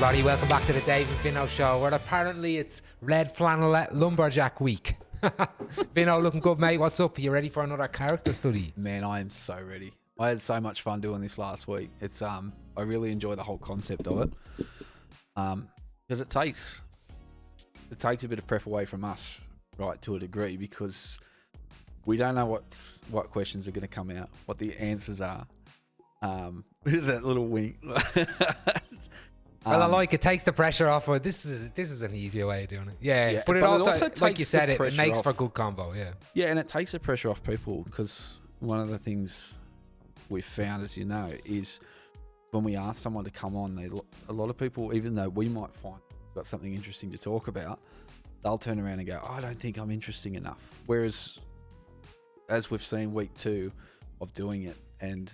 everybody. Welcome back to the Dave and Vinno show, where apparently it's Red Flannel Lumberjack week. Vinno, looking good, mate. What's up? Are you ready for another character study? Man, I am so ready. I had so much fun doing this last week. It's I really enjoy the whole concept of it. Because it takes a bit of prep away from us, right, to a degree, because we don't know what questions are going to come out, what the answers are. That little wink. Well, I like it. Takes the pressure off. This is an easier way of doing it. Yeah. But it also like you said, it makes for a good combo. Yeah. Yeah, and it takes the pressure off people, because one of the things we've found, as you know, is when we ask someone to come on, a lot of people, even though we might find we've got something interesting to talk about, they'll turn around and go, I don't think I'm interesting enough. Whereas, as we've seen week 2 of doing it, and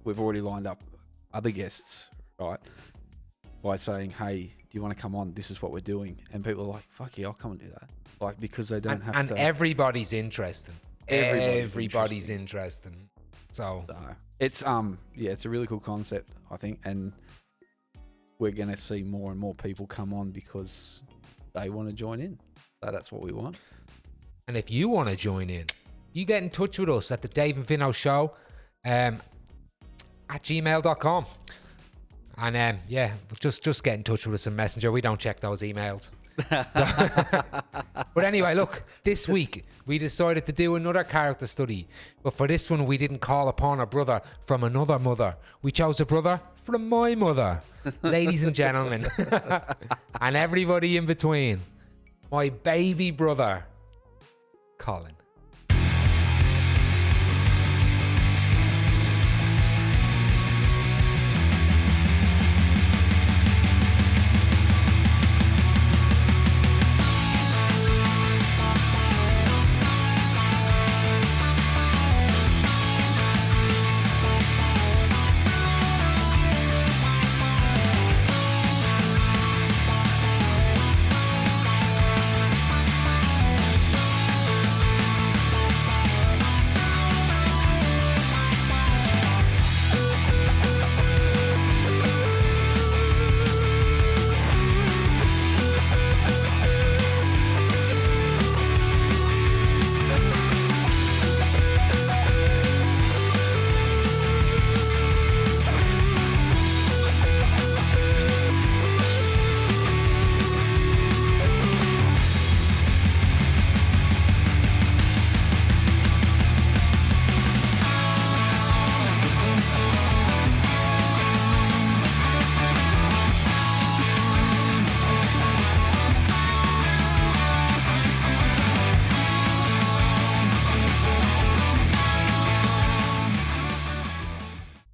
we've already lined up other guests, right, by saying, hey, do you want to come on? This is what we're doing. And people are like, fuck yeah, I'll come and do that. Like, because they don't have to. And everybody's interesting. Everybody's interesting. So it's it's a really cool concept, I think, and we're going to see more and more people come on because they want to join in. So that's what we want. And if you want to join in, you get in touch with us at the Dave and Vinno show at gmail.com. And just get in touch with us in Messenger. We don't check those emails. But anyway, look, this week we decided to do another character study. But for this one, we didn't call upon a brother from another mother. We chose a brother from my mother. Ladies and gentlemen, and everybody in between, my baby brother, Colin.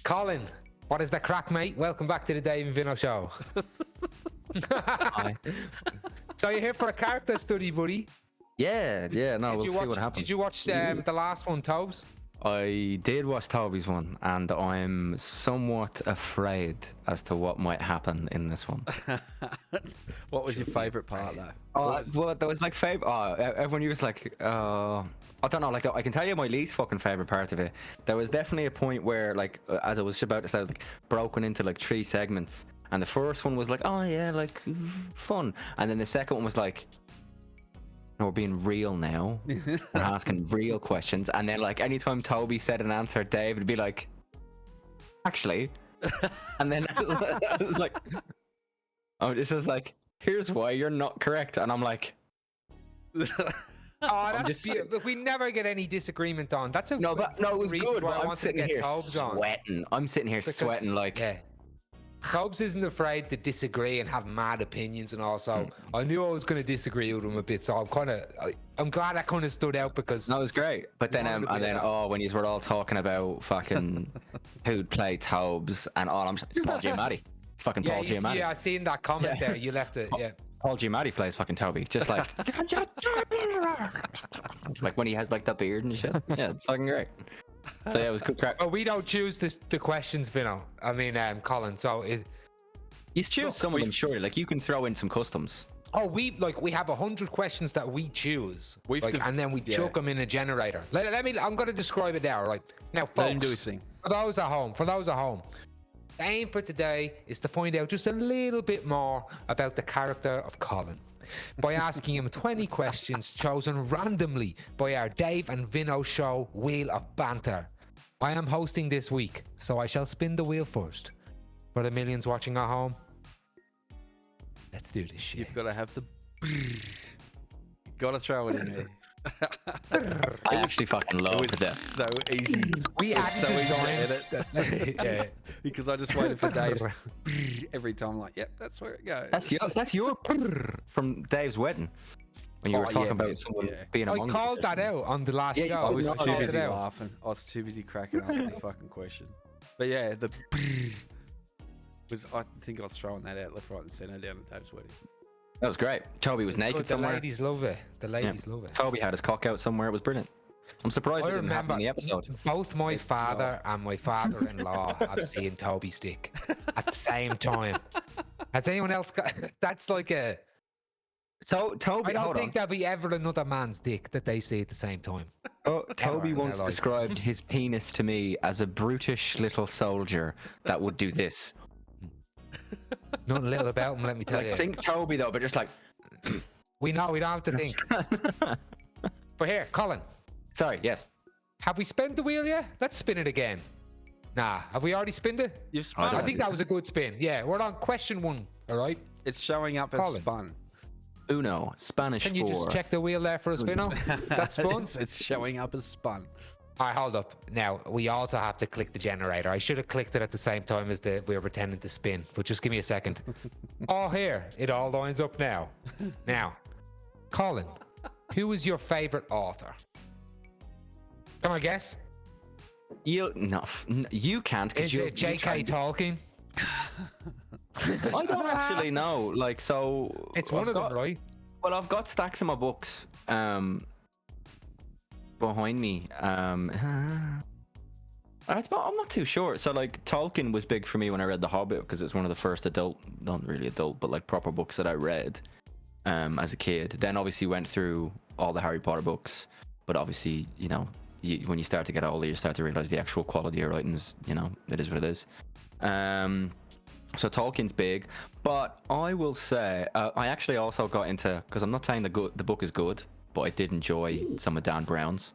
Colin, what is the crack, mate? Welcome back to the Dave and Vinno show. Hi. So you're here for a character study, buddy? Yeah, no, we'll see what happens. Did you watch the last one, Tobes? I did watch Toby's one, and I'm somewhat afraid as to what might happen in this one. What was your favourite part, though? Well, there was like everyone was like, I don't know, like I can tell you my least fucking favourite part of it. There was definitely a point where, like, as I was about to say, like broken into like 3 segments, and the first one was like, oh yeah, like fun, and then the second one was like, no, we're being real now. We're asking real questions. And then, like, anytime Toby said an answer, Dave would be like, actually. And then I was like, here's why you're not correct. And I'm like, oh, that's beautiful. We never get any disagreement on. That's a it was good. Why I'm sitting here sweating. I'm sitting here sweating like. Yeah. Tobes isn't afraid to disagree and have mad opinions, and also I knew I was going to disagree with him a bit, so I'm glad that kind of stood out, because that was great. But then when you were all talking about fucking who'd play Tobes and all, it's Paul Giamatti. It's fucking Paul Giamatti. Yeah, I seen that comment there. You left it. Yeah. Paul Giamatti plays fucking Toby, just like like when he has like that beard and shit. Yeah, it's fucking great. So yeah, it was good crack. Oh, we don't choose the questions, Vinno. I mean, Colin. So you choose some of them, surely. Like you can throw in some customs. Oh, we have 100 questions that we choose, and then we chuck them in a generator. I'm going to describe it now, right? Now, folks, for those at home, The aim for today is to find out just a little bit more about the character of Colin by asking him 20 questions chosen randomly by our Dave and Vinno show Wheel of Banter. I am hosting this week, so I shall spin the wheel first. For the millions watching at home, let's do this shit. You've got to have the. Got to throw it in there. I actually fucking love It was that. so easy. We It was had so easy to designed. edit. Yeah. Because I just waited for Dave's every time. Like, yep, that's where it goes. That's your from Dave's wedding when you were Oh, talking yeah, about man. someone Yeah. being I among called that out on the last Yeah, show. I was No, too no, busy out. laughing. I was too busy cracking up at the fucking question. But yeah, the was. I think I was throwing that out left, right, and centre down at Dave's wedding. That was great. Toby was It's naked good. The somewhere. ladies love it. The ladies love it. Toby had his cock out somewhere. It was brilliant. I'm surprised I it didn't happen remember in the episode. both my father and my father-in-law have seen Toby stick at the same time. Has anyone else got? That's like a. So Toby, I don't hold think on. there'll be ever another man's dick that they see at the same time. Oh, Toby in once their life. described his penis to me as a brutish little soldier that would do this. Nothing little about him, let me tell Like, you. think Toby though, but just like. We know we don't have to think. But here, Colin, Sorry. Yes. have we spun the wheel yet? Let's spin it again. Nah, have we already spinned it? You've I spun don't I it. think that was a good spin. Yeah, we're on question 1. All right. It's showing up as Colin. spun. Uno, Spanish Can you for. just check the wheel there for us, Vinno? That's spun. It's showing up as spun. All right, hold up. Now, we also have to click the generator. I should have clicked it at the same time as we were pretending to spin, but just give me a second. Oh, here. It all lines up now. Now, Colin, who is your favorite author? Can I guess? You you can't. 'cause Is you- it you J.K. tried- Tolkien? I don't actually know. Like, so. It's one I've of got, them, right? Well, I've got stacks of my books behind me. I'm not too sure. So, like, Tolkien was big for me when I read The Hobbit because it's one of the first adult, not really adult, but like proper books that I read as a kid. Then obviously went through all the Harry Potter books, but obviously, you know, when you start to get older, you start to realize the actual quality of writings. You know, it is what it is. So Tolkien's big, but I will say I actually also got into, because I'm not saying the book is good, but I did enjoy some of Dan Brown's.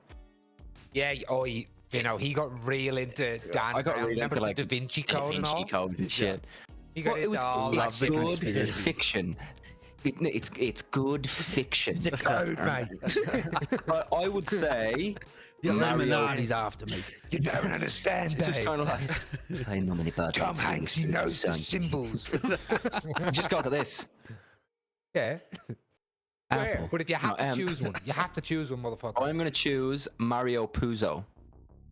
Yeah, you know, he got real into Dan I got Brown. really Remember into the like Da Vinci Da Code and all? Vinci Code and shit. He got Well, into all that it's shit. good fiction. It's good fiction. Code, mate. But I would say The Mario- Illuminati's after me. You don't understand, It's just Dave. kind of like I know many bad Tom things, Hanks, he knows the son. symbols. It just goes to this. Yeah. Apple. But if you have No, to choose one, you have to choose one, motherfucker. I'm gonna choose Mario Puzo.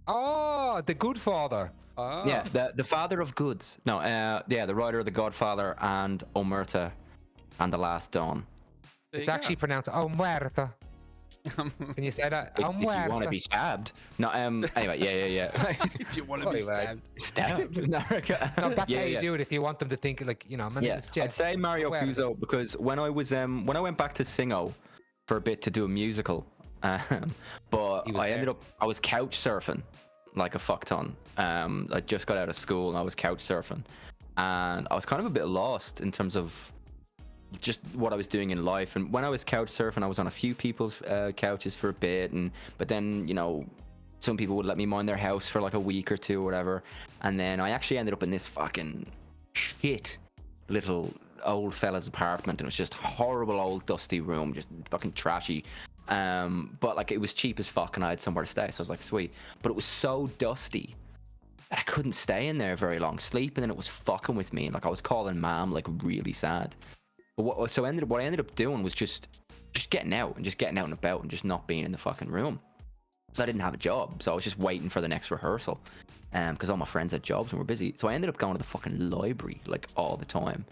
Oh, the good father. Ah. Yeah, the father of goods. No, yeah, the writer of The Godfather and Omerta and The Last Dawn. There It's you actually pronounced Muerta. Can you say that? If you want to be stabbed. No, anyway, yeah. if you want to be Anyway. stabbed. Stabbed. No, No, that's yeah, how you yeah. do it if you want them to think like, you know, my name Yeah, is Jeff. I'd say Mario Muerta. Puzo because when I went back to Singo for a bit to do a musical, but He was there. I was couch surfing like a fuck ton. I just got out of school and I was couch surfing, and I was kind of a bit lost in terms of just what I was doing in life. And when I was couch surfing, I was on a few people's couches for a bit, but then, you know, some people would let me mind their house for like a week or two or whatever, and then I actually ended up in this fucking shit little old fella's apartment, and it was just horrible old dusty room, just fucking trashy. But like, it was cheap as fuck and I had somewhere to stay, so I was like, sweet. But it was so dusty that I couldn't stay in there very long, sleeping, and it was fucking with me. Like, I was calling mom like really sad. But what I ended up doing was just getting out and about and just not being in the fucking room. So I didn't have a job, so I was just waiting for the next rehearsal, because all my friends had jobs and were busy. So I ended up going to the fucking library like all the time,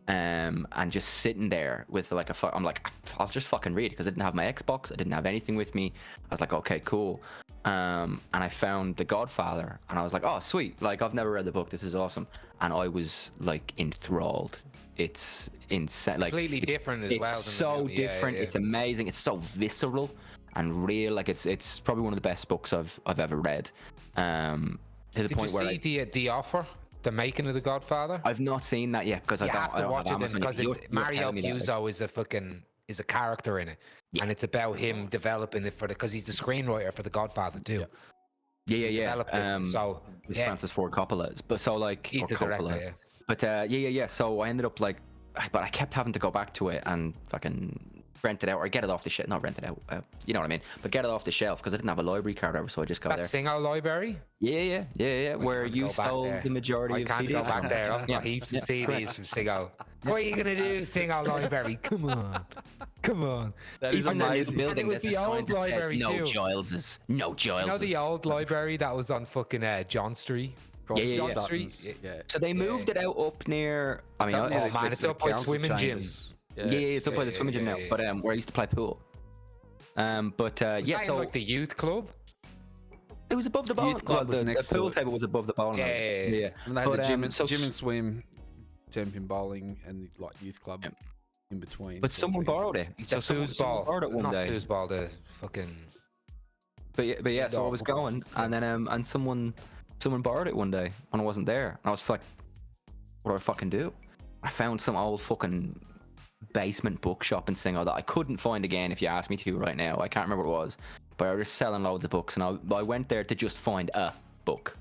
and just sitting there with like I'm like, I'll just fucking read, because I didn't have my Xbox, I didn't have anything with me. I was like, okay, cool. And I found The Godfather, and I was like, oh sweet, like I've never read the book, this is awesome. And I was like enthralled. It's insane, like Completely it's- different as it's well than the so movie. Yeah, different. yeah. It's amazing. It's so visceral and real. Like, it's probably one of the best books I've ever read. To the Did you point where see the offer The Making of the Godfather. I've not seen that yet because I You don't. have I to don't watch have it then Amazon. because it's Mario telling me that, like- Puzo is a character in it, Yeah. and it's about him developing it because he's the screenwriter for the Godfather too. Yeah. Developed it, so with yeah, Francis Ford Coppola. But so like he's or the Coppola. director. Yeah. But yeah. So I ended up like, but I kept having to go back to it and fucking rent it out or get it off the shelf. Not rent it out, you know what I mean. But get it off the shelf because I didn't have a library card ever, so I just go That there. Singo library. Yeah. Where can't you go back stole there. the majority I of can't CDs. go back from. there. I've got Yeah, heaps yeah, of CDs correct. from Singo. What are you gonna do, Singo library? Come on. That is Even though there's a amazing. building And it was that's the a sign old that says library no too. Giles's. No Giles's. You know the old library that was on fucking John Street. Across Yeah, from yeah. Street. Suttons. Yeah. So they moved it out up near. I mean, up near oh the- man, next it's to the up by council swimming gym. chambers. yeah, it's up by the yes, swimming gym yeah, now. yeah. But where I used to play pool. But Was yeah, that in, so like the youth club. it was above the bowling. Youth club was the next to pool it. table was above the bowling. Yeah, alley. yeah, yeah. And they had But, the gym and, so gym and swim, temping bowling, and the, like youth club Yeah. in between. But sort of someone thing. borrowed it. The someone foosball, borrowed it one not day. the foosball, the fucking. But yeah, so I Indoor was football. going, and then and someone borrowed it one day when I wasn't there, and I was like, what do I fucking do? I found some old fucking basement bookshop in Singo that I couldn't find again if you asked me to right now. I can't remember what it was, but I was selling loads of books, and I went there to just find a book,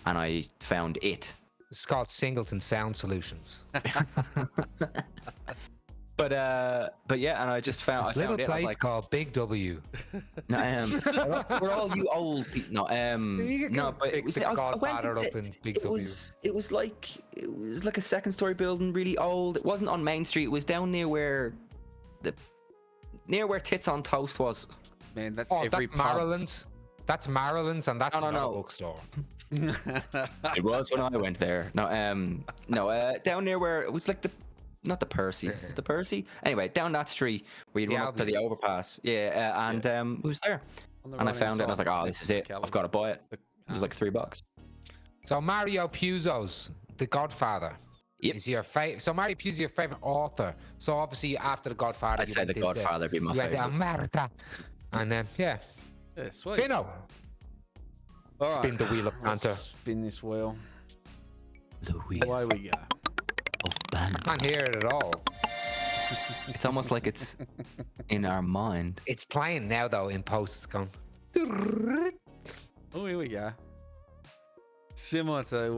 and I found it. It's called Singleton Sound Solutions. But yeah, and I just found This I little found it. I was place like, called Big W. no, we're all you old people. No, You can no, go but pick the see, I went Godfather into- up in Big it W. was like a second story building, really old. It wasn't on Main Street. It was down near where Tits on Toast was. Man, that's Oh, every that's pub. Maryland's. That's Maryland's, and that's No, not no. a bookstore. It was when I went there. No, down near where it was like not the Percy. Is the Percy? Anyway, down that street where you The run up to the Albion. overpass. Yeah, and it was there. On the And I right-hand found it, and I was side, like, oh, next this is to it. I've got to buy it. It was like $3. So Mario Puzo's The Godfather. Yep. Is your favorite? So Mario Puzo's your favorite author. So obviously after The Godfather, I'd you say went The into- Godfather would be my you went to favorite. America, and Yeah, sweet. Vinno, All right. spin the wheel of Let's banter. spin this wheel. The wheel Away we go. of banter. Can't hear it at all. It's almost like it's in our mind. It's playing now though. In post, it's gone. Oh, here we go. Similar to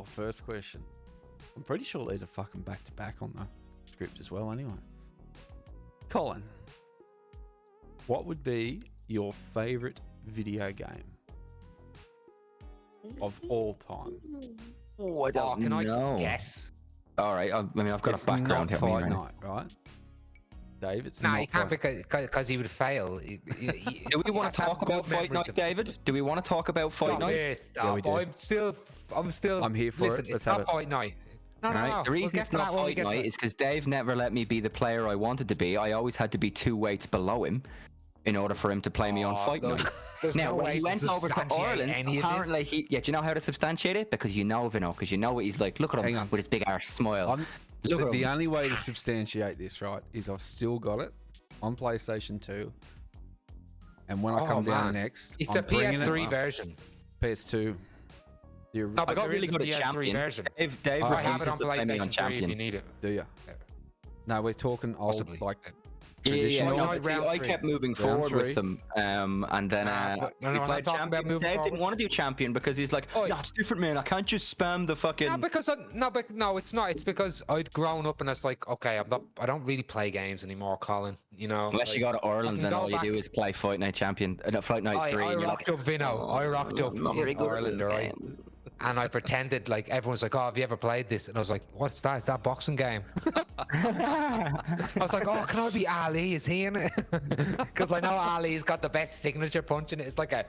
first question. I'm pretty sure these are fucking back to back on the script as well. Anyway, Colin, what would be your favorite video game of all time? Oh, I Oh, don't can I know. guess? All right. I mean, I've got It's a background not here. Fight Right? Night, right? Dave, it's Nah, not you can't Fight- because he would fail. Do we want to talk about Fight Night, David? Do we want to talk about Fight Stop Night? this. Stop. Yeah, we do. I'm still. I'm here for listen, it. Let's It's have not it. Fight Night. No, All no, right. no. The We'll reason get it's to not that when we Fight get to Night it. is because Dave never let me be the player I wanted to be. I always had to be 2 weights below him in order for him to play me on Oh, Fight look, Night. there's Now, no when way he to went over to substantiate Ireland, any of apparently this. do you know how to substantiate it? Because you know Vinno, because you know what he's like. Look at Hang him on. with his big arse smile. Look at the him. only way to substantiate this, right, is I've still got it on PlayStation 2. And when I Oh, come down man. next, It's I'm a bringing PS3 it, version. PS2. The No, I but got there really is a good at PS3 Champion. version. Dave I have it refuses on to play me on PlayStation 3 if you Champion. need it. do you? No, we're talking old, Possibly. like Yeah. traditional. No, Fight but see, round I three. kept moving Round forward three. with them, and then but no, we we're not played talking about Champion. moving Dave didn't forward. want to do Champion because he's like, Oi. no, it's different, man. I can't just spam the fucking. No, no, it's not. It's because I'd grown up and it's like, okay, I don't really play games anymore, Colin. You know, Unless you go to Ireland, can then go all you back- do is play Fight Night Champion, Fight Night 3. I and you're rocked like, up Vinno. I rocked up I'm not very in good at Ireland, this right? game. And I pretended like everyone's like, oh, have you ever played this? And I was like, what's that? Is that boxing game? I was like, oh, can I be Ali? Is he in it? Because I know Ali's got the best signature punch in it. It's like a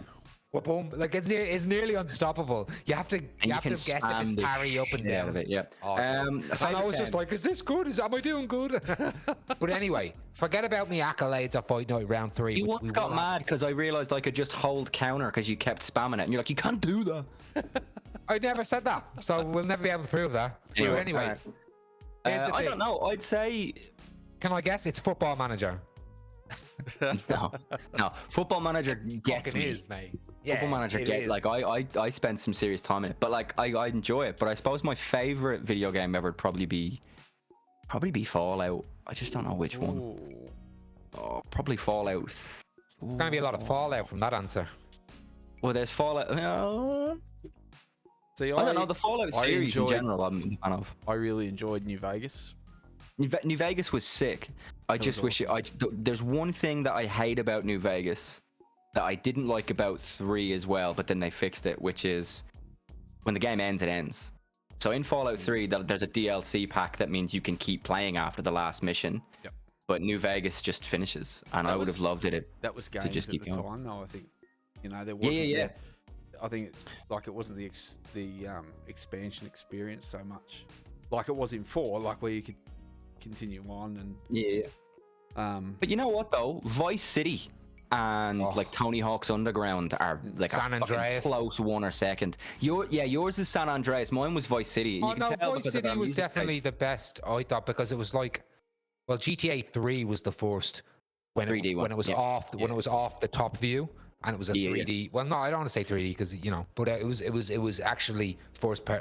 boom, like it's nearly unstoppable. You have to And you have to guess if spam it's the parry up and shit out down. of it, yeah. Oh, Um, and I favourite was just game? like, is this good? Am I doing good? But anyway, forget about me accolades at Fight Night round 3. You which once we got will have. mad because I realized I could just hold counter because you kept spamming it, and you're like, you can't do that. I never said that, so we'll never be able to prove that. But anyway, alright. here's the I thing. don't know. I'd say Can I guess? It's Football Manager. No, no. Football Manager gets Fucking me. is, mate. Football Manager like I spent some serious time in it, but like I enjoy it. But I suppose my favorite video game ever would probably be Fallout. I just don't know which one. Ooh. Oh, probably Fallout. There's gonna be a lot of fallout from that answer. Well, there's Fallout. See, I don't know the Fallout I series in enjoyed- general. I'm a fan of. I really enjoyed New Vegas. New Vegas was sick. I That just was wish there's one thing that I hate about New Vegas that I didn't like about 3 as well, but then they fixed it, which is when the game ends, it ends. So in Fallout 3, there's a DLC pack that means you can keep playing after the last mission. Yep. But New Vegas just finishes, and That I would have was- loved it. That was games just at keep the going. time, though. I think, there wasn't. Yeah. I think like it wasn't the expansion experience so much, like it was in 4, like where you could continue on and Yeah. But you know what though? Vice City and like Tony Hawk's Underground are like San a fucking Andreas. close one or second. Yours is San Andreas. Mine was Vice City. And Oh you can no, tell Vice because of City our was music definitely taste. the best. I thought because it was like, well, GTA 3 was the first when 3D one, when it was yeah. off when it was off the top view and it was a Yeah, 3D. Well, no, I don't want to say 3D because but it was actually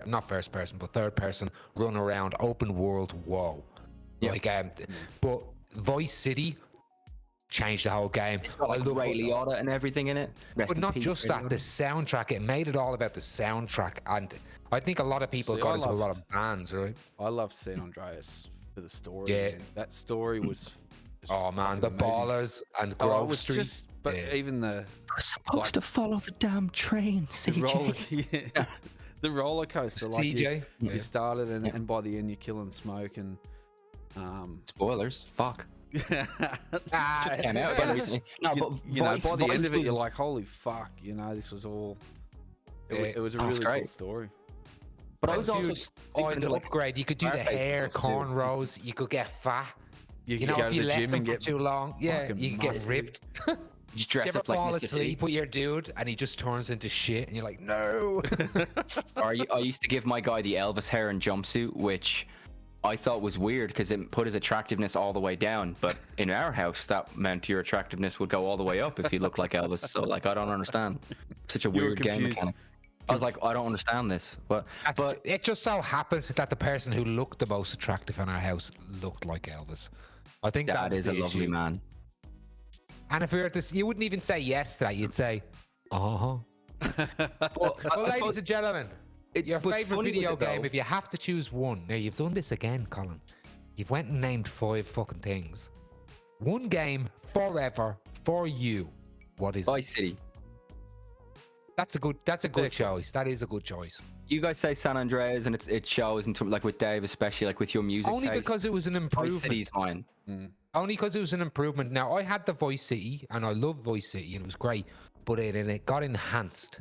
not first person, but third person, run around, open world. Whoa, Yeah. like but Vice City changed the whole game. It's got, like, Ray Liotta and everything in it. Rest But in not peace, just Ray that, the Liotta. soundtrack. It made it all about the soundtrack, and I think a lot of people See, got I into a lot loved- of bands, right? I love San Andreas for the story. Yeah. Man. That story was. just Oh man, the fucking amazing. Ballers and Oh, Grove it was Street. just, but Yeah. even the We're supposed to follow the damn train, the roller, CJ. yeah, the roller coaster. Like CJ. you Yeah. started and by the end you're killing smoke and. Spoilers. Fuck. Ah, Just came out again recently. No, but Vice, by the end Vice of it, you're was- like, holy fuck, this was all. It was a That's really cool great. story. But I was also Dude, thinking the to, like, upgrade. You could do the Scarface hair, and stuff, too. cornrows. You could get fat. You You could know, go if to you the left gym them and for get too long, yeah, fucking you could get muscly. ripped. just Do you dress ever up like fall Mr. T. asleep with your dude and he just turns into shit and you're like, no. I used to give my guy the Elvis hair and jumpsuit, which I thought was weird because it put his attractiveness all the way down. But in our house, that meant your attractiveness would go all the way up if you looked like Elvis. So, like, I don't understand. Such a You were weird game confused. mechanic. I was like, I don't understand this. But It just so happened that the person who looked the most attractive in our house looked like Elvis. I think that was is a the lovely issue. man. And if we were to, you wouldn't even say yes to that. You'd say, uh-huh. Well, Well, ladies and gentlemen, your what's favorite funny with video it, though- game, if you have to choose one. Now, you've done this again, Colin. You've went and named 5 fucking things. One game forever for you. What is it? Vice City. That's a good choice. That is a good choice. You guys say San Andreas, and it shows, and like with Dave, especially like with your music Only taste. because it was an Vice improvement. City's mine. Only because it was an improvement. Now, I had the Voice City, and I love Voice City, and it was great, but it got enhanced.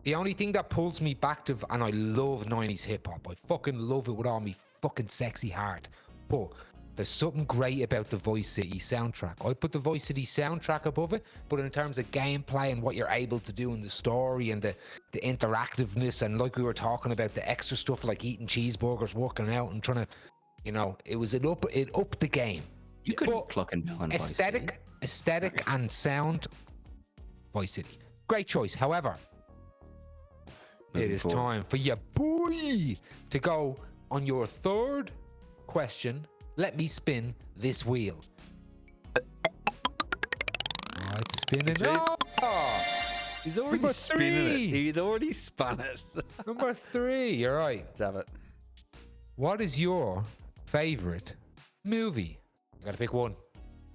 The only thing that pulls me back to, and I love 90s hip hop, I fucking love it with all me fucking sexy heart, but there's something great about the Voice City soundtrack. I put the Voice City soundtrack above it, but in terms of gameplay and what you're able to do in the story and the interactiveness, and like we were talking about, the extra stuff like eating cheeseburgers, working out, and trying to, it upped the game. You could But Cluck and Bell and Vice City. aesthetic and sound, Vice City. Great choice. However, it Moving is forward. time for your boy to go on your third question. Let me spin this wheel. Oh, it's spinning. Oh, He's already Number spinning it. 3. He'd already spun it. number 3. You're right. Let's have it. What is your favorite movie? You gotta pick one.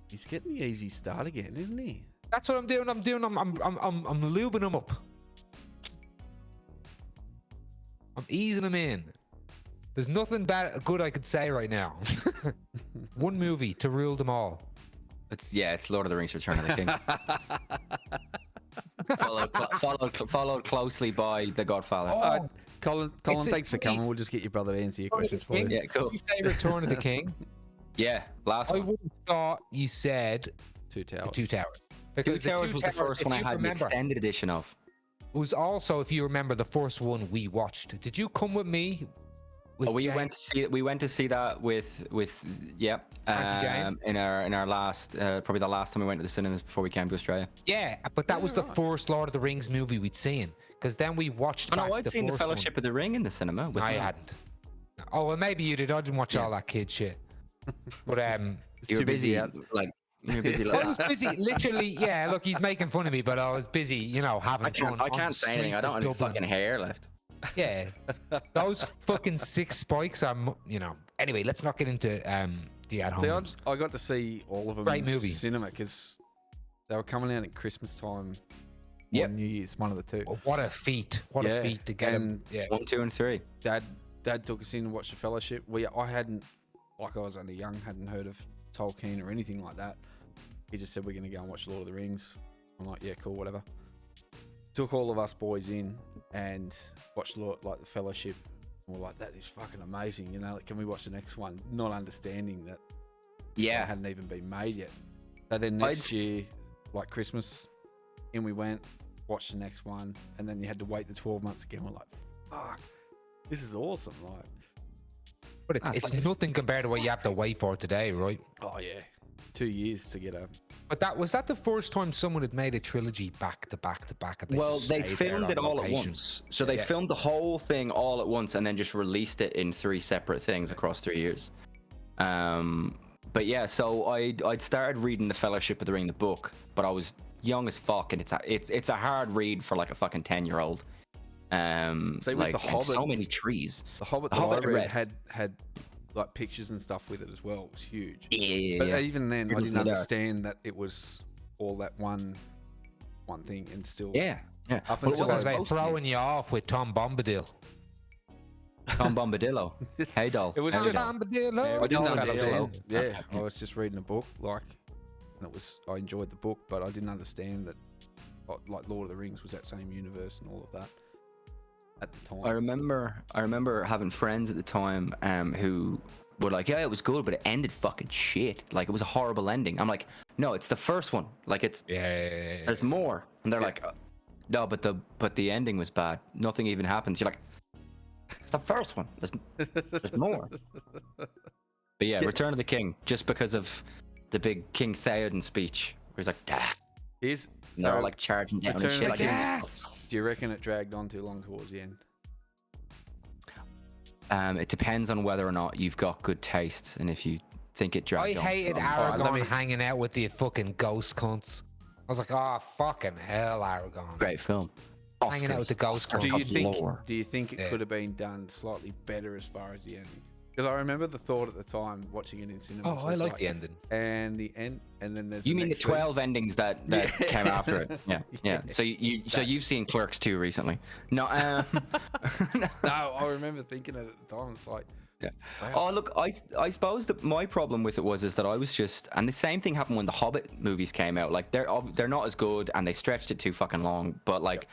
He's getting the easy start again, isn't he? That's what I'm doing. I'm lubing them up. I'm easing them in. There's nothing good I could say right now. One movie to rule them all. It's Lord of the Rings: Return of the King. followed closely by The Godfather. Oh, Colin, It's a- thanks for coming. We'll just get your brother to answer your questions for you. Yeah, cool. You say Return of the King. Yeah, last I one. would have thought you said Two the towers. Two Towers. Two Because the Towers Two was the Towers, first if one I you had the remember, extended edition of. was also, if you remember, the first one we watched. Did you come with me With we Jane. went to see that with yeah, Auntie Jane? in our last probably the last time we went to the cinemas before we came to Australia. Yeah, but that was the right. first Lord of the Rings movie we'd seen. Because then we watched Oh back no, I'd the seen the first one. Fellowship of the Ring in the cinema with I Mum. hadn't. Oh well, maybe you did. I didn't watch Yeah. all that kid shit. But It's You were too busy, out. like you were busy. I Like was busy. Literally, yeah. Look, he's making fun of me, but I was busy. You know, having fun. I on can't the say anything. I streets don't of have any Dublin. fucking hair left. Yeah, those fucking 6 spikes are. You know. Anyway, let's not get into the at See, homes. I got to see all of them Great in movie. cinema because they were coming out at Christmas time. Yep. Or New Year's, one of the two. What a feat! What a Yeah, feat to get him. and Yeah. 1, 2, and 3. Dad took us in and watched the Fellowship. I hadn't, like I was only young, hadn't heard of Tolkien or anything like that. He just said we're going to go and watch Lord of the Rings. I'm like, yeah, cool, whatever. Took all of us boys in and watched the Fellowship. And we're like, that is fucking amazing. You know, like, can we watch the next one? Not understanding that it Yeah. hadn't even been made yet. So then next year, like Christmas, in we went, watched the next one, and then you had to wait the 12 months again. We're like, fuck, this is awesome. Like, But it's nothing compared to what you have to wait for today, right? oh yeah, 2 years to get a. But was that the first time someone had made a trilogy back to back to back? and Well, just they stayed there filmed on it all at location? once. So they Yeah. filmed the whole thing all at once and then just released it in 3 separate things across 3 years. But yeah, so I'd started reading the Fellowship of the Ring, the book, but I was young as fuck, and it's a hard read for like a fucking 10-year-old. See, with like, The and Hobbit- so many trees. The Hobbit The that Hobbit I I read read. had like pictures and stuff with it as well. It was huge. Yeah, But even then, I Riddles didn't in the dark. understand that it was all that one thing, and still. yeah. Up Well, it until Because wasn't they're supposed to be. throwing you off with Tom Bombadil. Tom Bombadillo. Hey, doll. It was How we just- doing? Bombadil. I didn't Hello. understand. Yeah, Okay, I was just reading a book, like, and I enjoyed the book, but I didn't understand that, like, Lord of the Rings was that same universe and all of that at the time. I remember having friends at the time who were like, yeah, it was good, but it ended fucking shit. Like, it was a horrible ending. I'm like, no, it's the first one. Like, it's Yeah. there's more. And they're like, no, but the ending was bad. Nothing even happens. You're like, it's the first one. There's more. But yeah, Return of the King, just because of the big King Theoden speech, where he's like, ah, Here's and they're all so, like charging down and Return shit. of the Like, King. Do you reckon it dragged on too long towards the end? it depends on whether or not you've got good taste, and if you think it I dragged on. hated Alright, let Aragorn me- hanging out with the fucking ghost cunts. I was like, oh, fucking hell, Aragorn. Great film. Hanging out with the ghost Oscars Do you cunts. galore. think it Yeah. could have been done slightly better as far as the ending? Because I remember the thought at the time watching it in cinema. Oh, I like the ending. And the end, and then there's. You mean the next week. 12 endings that Yeah. came after it? Yeah, yeah. So you've seen Clerks 2 recently? No. No, I remember thinking it at the time. It's like, Yeah. wow. Oh, look, I suppose that my problem with it is that I was just, and the same thing happened when the Hobbit movies came out. Like, they're not as good, and they stretched it too fucking long. But like,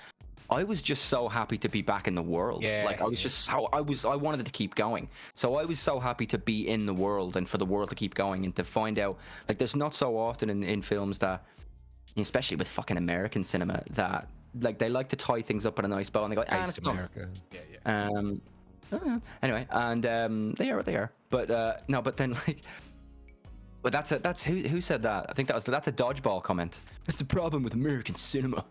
I was just so happy to be back in the world. Yeah, Like, I was just so I wanted it to keep going. So I was so happy to be in the world and for the world to keep going and to find out. Like, there's not so often in films that, especially with fucking American cinema, that like they like to tie things up in a nice bow and they go, ah, Ace it's done. America. yeah. Anyway, and they are what they are. But no, but then like, but that's who said that? I think that's a dodgeball comment. That's the problem with American cinema.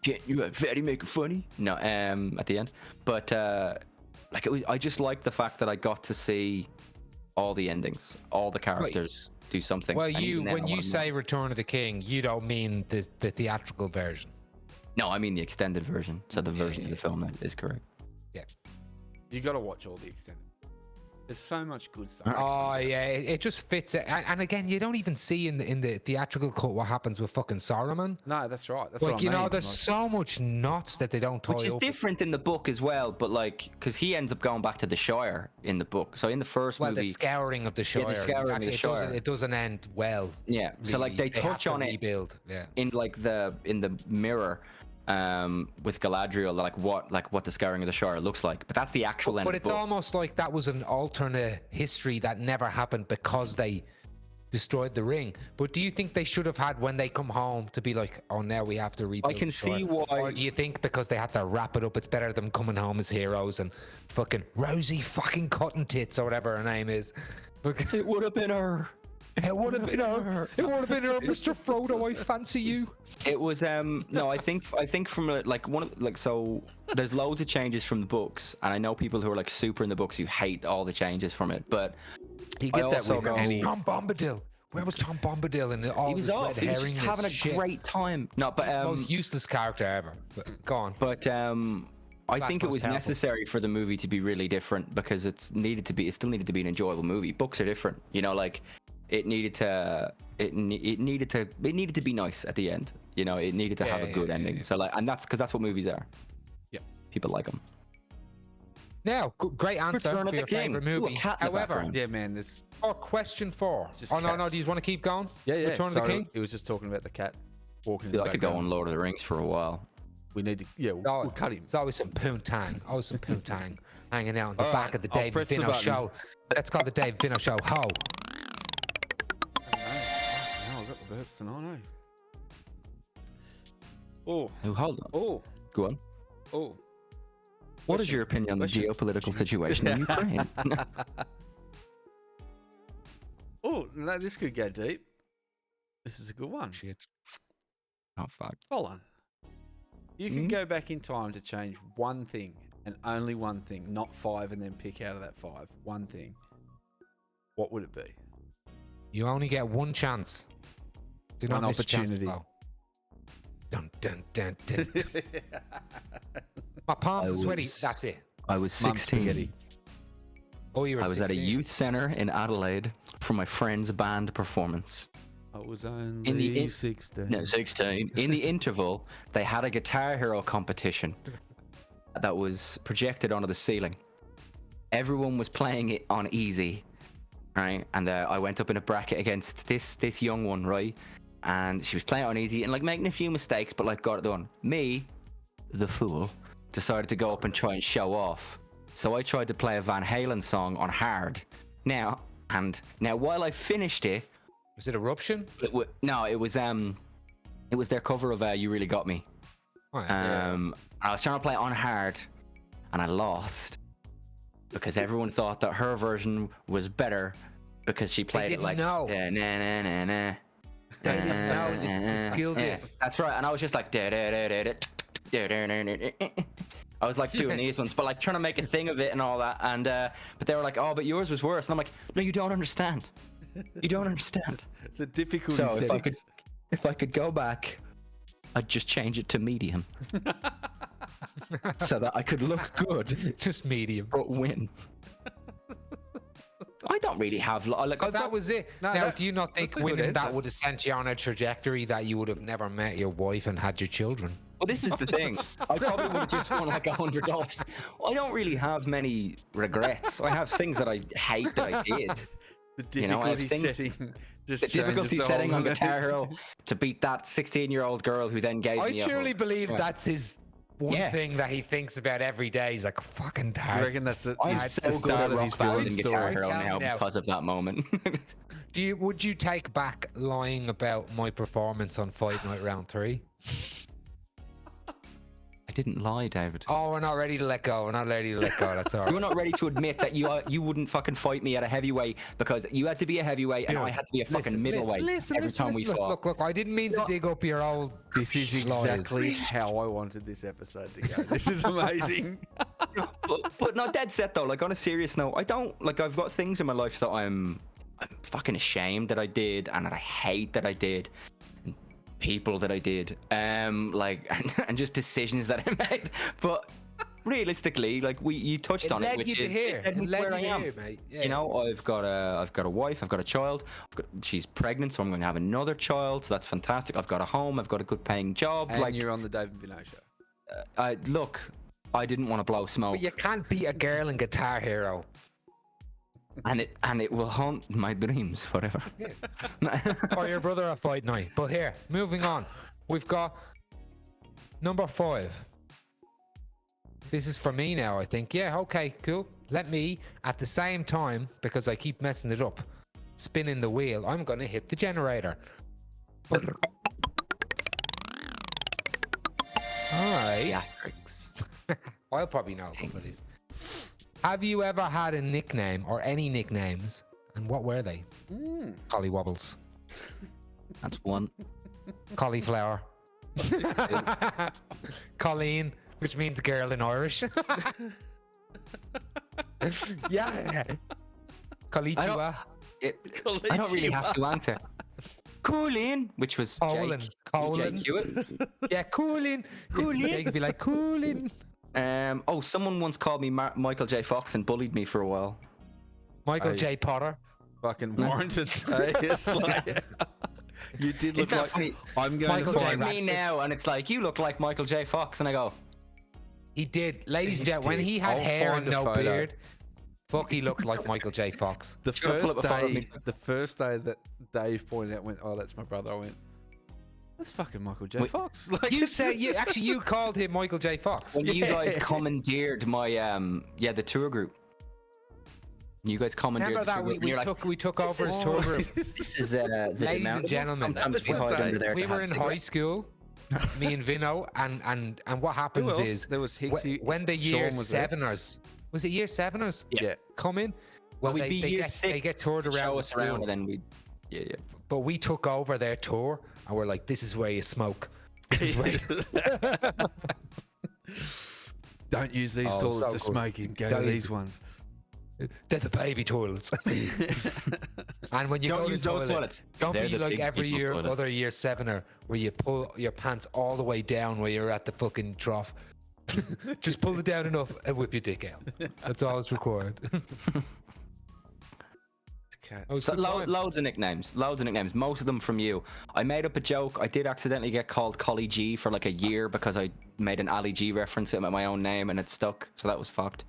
Can't you very make it funny? No, at the end. But like, I just liked the fact that I got to see all the endings, all the characters do something. Well, and even then, when I you wanted say more. Return of the King, you don't mean the theatrical version. No, I mean the extended version. So the version of the film that is correct. You got to watch all the extended. There's so much good stuff. Oh yeah, it just fits it. And again, you don't even see in the theatrical cut what happens with fucking Saruman. No, that's right. That's Like, what I you know, mean. there's Like, so much knots that they don't tie Which is up. different in the book as well, but like, because he ends up going back to the Shire in the book. So in the first Well, the movie, scouring of the Shire. the scouring of the Actually, Shire. It doesn't end well. yeah. So like really. they have touch to on it rebuild. Yeah. in like in the mirror, with Galadriel, like what the scouring of the Shire looks like. But that's the actual end. But of it's the book. almost like that was an alternate history that never happened because they destroyed the ring. But do you think they should have had when they come home to be like, oh, now we have to rebuild? I can the shore? see why. Or do you think because they had to wrap it up, it's better them coming home as heroes and fucking Rosie fucking Cotton Tits or whatever her name is? It would have been her. It would have been her. It would have been her, Mr. Frodo. I fancy you. It was no, I think from like one of like so there's loads of changes from the books, and I know people who are like super in the books who hate all the changes from it, but You get that also with go- any. Tom Bombadil. Where was Tom Bombadil in all he was this off. red He was herring just having a shit? great time. No, but Most useless character ever. But go on. But I think it most was powerful. necessary for the movie to be really different because it still needed to be an enjoyable movie. Books are different, you know, like it needed to be nice at the end, you know, it needed to have a good ending. So like, and that's because that's what movies are. Yeah. People like them. Now, great answer Return for of the your King. favorite Ooh, a movie. cat in the However, background. Yeah, man. This. for question 4. just Oh, no, cats. do you want to keep going? Yeah. Return of the King? It was just talking about the cat walking. In the I could go background. on Lord of the Rings for a while. We need to. Yeah, we'll cut him. It's always some poontang. Always some poontang hanging out in the All back right, of the I'll Dave press the Vinno button. show. Let's call the Dave Vinno show. Ho. No, I've got the burps tonight. Oh, Oh, hold on. oh, Go on. oh. What is your opinion on the Question. geopolitical situation in Ukraine? Oh, no, this could go deep. This is a good one. Shit. Oh fuck. Hold on. You could go back in time to change one thing and only one thing, not 5 and then pick out of that 5. One thing. What would it be? You only get one chance. Do not One miss a chance, opportunity. Flo. Dun, dun, dun, dun, dun. My palms are sweaty. That's it. I was Mum 16. spaghetti. Oh, you were I was at a 16. youth center in Adelaide for my friend's band performance. I was only In the 16. No, 16. In the interval, they had a Guitar Hero competition that was projected onto the ceiling. Everyone was playing it on easy, right? And I went up in a bracket against this young one, right? And she was playing it on easy and like making a few mistakes, but like got it done. Me, the fool, decided to go up and try and show off. So I tried to play a Van Halen song on hard. Now while I finished it, Was it Eruption? it was their cover of "You Really Got Me." Oh, yeah. I was trying to play it on hard, and I lost because everyone thought that her version was better because she played it didn't like know. na na na na. They didn't know the skill Yeah, diff. that's right, and I was just like I was like doing these ones, but like trying to make a thing of it and all that, and but they were like, "Oh, but yours was worse," and I'm like, "No, you don't understand. You don't understand." The difficulty So settings. if I could go back, I'd just change it to medium, so that I could look good Just medium. but win. I don't really have like So I've that got- was it. No, Now, that- do you not think that's a good winning that answer. would have sent you on a trajectory that you would have never met your wife and had your children? Well, this is the thing. I probably would have just won like $100. I don't really have many regrets. I have things that I hate that I did. The You know, I have difficulty things- setting just The difficulty changes the setting whole on thing. Guitar Hero to beat that 16-year-old girl who then gave I me a truly hug. believe Yeah. that's his one Yeah. thing that he thinks about every day. He's like, fucking I tired. reckon that's the, I'm that's so the good start at of rock his ballad villain and Guitar story. Hero Tell me now now. because of that moment. Would you take back lying about my performance on Fight Night Round 3? I didn't lie, David. Oh, we're not ready to let go. We're not ready to let go. That's all You were right. not ready to admit that you wouldn't fucking fight me at a heavyweight because you had to be a heavyweight and I had to be a fucking middleweight every time we fought. Look, I didn't mean to dig up your old. This is lies. exactly how I wanted this episode to go. This is amazing. But not dead set though. Like on a serious note, I don't like. I've got things in my life that I'm fucking ashamed that I did, and that I hate that I did, and people that I did, like, and just decisions that I made. But realistically, like you touched on it, led which you to is here. it led me It led where you I to am. here, mate. Yeah. You know, I've got a wife, I've got a child. She's pregnant, so I'm going to have another child. So that's fantastic. I've got a home, I've got a good paying job. And like, you're on the David Vinno show. look, I didn't want to blow smoke. But you can't beat a girl in Guitar Hero. and it will haunt my dreams forever. Or your brother at Fight Night. But here, moving on. We've got number 5. This is for me now, I think. Yeah, okay, cool. Let me, at the same time, because I keep messing it up, spinning the wheel, I'm gonna hit the generator. Alright. Theatrics. I'll probably know a couple of these. Have you ever had a nickname or any nicknames? And what were they? Collie Wobbles. That's one. Cauliflower. Colin, which means girl in Irish. Yeah. Konnichiwa. I don't really have to answer. Colin, which was Colin. Jake. Colin. Jake Hewitt. Yeah, Colin. Jake would be like, Colin. Oh, someone once called me Michael J. Fox and bullied me for a while. Michael J. Potter. Fucking warranted. It's like, you did look Isn't that like. funny? I'm going Michael to J. Look find at me now, and it's like, you look like Michael J. Fox, and I go, He did. Ladies and gentlemen, when did. he had I'll hair find and a no photo. beard, fuck, he looked like Michael J. Fox. the Just gotta pull first up a photo of day. me. The first day that Dave pointed out, went, "Oh, that's my brother." I went, "That's fucking Michael J. Wait, Fox." Like, You it's- said you called him Michael J. Fox. when you guys commandeered my the tour group. You guys commandeered Remember the tour that group, and you're we took over his tour group. This is the Ladies amount and of gentlemen, sometimes we that was hide the under day. there We to were have in high cigarettes. school, me and Vinno, and what Who happens else? is There was Higgsy. when the Sean year was there. seveners, was it year seveners? Yeah. Come in. Well, We'd be year they get toured around show the us around, school, and then we, yeah. but we took over their tour, and we're like, this is where you smoke. This is where. Don't use these Oh, toilets so for good. smoking. Go Don't to use these the- ones. They're the baby toilets. And when you Don't go to use the those toilet, toilets. don't They're be the like big every people year, toilet. other year sevener, where you pull your pants all the way down where you're at the fucking trough. Just pull it down enough and whip your dick out. That's all it's required. Okay. Oh, it's So good times. loads of nicknames. Most of them from you. I made up a joke. I did accidentally get called Collie G for like a year because I made an Ali G reference at my own name and it stuck. So that was fucked.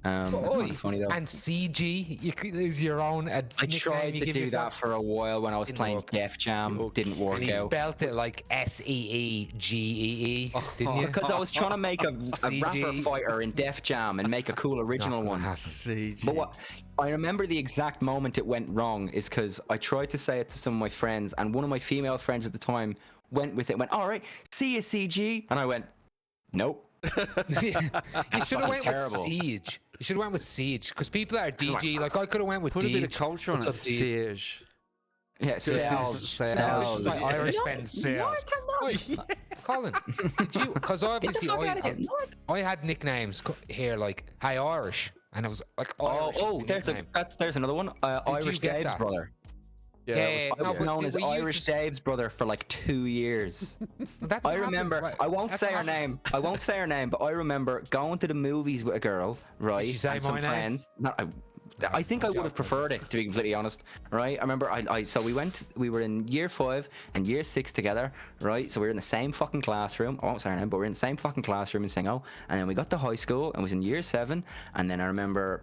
Oi, Kinda funny though. and CG, you could use your own. I tried to do that for a while when I was Didn't playing work. Def Jam. Didn't work And he out. spelt it like SEEGEE, didn't you? Because I was trying to make a CG. rapper fighter in Def Jam and make a cool original Not gonna one. happen. CG. But what I remember the exact moment it went wrong is because I tried to say it to some of my friends, and one of my female friends at the time went with it. Went, all right, see you, CG, and I went, nope. You should have went terrible. with Siege. You should have went with Siege because people that are DG, like I could have went with Put a bit of Deej. culture on it. What's up, Deej? Siege. Yeah, sales. Sales. Like Irish Ben sales. Oi, Colin, did you? Because obviously I had nicknames here like Hi Irish, and it was like Irish was my There's nickname. there's another one. Irish get Dave's that? brother. Yeah, Yeah, I was no, known but as we used Irish to- Dave's brother for like 2 years. That's I what happens, remember. right? I won't That's say what her happens. name. I won't say her name, but I remember going to the movies with a girl, right? she say and some my name? friends. No, I think I would have preferred it, to be completely honest. Right? I remember. So we were in year 5 and year 6 together, right? So we were in the same fucking classroom. I won't say her name, but we were in the same fucking classroom in Singo. And then we got to high school and was in year 7. And then I remember.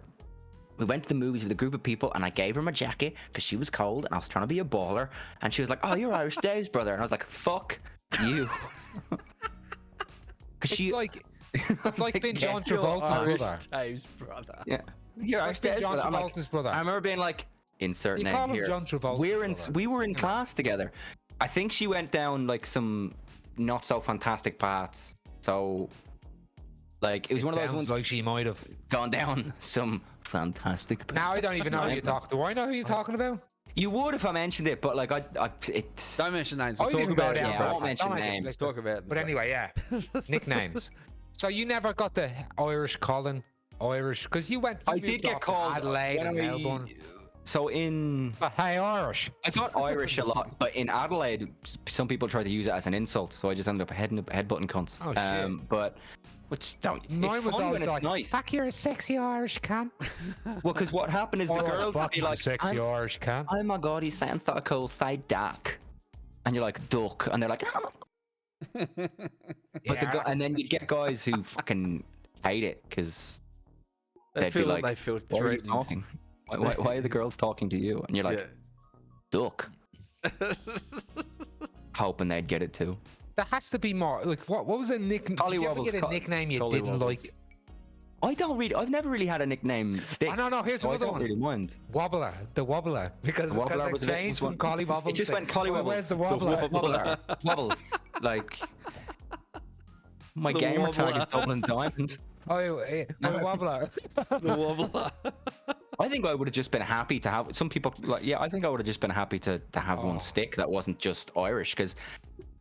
We went to the movies with a group of people, and I gave her my jacket because she was cold, and I was trying to be a baller. And she was like, "Oh, you're Irish Dave's brother," and I was like, "Fuck you," because It's like being John You're Travolta's Irish brother. Dave's brother. Yeah, you're Irish Like being Dave's John brother. I'm like, Travolta's brother. I remember being like, insert You name call him here. John Travolta's brother. We were in class together. I think she went down like some not so fantastic paths. So, like, it was one of those Sounds ones like she might have. gone down some fantastic paths. Now I don't even know who you talk. Do I know who you're talking about? You would if I mentioned it, but like, it's. Don't mention names. I We'll talk didn't go about it. down Yeah, I that won't path. mention Don't names. Let's talk about it. But anyway, yeah. Nicknames. So you never got the Irish Colin, Irish, because you went. I you did moved get off to called Adelaide when and Melbourne. So in But hey, Irish. I got Irish a lot, but in Adelaide, some people try to use it as an insult, so I just ended up headbutting cunts. Oh, shit. But which don't. Mine It's was fun always when it's like, nice. "Fuck, you're a sexy Irish can." Well, because what happened is the girls would be like, "Sexy Irish can." "Oh my god, he sounds so cool, say duck," and you're like, "Duck," and they're like, "Oh." And then you'd get guys who fucking hate it because They they'd be feel like, they feel "Why are you threatened. talking? Why are the girls talking to you?" And you're like, "Duck," hoping they'd get it too. There has to be more. Like, what was a nickname? Did you ever Collywobbles, get a nickname you Collywobbles. didn't like? I've never really had a nickname stick. No, here's so I another don't one. really mind. Wobbler, the Wobbler, because The Wobbler it was changed from Collie Wobbles. It just to, went Collie Wobbles. Where's the Wobbler? Wobbler. Wobbles. Like, my The gamer tag Wobbler. is Dublin Diamond. Oh, the Wobbler. The wobbler. I think I would have just been happy to have some people like. Yeah, I think I would have just been happy to have one stick that wasn't just Irish. Because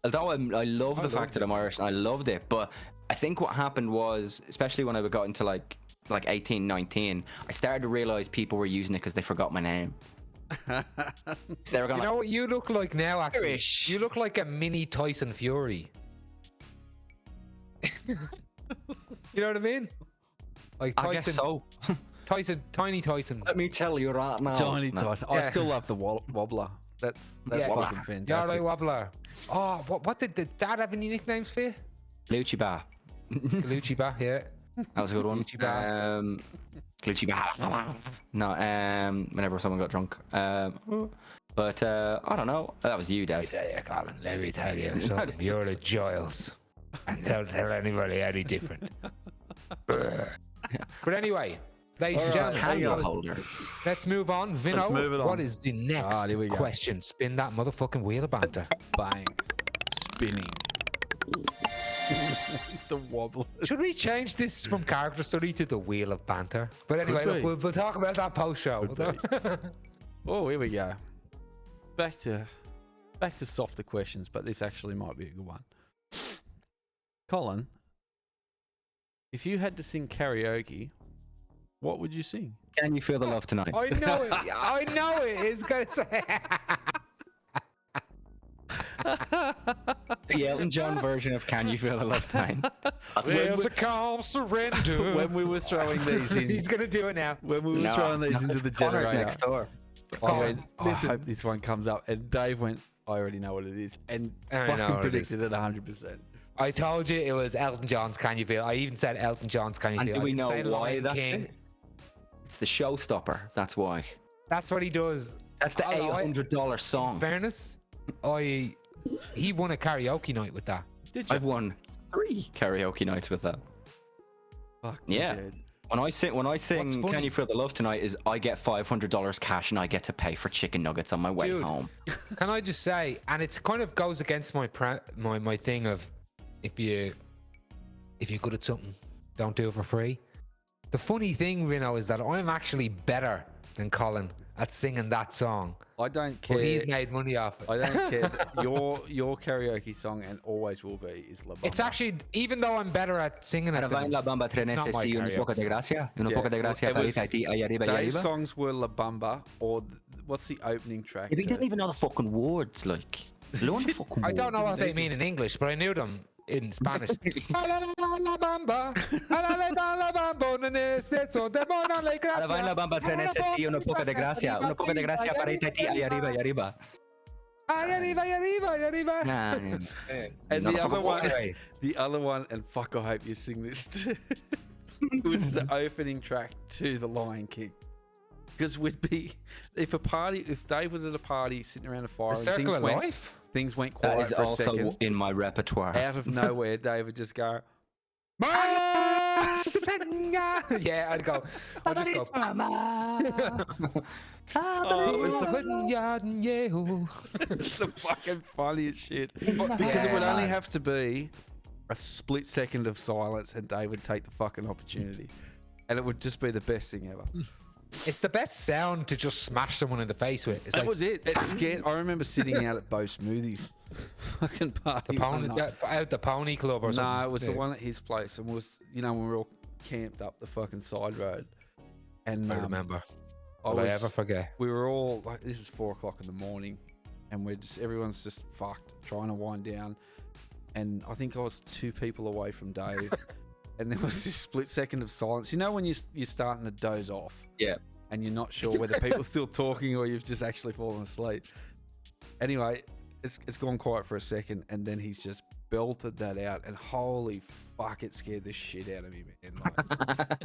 although I love the fact that I'm Irish and I loved it, but I think what happened was, especially when I got into like 18, 19, I started to realize people were using it because they forgot my name. So they were going, You know what you look like now, actually? Irish. You look like a mini Tyson Fury. You know what I mean? Like Tyson, I guess so. Tiny Tyson. Let me tell you right now. Johnny No. Tyson. I still love the wobbler. That's Yeah. fucking Yeah, fantastic. like Wobbler. Oh, what did Dad have any nicknames for you? Luchi Bar. Galucci Ba, yeah. That was a good one. Gucci Bar. Gucci Bar. No, whenever someone got drunk. But I don't know. That was you, Dave. Colin, let me tell you something. You're the Giles. And don't tell anybody any different. But anyway, ladies and gentlemen, Candle holder. let's move on. Vinno, Let's move it on. what is the next here we go. question? Spin that motherfucking wheel of banter. Bang. Spinning. The wobbler. Should we change this from character study to the wheel of banter? But anyway, Could look, be. we'll talk about that post show. Oh, here we go. Back to softer questions, but this actually might be a good one. Colin, if you had to sing karaoke, what would you sing? Can you feel the love tonight? I know it. I know it. It's gonna say. The Elton John version of Can You Feel the Love Tonight? That's There's a calm surrender. When we were throwing these in, He's gonna do it now. when we were throwing these into the Connor's generator, next door. I went, listen. I hope this one comes up. And Dave went, I already know what it is. And I know fucking what it is. predicted it 100%. I told you it was Elton John's Can You Feel. I even said Elton John's Can You And Feel. do I we didn't know say why Lion that's King. it? It's the showstopper. That's why. That's what he does. That's the Although $800 song. Fairness, he won a karaoke night with that. Did you? I've won 3 karaoke nights with that. Fuck, Yeah. you did. When I sing What's Can funny- You Feel the Love Tonight is I get $500 cash and I get to pay for chicken nuggets on my way Dude. home. Can I just say, and it kind of goes against my my thing of if you're good at something, don't do it for free. The funny thing, Vinno, is that I'm actually better than Colin at singing that song. I don't But care. he's made money off it. I don't care. Your karaoke song, and always will be, is La Bamba. It's actually, even though I'm better at singing it, Va en la bamba tres it's not my necesito un poco de karaoke. gracia. Un Yeah, poco de gracia it was- para ti, ahí arriba, ahí Dave's arriba. songs were La Bamba, or what's the opening track? Yeah, but he doesn't even know the fucking words, like. Learn the fucking I don't words. know what they mean in English, but I knew them in Spanish. Ahora va en la bamba tres necesito un poco de gracia. Un poco de gracia para ti, ahí arriba, ahí arriba. Ay, arriba, ay, arriba, ay, arriba. Nah, And not the a other fucking one, Anyway, the other one, and fuck, I hope you sing this too. It was the opening track to The Lion King. Because we'd be, if Dave was at a party sitting around a fire The and Circle of Life? things went that quiet is for a also second, in my repertoire. out of nowhere, Dave would just go, Yeah, I'd just go. oh, it was it's the fucking funniest shit. Because it would Yeah, only man. have to be a split second of silence and Dave would take the fucking opportunity. And it would just be the best thing ever. It's the best sound to just smash someone in the face with. It's That like was it. It scared. I remember sitting out at Bo Smoothies fucking party. the one pony, night. out the Pony Club or something. No, it was the Yeah. one at his place, and was when we were all camped up the fucking side road. And I remember. I Will I was, ever forget? we were all like, this is 4:00 in the morning, and everyone's just fucked, trying to wind down. And I think I was 2 people away from Dave, and there was this split second of silence. You know when you're starting to doze off, Yeah. and you're not sure whether people are still talking or you've just actually fallen asleep. Anyway, it's gone quiet for a second, and then he's just belted that out, and holy fuck, it scared the shit out of me, man. Like,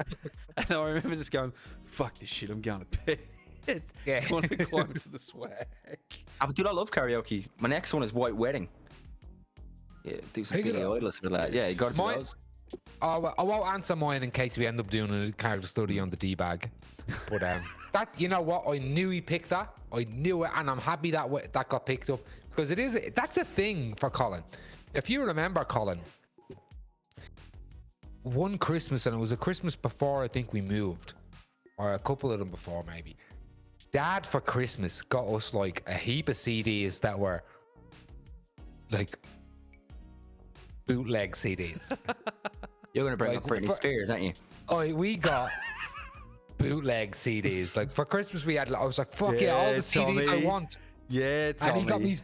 and I remember just going, fuck this shit, I'm going to bed. Yeah. I want to climb into the swag. Dude, I love karaoke. My next one is White Wedding. Yeah, do some Pick it Billy up. Idol for that. Yeah, you got to do My- those. I won't answer mine in case we end up doing a character study on the D-bag. But that, you know what? I knew he picked that. I knew it, and I'm happy that that got picked up because that's a thing for Colin. If you remember, Colin, one Christmas, and it was a Christmas before I think we moved, or a couple of them before maybe. Dad for Christmas got us like a heap of CDs that were like bootleg CDs. You're gonna bring Like, up Britney Spears, aren't you? Oh, we got bootleg CDs. Like for Christmas, we had. I was like, "Fuck yeah, all the CDs I Tommy. want." Yeah, Tommy. And he got me.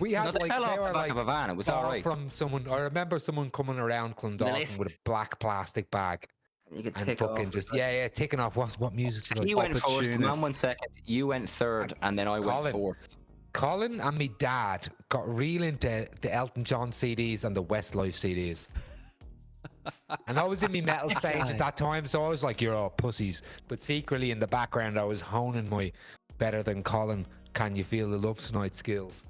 We No, had they like fell they off were the back like of a van. It was bought all right. from someone. I remember someone coming around Clondalkin list. with a black plastic bag You could and tick fucking off. just ticking off what music. Did I You went first, Opportunist. man. 1 second. You went third, and then I went Colin. fourth. Colin and me dad got real into the Elton John CDs and the Westlife CDs. And I was in my metal stage at that time, so I was like, "You're all pussies." But secretly in the background, I was honing my better than Colin. Can you feel the love tonight skills?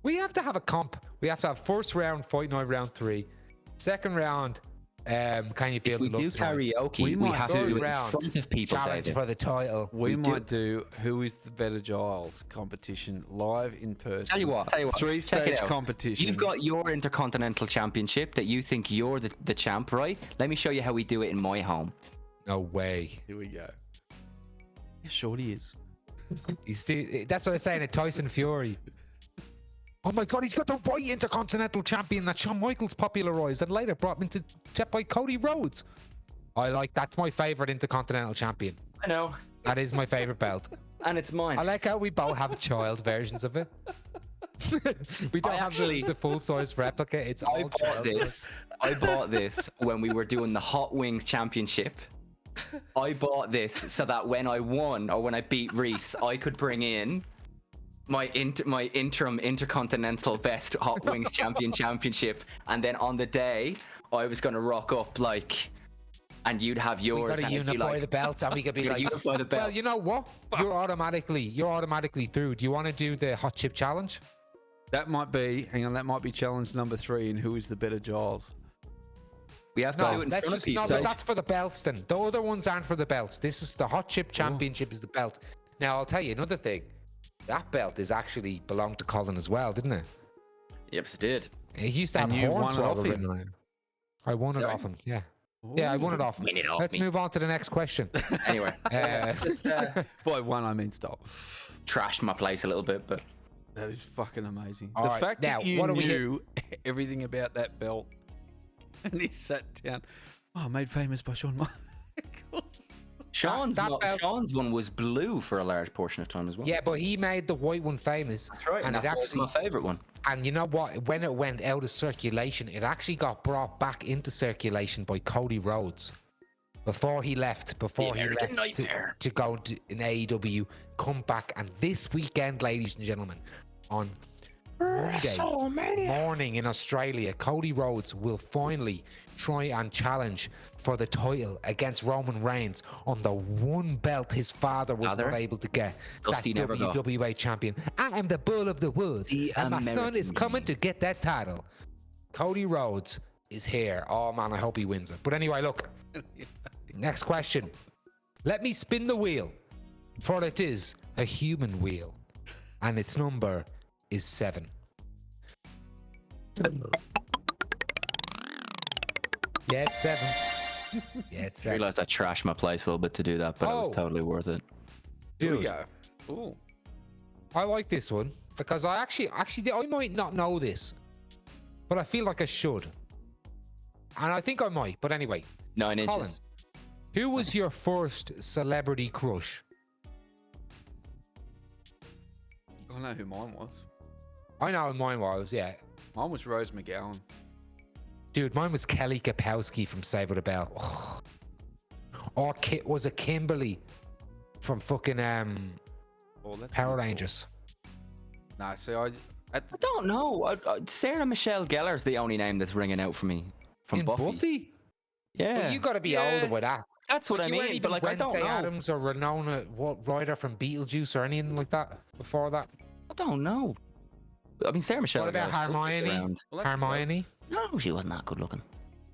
We have to have a comp. We have to have first round Fight Night round 3, second round. Can you feel If we the love do tonight? karaoke, We we might have do to do it in round front of people, challenge David. for the title. we we do- might do Who is the Better Giles competition live in person. Tell you what. Check 3-stage it out. competition. You've got your Intercontinental Championship that you think you're the champ, right? Let me show you how we do it in my home. No way. Here we go. Yeah, Shorty is. That's what I'm saying. At Tyson Fury. Oh my God, he's got the white Intercontinental Champion that Shawn Michaels popularized and later brought into jet by Cody Rhodes. That's my favorite Intercontinental Champion. I know. That is my favorite belt. And it's mine. I like how we both have child versions of it. We don't have the full size replica. It's I all bought child. this. I bought this when we were doing the Hot Wings Championship. I bought this so that when I won or when I beat Reese, I could bring in my interim Intercontinental Best Hot Wings Championship, and then on the day I was gonna rock up like, and you'd have We yours. got to and it'd be unify like, the belts, and we could be gotta like, unify the well, belts. you know what? You're automatically through. Do you want to do the hot chip challenge? That might be challenge number 3 in Who is the Better Giles. we have to do No, it in let's front of just people. but that's for the belts then. The other ones aren't for the belts. This is the hot chip championship is the belt. Now I'll tell you another thing. That belt is actually belonged to Colin as well, didn't it? Yes, it did. It used to have And you won it Hornswoggle off him. written on it. I won it Sorry? off him. Yeah. Yeah, I won it off him. Win it off Let's me. move on to the next question. Anyway, just By one, I mean stop. trashed my place a little bit, but That is fucking amazing. All the right, fact now, that you what do we knew everything about that belt, and he sat down. Oh, made famous by Shawn Michaels. Sean's that belt- Sean's one was blue for a large portion of time as well. Yeah, but he made the white one famous. That's right, and it that's actually my favorite one. And you know what? When it went out of circulation, it actually got brought back into circulation by Cody Rhodes before he left. American Nightmare. To go in AEW, come back, and this weekend, ladies and gentlemen, on Monday morning in Australia, Cody Rhodes will finally try and challenge for the title against Roman Reigns on the one belt his father was not able to get. Dusty that never got. WWA champion. I am the bull of the woods, The and my son American is coming to get that title. Cody Rhodes is here. Oh man, I hope he wins it. But anyway, look. Next question. Let me spin the wheel, for it is a human wheel, and its number is 7. Yeah, it's 7. Yeah, it's I 7. realized I trashed my place a little bit to do that, but it was Oh. totally worth it. Here we Dude, go. Ooh. I like this one because I actually, I might not know this, but I feel like I should, and I think I might. But anyway, 9 inches. Colin, who was your first celebrity crush? I know who mine was. I know who mine was. Yeah, Mine was Rose McGowan. dude, mine was Kelly Kapowski from Saved by the Bell. Oh. Or was it Kimberly from fucking Oh, that's Power a good Rangers? call. No, see, I I don't know. Sarah Michelle Gellar's the only name that's ringing out for me from In Buffy. Yeah, Well, you got to be Yeah. older with that. that's what Like, I you weren't mean. even But like, I don't Wednesday know. Addams or Winona Ryder from Beetlejuice or anything like that before that. I don't know. I mean, Sarah Michelle. What about Gellar's still Hermione? around. Well, that's Hermione? No, she wasn't that good looking.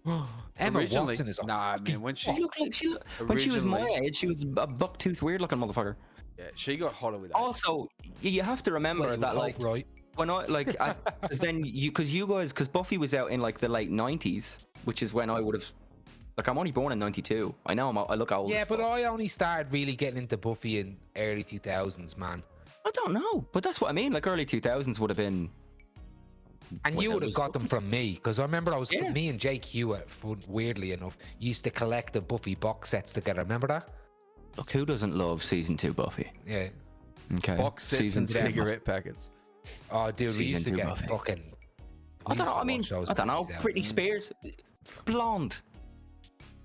Emma Originally, Watson is a nah, fucking man. When She she looked like when she was my originally- age, she was a bucktooth weird looking motherfucker. yeah, she got hotter with age. Also, you have to remember Well, you that would like hope, right? when I like because then you guys because Buffy was out in like the late 90s, which is when I would have like I'm only born in 92. I know I look old. Yeah, as but fuck. I only started really getting into Buffy in early 2000s, man. I don't know, but that's what I mean. Like early 2000s would have been. And when you I would have was got them from me, because I remember Yeah. me and Jake Hewitt, weirdly enough, used to collect the Buffy box sets together. Remember that? Look, who doesn't love season 2 Buffy? Yeah. Okay, Box sets season and 2 cigarette packets. Oh, dude, we Season used to 2 get Buffy. fucking. I don't know. I mean, I don't know. Britney Spears, blonde.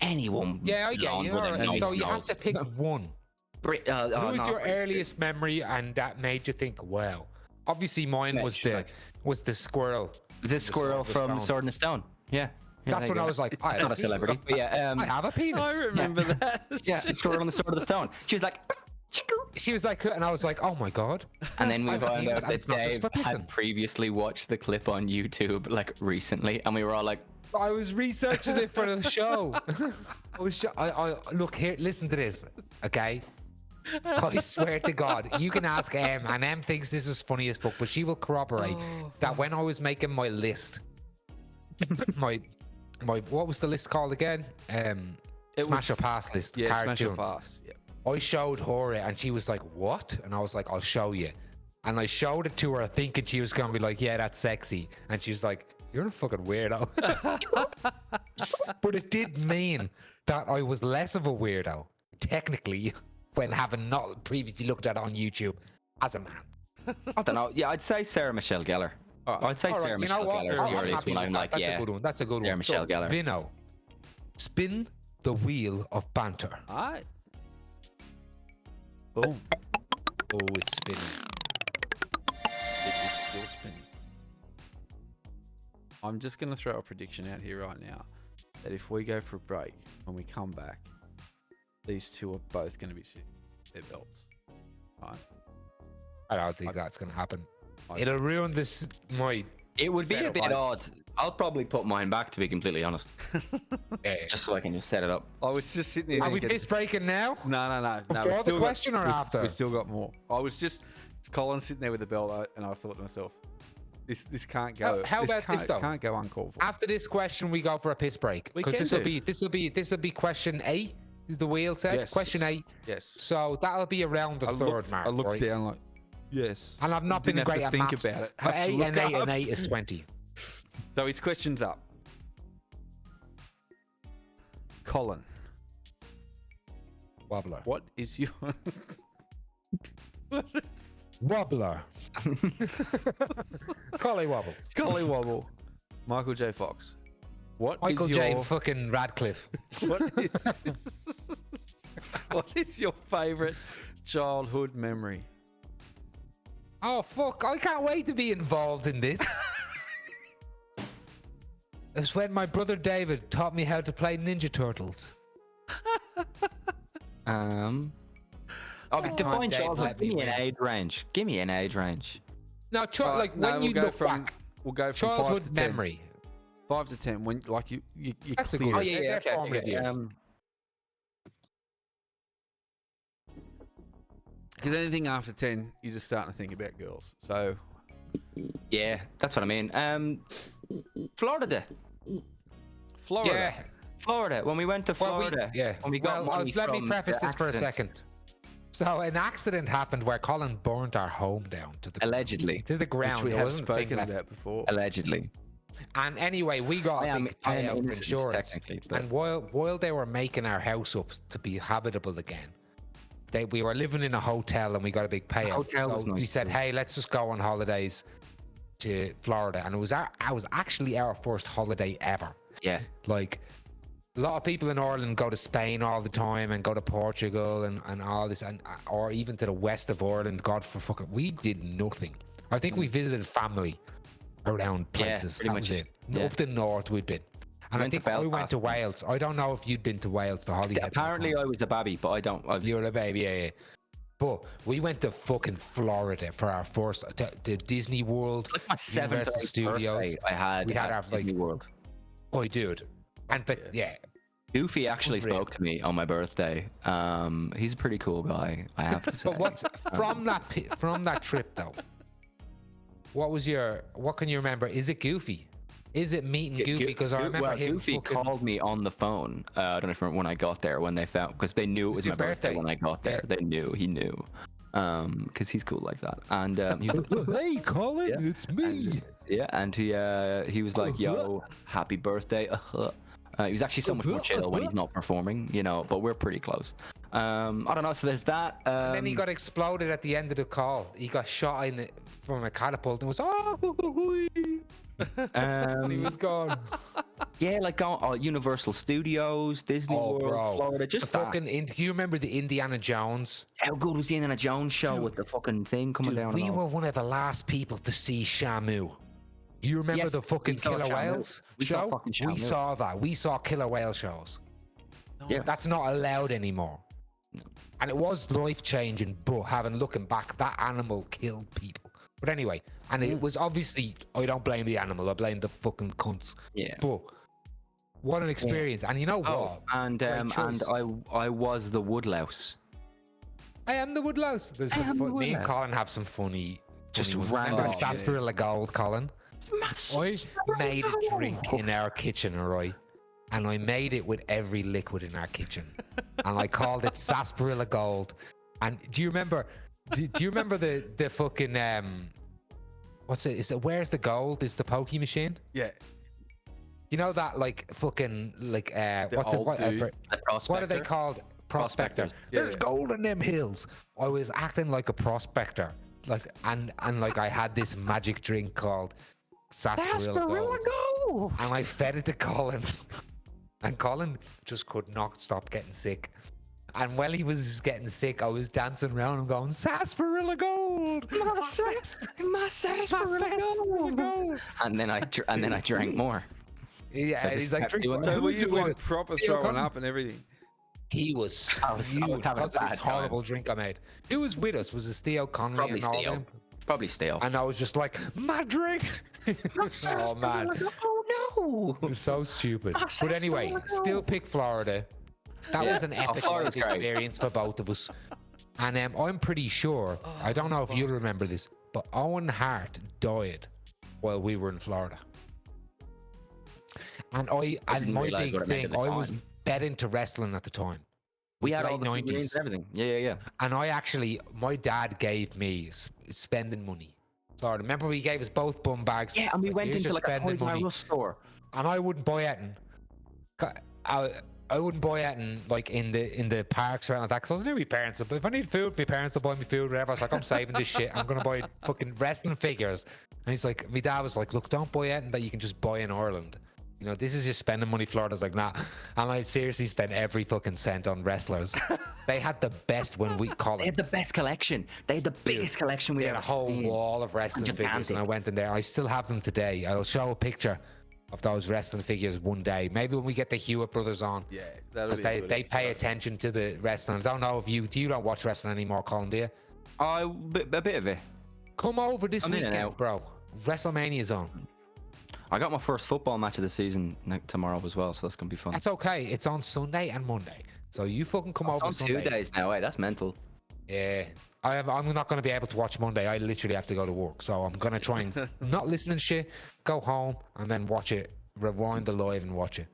Anyone? Yeah, I get blonde you. with a Alright, nice so you have nose. to pick one. Who is your Britney earliest memory and that made you think, wow? Obviously, mine Yeah, was she's the squirrel. Spears? This squirrel from Sword in the Stone. Yeah. That's when I was like, I It's have not a penis. celebrity, but yeah. I have a penis. I remember that. Yeah, the squirrel on the Sword of the Stone. She was like, She was like, and I was like, oh my god. and then we I've a found penis out and that it's not just Dave for pissing. had previously watched the clip on YouTube like recently, and we were all like, I was researching it for the show. I look here. Listen to this, okay? I swear to God, you can ask Em, and Em thinks this is funny as fuck, but she will corroborate that when I was making my list, my what was the list called again? Smash or Pass list. Yeah, Smash or cartoon. Pass. Yeah. I showed her it, and she was like, "What?" And I was like, "I'll show you." And I showed it to her, thinking she was gonna be like, "Yeah, that's sexy," and she was like, "You're a fucking weirdo." But it did mean that I was less of a weirdo, technically, when having not previously looked at it on YouTube as a man. I don't know. Yeah, I'd say Sarah Michelle Gellar. I'd say All right, Sarah you know Michelle what? Gellar is the I'm earliest happy one. with I'm that. like, That's yeah. a good one. That's a good Sarah one. Michelle Gellar. Vinno, spin the wheel of banter. All right. Boom. Oh, it's spinning. It is still spinning. I'm just going to throw a prediction out here right now that if we go for a break, when we come back, these two are both going to be sitting their belts. Right? I don't think that's gonna happen. I- It'll ruin this. It would be Set a up, bit like- odd. I'll probably put mine back, to be completely honest, just so I can just set it up. I was just sitting here Are we thinking, piss breaking now? no. Before we the still question or we- after? We still got more. I was just, it's Colin sitting there with the belt, and I thought to myself, this can't go. How about this, though? Can't go uncalled for. After this question, we go for a piss break We because can this will be question 8. Is the wheel set? Yes. Question 8. Yes. So that'll be around the third mark. I looked right? down like, yes. And I've not been Didn't great have at to think maths. about it. But Have to 8 look and 8 up. and 8 is 20. So his question's up. Colin, Wobbler. what is your Wobbler. Collie Wobble. Collie Wobble? Michael J. Fox. What Michael is J. your fucking Radcliffe. what is what is your favorite childhood memory? Oh, fuck. I can't wait to be involved in this. It was when my brother David taught me how to play Ninja Turtles. Oh, Time define Dave childhood. let me Give me an win. age range. Give me an age range. Now, like No, when we'll you go look from back, we'll go from 5 childhood to 10. memory. 5 to 10. When like you That's a clear. good- Oh yeah, They're formative years. Because anything after 10, you're just starting to think about girls. So Yeah, that's what I mean. Florida. Florida. Yeah. Florida. When we went to Well, Florida. When we got money let me from preface the this for a accident. second. So an accident happened where Colin burnt our home down to the Allegedly. ground. Which we There have wasn't a thing spoken left. about before. Allegedly. And anyway, we got I a am- big I am payout for innocent, insurance. technically, but- And while they were making our house up to be habitable again, we were living in a hotel and we got a big payout. hotel was So we nice said, too. hey, let's just go on holidays to Florida. And it was actually our first holiday ever. Yeah. Like a lot of people in Ireland go to Spain all the time and go to Portugal and all this, and or even to the west of Ireland. God for fucking, we did nothing. I think we visited family around places. pretty That much was it. yeah. Up the north we'd been. And I went to think I went Belfast to once. Wales. I don't know if you'd been to Wales, the holiday. Apparently I was a babby, but I don't. You were a baby, yeah. But we went to fucking Florida for our first, the Disney World, like my 7th Universal Studios. birthday I had We had at our, like- Disney World. Oh, dude, But yeah, Goofy actually Unreal. spoke to me on my birthday. He's a pretty cool guy, I have to say. but what's from that trip though? What can you remember? Is it Goofy? Is it meeting Goofy? Because I remember him Goofy fucking. called me on the phone. I don't know if you remember when I got there, when they found, because they knew it was your my birthday birthday. when I got there. Yeah. He knew, because he's cool like that. And he was like, Hey, Colin, Yeah. it's me. and he was like, yo, happy birthday. He was actually so much more chill when he's not performing, but we're pretty close. I don't know. So there's that. And then he got exploded at the end of the call. He got shot in it from a catapult and was and he was gone. Yeah, like Universal Studios, Disney World, bro. Florida, just The that. fucking. Do you remember the Indiana Jones? How good was the Indiana Jones show with the fucking thing coming down? We and all? were one of the last people to see Shamu. You remember Yes, the fucking we saw killer Shamu. whales We saw show? fucking We Shamu. saw that. We saw killer whale shows. Yeah. That's not allowed anymore. No. And it was life changing, but looking back, that animal killed people. But anyway, and it was obviously, I don't blame the animal, I blame the fucking cunts. Yeah. But what an experience. And you know Oh, what? and Great choice. I was the woodlouse. I am the woodlouse. There's some fun. Me and Colin have some funny. Just ones. random Remember shit. sarsaparilla gold, Colin? I made a drink in our kitchen, alright? And I made it with every liquid in our kitchen. And I called it sarsaparilla gold. And do you remember the fucking what's it? Is it Where's the Gold? Is the pokey machine? Yeah. You know that like fucking like what's it? old What, dude. what are they called? Prospectors. Yeah, There's yeah. gold in them hills. I was acting like a prospector, like and like I had this magic drink called sarsaparilla gold, and I fed it to Colin, and Colin just could not stop getting sick. And while he was just getting sick, I was dancing around and going, sarsaparilla gold, My sarsaparilla gold. And then I drank more. Yeah, So and just he's like, kept drink doing more. that. So were Who's you it with like us? proper Theo throwing Cotton? up and everything? He was I was spewed having a because of this bad time. horrible drink I made. Who was with us? Was it Theo Conley Probably and all Theo. them? Probably stale. And I was just like, my drink. Oh man, Oh it was so stupid. But anyway, still pick Florida. That was an epic Florida's life great. experience for both of us. And I'm pretty sure, I don't know if you'll remember this, but Owen Hart died while we were in Florida. And didn't my realise big what it meant thing, at the I was time. bet into wrestling at the time. We It was had all late the figurines 90s. and everything. Yeah. And my dad gave me spending money. Florida. Remember, he gave us both bum bags. Yeah, and we went "Here's into your like a spending Toys R money." Us store. And I wouldn't buy it. I wouldn't buy it like in the parks around like that because I was near my parents. But if I need food, my parents will buy me food, whatever. I was like, I'm saving this shit. I'm gonna buy fucking wrestling figures. And he's like, my dad was like, look, don't buy it that you can just buy in Ireland. You know, this is just spending money. Florida's like, nah. And I seriously spent every fucking cent on wrestlers. They had the best when we call They it. had the best collection. They had the biggest collection we They had ever a whole seen. wall of wrestling figures, Gigantic. and I went in there. I still have them today. I'll show a picture of those wrestling figures one day. Maybe when we get the Hewitt brothers on, Yeah, that'll because be a good they pay episode. attention to the wrestling. I don't know if you don't watch wrestling anymore, Colin, do you? A bit of it. Come over this I'm in and weekend, out. bro. WrestleMania's on. I got my first football match of the season tomorrow as well, so that's gonna be fun. That's okay. It's on Sunday and Monday, so you fucking come It's over on Sunday. 2 days now. Hey, that's mental. Yeah. I'm not going to be able to watch Monday. I literally have to go to work. So I'm going to try and not listen to shit, go home, and then watch it, rewind the live and watch it.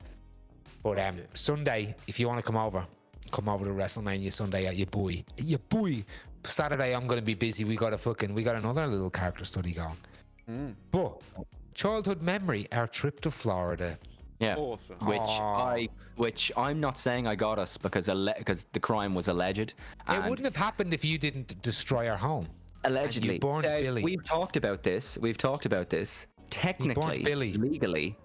But Sunday, if you want to come over to WrestleMania Sunday at your boy. Saturday, I'm going to be busy. We got another little character study going. But childhood memory, our trip to Florida. Yeah. Awesome. Which I'm not saying I got us because the crime was alleged. It wouldn't have happened if you didn't destroy our home. Allegedly. you burned Billy. We've talked about this. Technically, Billy. legally,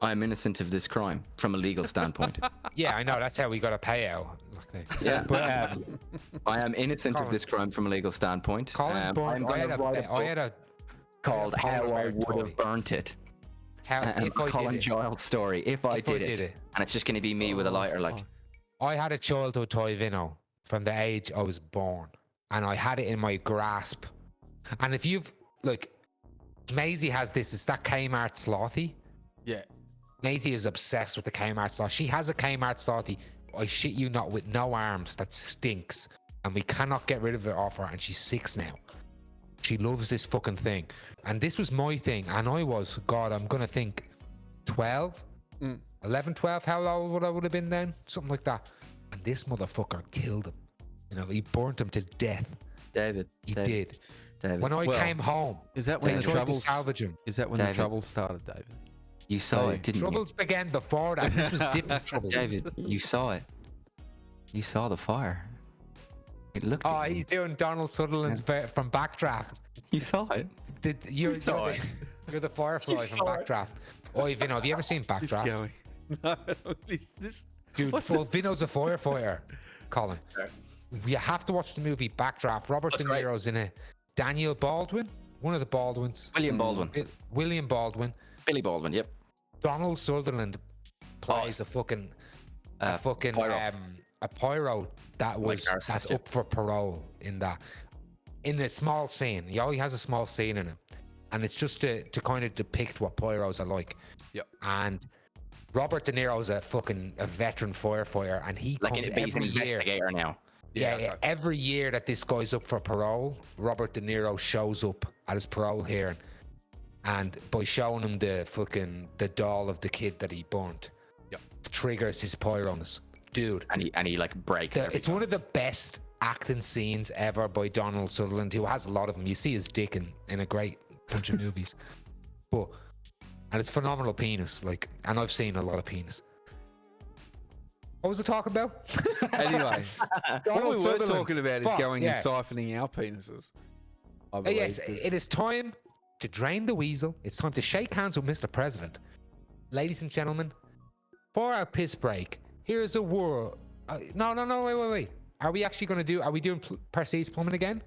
I'm innocent of this crime from a legal standpoint. Yeah, I know. That's how we got a payout. Yeah. But I am innocent of Colin. this crime from a legal standpoint. Colin burned. I'm I gonna write a book had a called Polar How I Bear Would toy. Have Burnt It. If I Colin did it. Child's story. If I did it. And it's just going to be me with a lighter, like. I had a childhood toy Vinno from the age I was born, and I had it in my grasp. And if you've Maisie has this. It's that Kmart Slothy. Yeah. Maisie is obsessed with the Kmart store. She has a Kmart store, I shit you not, with no arms that stinks. And we cannot get rid of it off her. And she's 6 now. She loves this fucking thing. And this was my thing. And I was, God, I'm going to think 12, 11, 12. How old would I would have been then? Something like that. And this motherfucker killed him. You know, he burnt him to death. David. He did. David. When I came home, Is that when they the tried to troubles? salvage him. Is that when David. the troubles started, David? You saw it, didn't Troubles began before that. This was different troubles. you? David, you saw it. You saw the fire. It looked. Oh, at you. he's doing Donald Sutherland's from Backdraft. You saw it. You're saw the Firefly from Backdraft. Oh, Vinno, have you ever seen It's Backdraft? going. No, this. Dude, well, Vinno's a firefighter, Colin. You have to watch the movie Backdraft. Robert De Niro's in it. Daniel Baldwin, one of the Baldwins. William Baldwin. William Baldwin. Billy Baldwin. Yep. Donald Sutherland plays a fucking pyro. a pyro that's up for parole in a small scene. He only has a small scene in it, and it's just to kind of depict what pyros are like. Yep. And Robert De Niro's a veteran firefighter, and he Like comes he's an every year. investigator now. Yeah, every year that this guy's up for parole, Robert De Niro shows up at his parole hearing, and by showing him the doll of the kid that he burnt, triggers his pyroness, dude. And he like breaks. It's one of the best acting scenes ever by Donald Sutherland, who has a lot of them. You see his dick in a great bunch of movies, and it's phenomenal penis. And I've seen a lot of penis. What was I talking about? Anyway, what we were talking about is going and yeah. siphoning our penises. I believe, Yes, it is time to drain the weasel. It's time to shake hands with Mr. President. Ladies and gentlemen, for our piss break, here is a word. No, wait. Are we actually going to are we doing Prestige Plumbing again?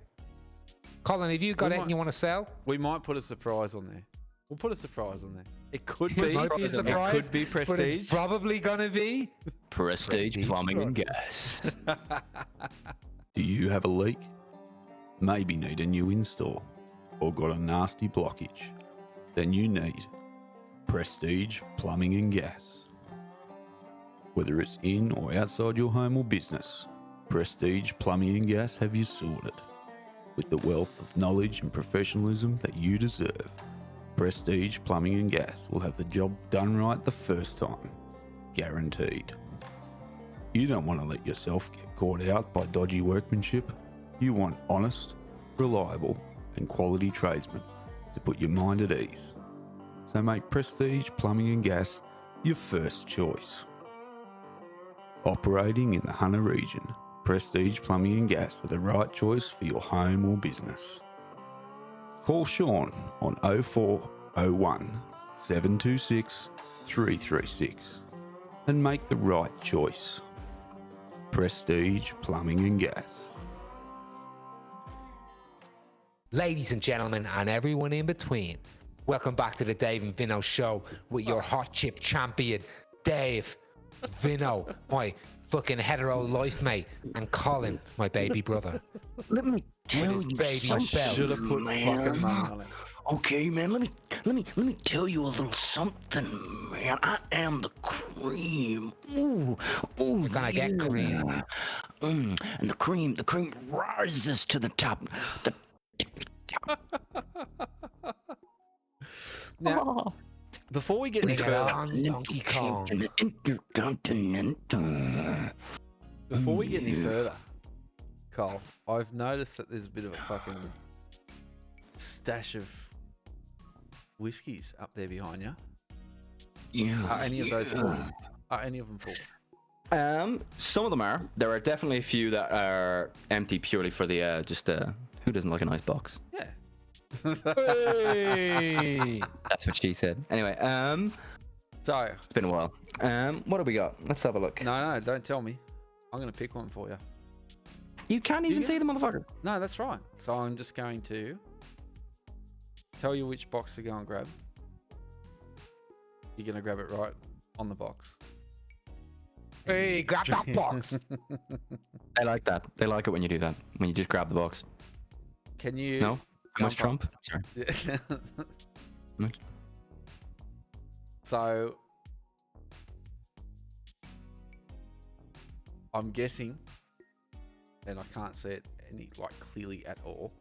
Colin, have you got anything you want to sell? We might put a surprise on there. We'll put a surprise on there. It could be. It might be a surprise, It could be prestige. But it's probably going to be Prestige Plumbing and Gas. Do you have a leak? Maybe need a new install or got a nasty blockage? Then you need Prestige Plumbing and Gas. Whether it's in or outside your home or business, Prestige Plumbing and Gas have you sorted. With the wealth of knowledge and professionalism that you deserve, Prestige Plumbing and Gas will have the job done right the first time. Guaranteed. You don't want to let yourself get caught out by dodgy workmanship. You want honest, reliable, and quality tradesmen to put your mind at ease. So make Prestige Plumbing and Gas your first choice. Operating in the Hunter region, Prestige Plumbing and Gas are the right choice for your home or business. Call Sean on 0401 726 336 and make the right choice. Prestige Plumbing and Gas. Ladies and gentlemen, and everyone in between, welcome back to the Dave and Vinno show with your hot chip champion, Dave, Vinno, my fucking hetero life mate, and Colin, my baby brother. Let me tell his you baby something, belt. Should have put man. fucking money on it. Okay, man. Let me tell you a little something, man. I am the cream. Ooh, You're gonna get cream. And the cream rises to the top. Now, before we get any Bring it further, on, Donkey Kong. Intercontinental. before we get any further, Cole, I've noticed that there's a bit of a fucking stash of whiskies up there behind you. Yeah. Are any of those full? Are any of them full? Some of them are. There are definitely a few that are empty purely for the who doesn't like a nice box? Yeah. Hey. That's what she said. Anyway, So, it's been a while. What do we got? Let's have a look. no, don't tell me. I'm going to pick one for you. You can't even You- see the motherfucker. No, that's right. So I'm just going to tell you which box to go and grab. You're going to grab it right on the box. Hey, grab that box. They like that. They like it when you do that. When you just grab the box. Can you... No? How much jump Trump? Sorry. up? Much? So I'm guessing, and I can't see it clearly at all.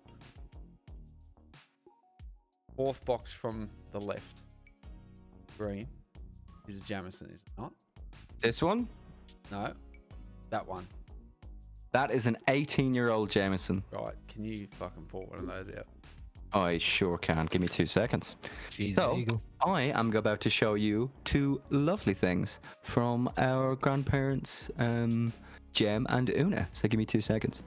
Fourth box from the left, green, is a Jameson, is it not? This one? No, that one. That is an 18-year-old Jameson. Right, can you fucking pour one of those out? I sure can. Give me 2 seconds. Jeez, So, Eagle. I am about to show you 2 lovely things from our grandparents, Jem and Una. So give me 2 seconds.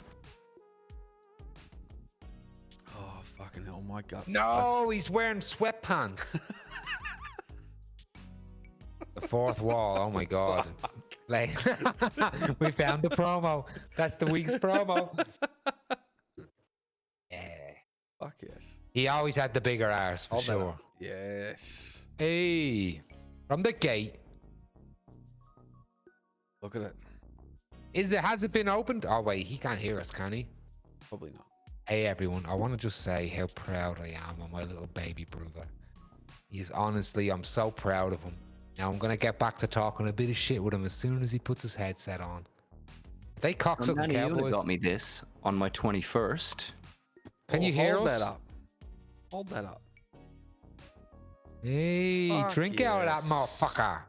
Oh, fucking hell, my guts. No, he's wearing sweatpants. The fourth wall. Oh my god. Like, we found the promo. That's the week's promo. Yeah. Fuck yes. He always had the bigger arse for Hold that sure. up. Yes. Hey, from the gate. Look at it. Has it been opened? Oh wait, he can't hear us, can he? Probably not. Hey everyone, I want to just say how proud I am of my little baby brother. He's honestly, I'm so proud of him. Now I'm gonna get back to talking a bit of shit with him as soon as he puts his headset on. They cocksucking Nanny Una cowboys. got me this on my 21st. Can you hear Hold us? that up. Hold that up. Hey, Fuck drink out of that yes. motherfucker.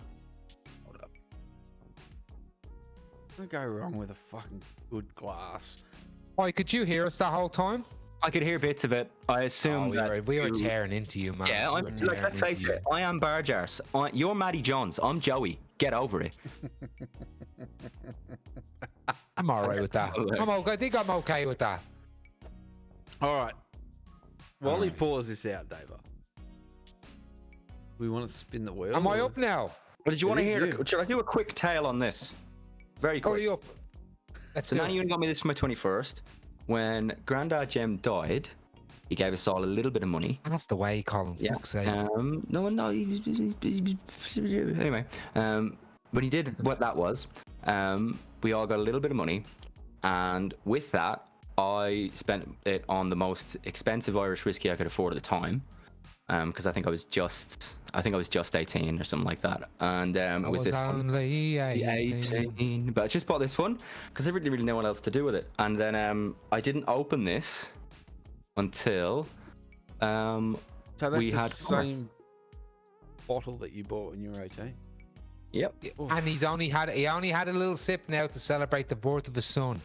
Hold up. Don't go wrong with a fucking good glass. Boy, could you hear us the whole time? I could hear bits of it. I assume We were you- tearing into you, man. Yeah, We I'm, were like, tearing let's face into it. I am Barjars. You're Matty Johns. I'm Joey. Get over it. I'm all right with that. I think I'm okay with that. All right. While he Alright. pours this out, Dava, we want to spin the wheel. Am I or- up now? But did you want to is hear? you. Should I do a quick tale on this? Very quick. Hurry up. Let's So do Nanny it. Una got me this for my 21st. When Grandad Jem died, he gave us all a little bit of money. That's the way, Colin. Yeah. Fuck's sake. No. Anyway, when he did what that was, we all got a little bit of money, and with that, I spent it on the most expensive Irish whiskey I could afford at the time, because I think I was just 18 or something like that, and it was this one. only 18. But I just bought this one because I really didn't know what else to do with it. And then I didn't open this until So that's we the had same bottle that you bought when you were 18. Yep. And he only had a little sip now to celebrate the birth of his son.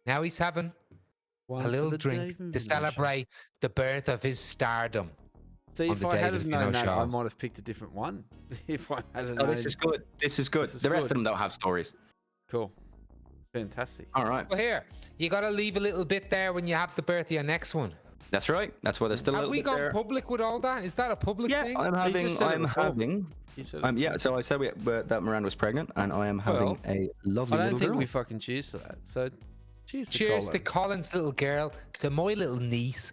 Now he's having One a for little the drink Dave and to Vinno celebrate the birth of his stardom. See, on if the I had David have known Vinno that, I show. might have picked a different one. If I had Oh, known. this is good. This is good. This is The rest good. of them don't have stories. Cool. Fantastic. All right. Well, here, you got to leave a little bit there when you have the birth of your next one. That's right. That's why there's still a Have little we bit gone there. public with all that? Is that a public Yeah, thing? I'm just said it before. having. You said it Yeah, so I said that Miranda was pregnant, and I am having Well, a lovely I don't little think girl. we fucking cheers to that. So, cheers to Cheers Colin. to Colin's little girl, to my little niece.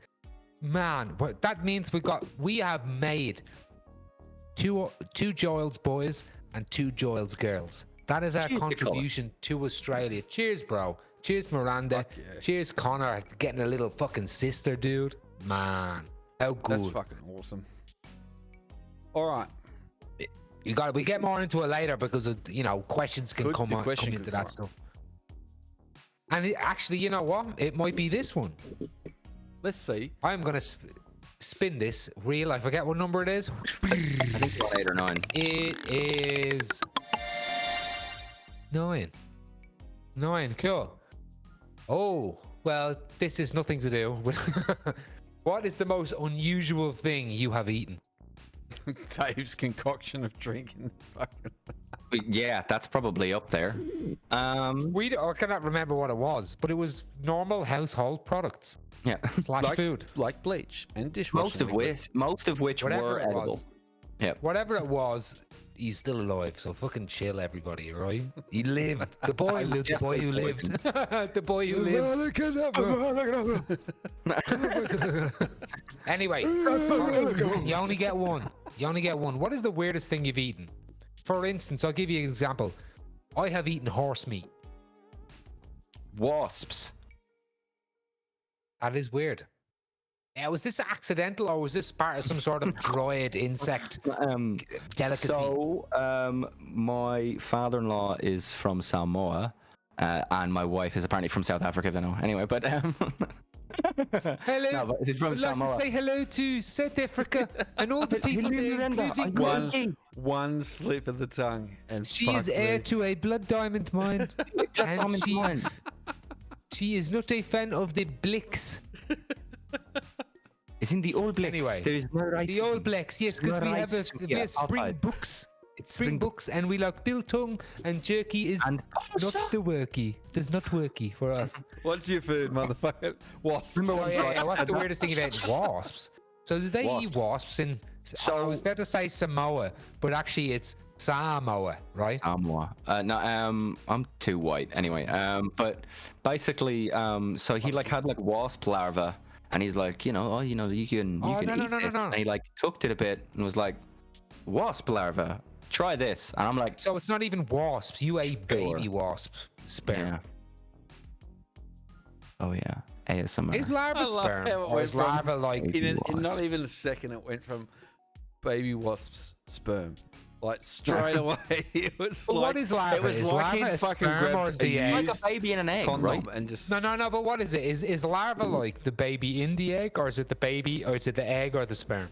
Man, that means we have made two Joel's boys and 2 Joel's girls. That is our Cheers to contribution to Australia. Cheers, bro. Cheers, Miranda. Fuck yeah. Cheers, Connor. Getting a little fucking sister, dude. Man, how good. That's fucking awesome. All right. We get more into it later because of, questions can Could- come the question into could that come up. stuff. And actually, you know what? It might be this one. Let's see. I'm gonna spin this reel. I forget what number it is. I think it's about 8 or 9. It is 9. 9. Cool. Oh, well, this is nothing to do with. What is the most unusual thing you have eaten? Dave's concoction of drinking. Fucking. Yeah, that's probably up there. I cannot remember what it was, but it was normal household products Yeah. / food. Like bleach and dishwashing. Most of which Whatever were it edible. was. Yeah. Whatever it was, he's still alive. So fucking chill, everybody, right? He lived. The boy lived. The boy who lived. The boy who lived. Anyway, you only get one. You only get one. What is the weirdest thing you've eaten? For instance, I'll give you an example. I have eaten horse meat. Wasps. That is weird. Now, was this accidental or was this part of some sort of dried insect delicacy? So, my father-in-law is from Samoa, And my wife is apparently from South Africa, Vinno. Anyway, but Hello. no, but she's from I'd like Samoa. to say hello to South Africa and all the people there, including One slip of the tongue, and she is fuck heir me. to a blood diamond mine, and she is not a fan of the Blacks. It's in the All Blacks. Anyway, There's no racism. The All Blacks, yes, because we have Yeah, Springboks. It's Springboks, and we like biltong, and jerky is And not the worky. Does not worky for us. What's your food, motherfucker? Wasps. Remember Oh, when yeah, what's the weirdest thing about wasps? So do they eat wasps in? I was about to say Samoa, but actually it's Samoa, right? Samoa. No, I'm too white anyway. But basically, so he like had like wasp larva, and he's like, you know, you can eat this, and he like cooked it a bit and was like, wasp larva, try this, and I'm like, So it's not even wasps. You ate baby wasp sperm. yeah. Oh yeah, ASMR. Is larva I love sperm, how it or went is from- larva like? In Wasp. not even a second, it went from baby wasp's sperm. Like straight away, it was But like what is larva? It was Is like larva he'd a fucking sperm or grabbed is the a egg? It's used like a baby in an egg, condom right? and just No. But what is it? Is larva like the baby in the egg, or is it the baby, or is it the egg or the sperm?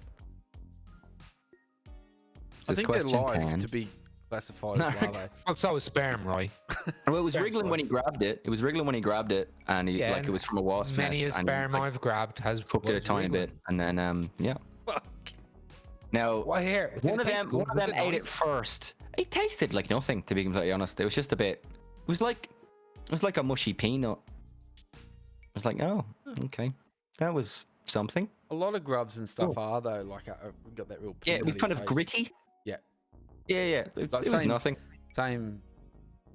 I This think they're question live 10. to be classified as larvae. Well, so is sperm, right? Well, it was Sperm's wriggling when he grabbed it. It was wriggling when he grabbed it, and he like and it was from a wasp Many a nest. and he, sperm like, I've grabbed has cooked it a was tiny wriggling. bit, and then yeah. Now Well, here, did one it of taste them, good? one of Was them it ate it nice? first. It tasted like nothing, to be completely honest. It was just a bit. It was like a mushy peanut. I was like, oh, okay, that was something. A lot of grubs and stuff are though like got that real. Yeah, it was peanutty kind of taste. gritty. Yeah, Yeah. It Like was same- nothing. same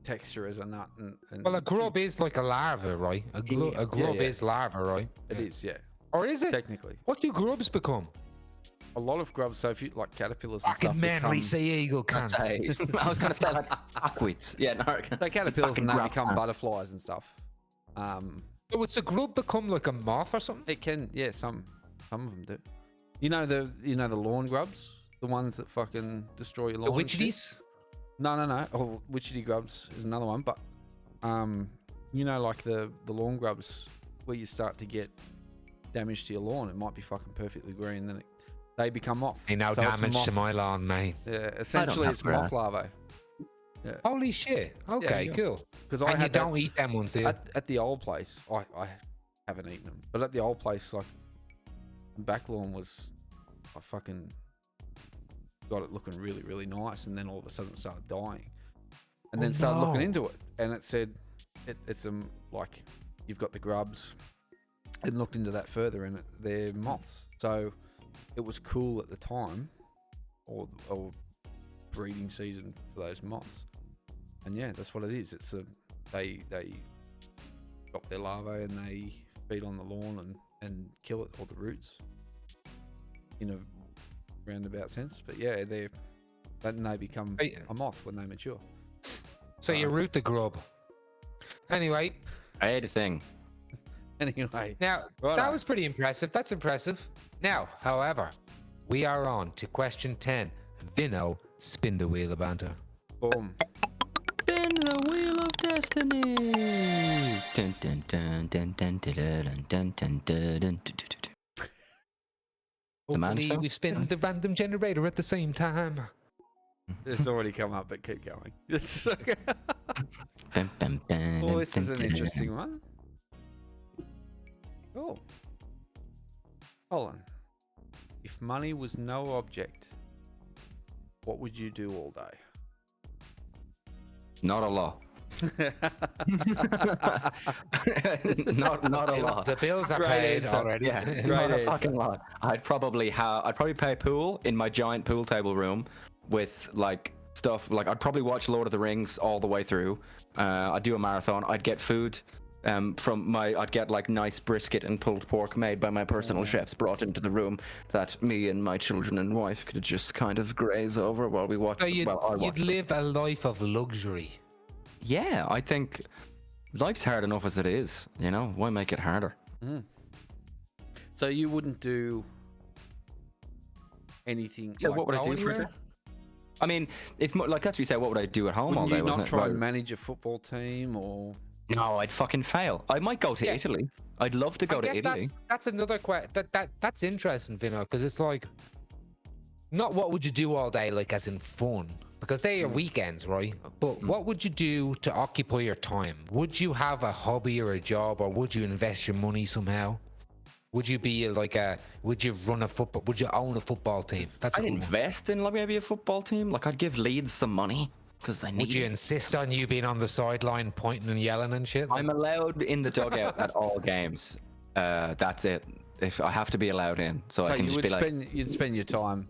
texture as a nut and Well, a grub is like a larva, right? A grub yeah. is larva, right? it is, yeah, Or is it? technically. What do grubs become? A lot of grubs, so if you like caterpillars and Fucking stuff, manly become, sea eagle cunts. Hey, I was gonna say like fuckwits. Yeah, no. they caterpillars fucking and they grub, become man. butterflies and stuff. So it's a grub become like a moth or something? It can, yeah, some of them do. You know the lawn grubs, the ones that fucking destroy your The lawn. and shit? witcheties? No. Oh, witchetty grubs is another one, but you know, like the lawn grubs where you start to get damage to your lawn, it might be fucking perfectly green, then they become moths. They now So it's damage to moth- my lawn, mate. Yeah, essentially have it's moth grass. larvae. Holy shit. Okay, yeah. cool. Because I And you had that- don't eat them ones, do you? at the old place. I haven't eaten them, but at the old place, like the back lawn was, I fucking got it looking really, really nice, and then all of a sudden it started dying, and then started looking no. into it, and it said it's like you've got the grubs, and looked into that further, and they're moths. So it was cool at the time, or breeding season for those moths, and yeah, that's what it is. It's they drop their larvae and they feed on the lawn and kill it, or the roots, in a roundabout sense. But yeah, then they become Hey. a moth when they mature. So you root the grub. Anyway, I had to sing. Anyway, now Righto. that was pretty impressive. That's impressive. Now, however, we are on to question 10. Vinno, spin the wheel of banter. boom. Spin the wheel of destiny. Dun, dun, dun, dun, dun, dun, dun, dun, dun, dun, dun, dun, dun. The man Hopefully show? we spin the random generator at the same time. It's already come up, but keep going. Bum, bum, bum, Well, this dun, is an dun, dun. interesting one. Oh. Colin, if money was no object, what would you do all day? Not a lot. not a lot. The bills are Great paid answer. already. Yeah, Great not a answer. fucking lot. I'd probably play pool in my giant pool table room with like stuff. Like I'd probably watch Lord of the Rings all the way through. I'd do a marathon. I'd get food. I'd get like nice brisket and pulled pork made by my personal chefs brought into the room that me and my children and wife could just kind of graze over while we watch. So you'd I watch. live a life of luxury. Yeah, I think life's hard enough as it is. You know, why make it harder? So you wouldn't do anything. So like, what would I go do for anywhere? it? I mean, if like that's what you say, what would I do at home Wouldn't all day? you not Wasn't it? try and Well, manage a football team or? no, I'd fucking fail. I might go to Yeah. Italy. I'd love to go I to guess Italy. that's another that's interesting, Vinno, because it's like, not what would you do all day, like as in fun, because they're your weekends, right? But what would you do to occupy your time? Would you have a hobby or a job, or would you invest your money somehow? Would you be would you run a football? Would you own a football team? That's a I'd good one. invest in like maybe a football team. Like I'd give Leeds some money because they need Would you it. insist on you being on the sideline pointing and yelling and shit? I'm allowed in the dugout at all games. That's it. If I have to be allowed in, so I can you just would be like, you'd spend your time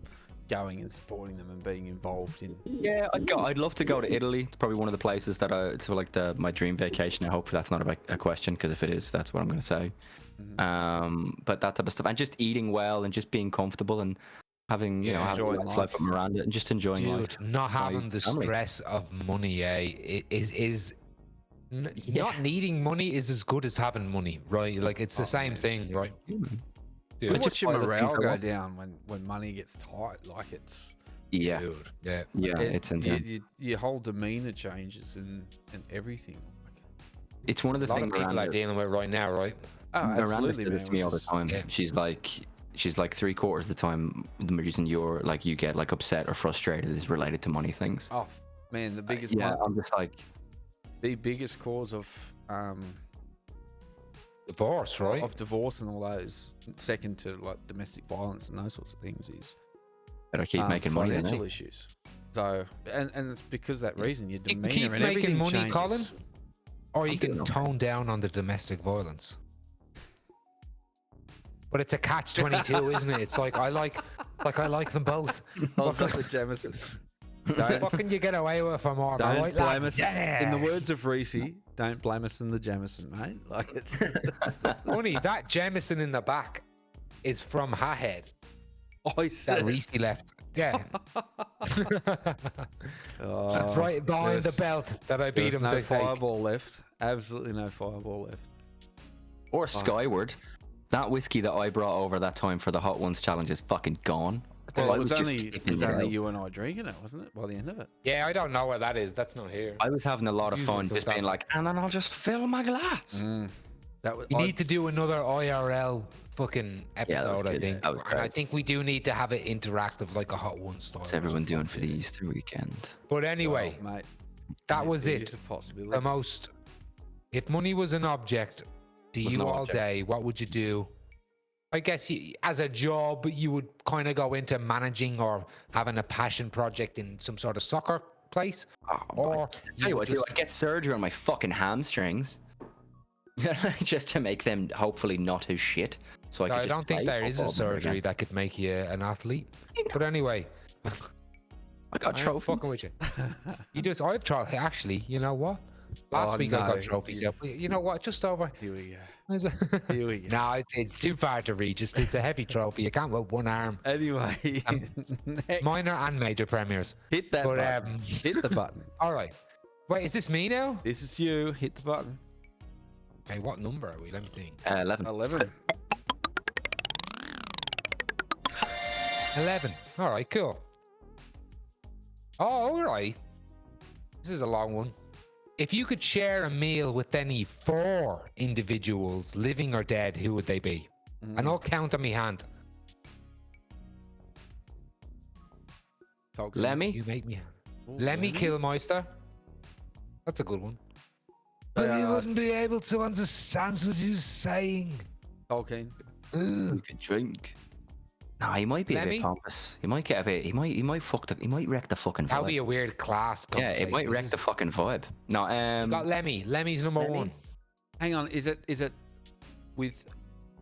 going and supporting them and being involved in. yeah, I'd go. I'd love to go to Italy. It's probably one of the places that it's like my dream vacation. I hope that's not a question, because if it is, that's what I'm going to say. But that type of stuff, and just eating well and just being comfortable and having having enjoying a nice life life. at Miranda and just enjoying Dude, life. not having the family. stress of money, not needing money is as good as having money, right? Like it's the same thing, right? Dude, I Watch just your buy the things morale I go want. down when money gets tight. Like it's Yeah, dude, yeah. it's insane. your whole demeanor changes and everything. Like, It's one of the A lot things of people are Miranda, dealing with right now, right? oh, Miranda absolutely, says this man. to me all the which is- time. yeah. She's like 3/4 of the time the reason you get like upset or frustrated is related to money things. Oh man, the biggest Yeah, one, I'm just like, the biggest cause of Divorce, right? divorce and all those, second to like domestic violence and those sorts of things, is better keep making money. Then, financial eh? issues. So and it's because of that reason your You can demeanor keep and making everything money, changes. Colin, or you I'm can doing okay. tone down on the domestic violence. But it's a catch-22, isn't it? It's like I like them both. Oh, Dr. Jamison. Don't, What can you get away with for more? don't Right, blame lads? us. Yeah. In the words of Reese, don't blame us in the Jamison, mate. Like it's Funny, that Jameson in the back is from her head. I That said. Reese left. Yeah. Oh, That's right behind the there's- belt that I There beat was him no to take. fireball left. Absolutely no fireball left. Or Skyward. That whiskey that I brought over that time for the Hot Ones challenge is fucking gone. Well, I it was just only tipping it out. you and I drinking it, wasn't it? By the end of it. Yeah, I don't know where that is. That's not here. I was having a lot of Usually fun does just that. being like, and then I'll just fill my glass. That was. We need to do another IRL fucking that was episode, I good. think. That was And I great. think we do need to have it interactive, like a Hot One style. What's everyone doing for the Easter weekend? But anyway, mate. that was it it. is a possibility. The most. If money was an object to Was you no all object. day, what would you do? I guess as a job, you would kind of go into managing or having a passion project in some sort of soccer place. Or Tell you would what, I'd get surgery on my fucking hamstrings. Just to make them hopefully not as shit. So I could I just don't think play there is a football more surgery again. that could make you an athlete. But anyway, I got I'm trophies. fucking with you. I've tried. Actually, you know what? Last week I no. got trophies. Yeah. You know what? Just over. Here we go. no, Here we go. it's too far to reach. It's a heavy trophy. You can't with one arm. Anyway, next. Minor and major premiers. Hit that But, button. Hit the button. All right. Wait, is this me now? This is you. Hit the button. Okay, what number are we? Let me think. 11. 11. 11. All right, cool. Oh, all right. This is a long one. If you could share a meal with any 4 individuals, living or dead, who would they be? And I'll count on my hand. Tolkien. Lemmy? You make me. Ooh, Lemmy Killmeister. That's a good one. But you wouldn't be able to understand what he was saying. Tolkien. You could drink. Nah, he might be a Lemmy? bit pompous. He might get a bit. He might wreck the fucking vibe. That'll be a weird class. Yeah, it might conversation. wreck This the is- fucking vibe. No, You got Lemmy. Lemmy's number Lemmy? 1. Hang on. Is it with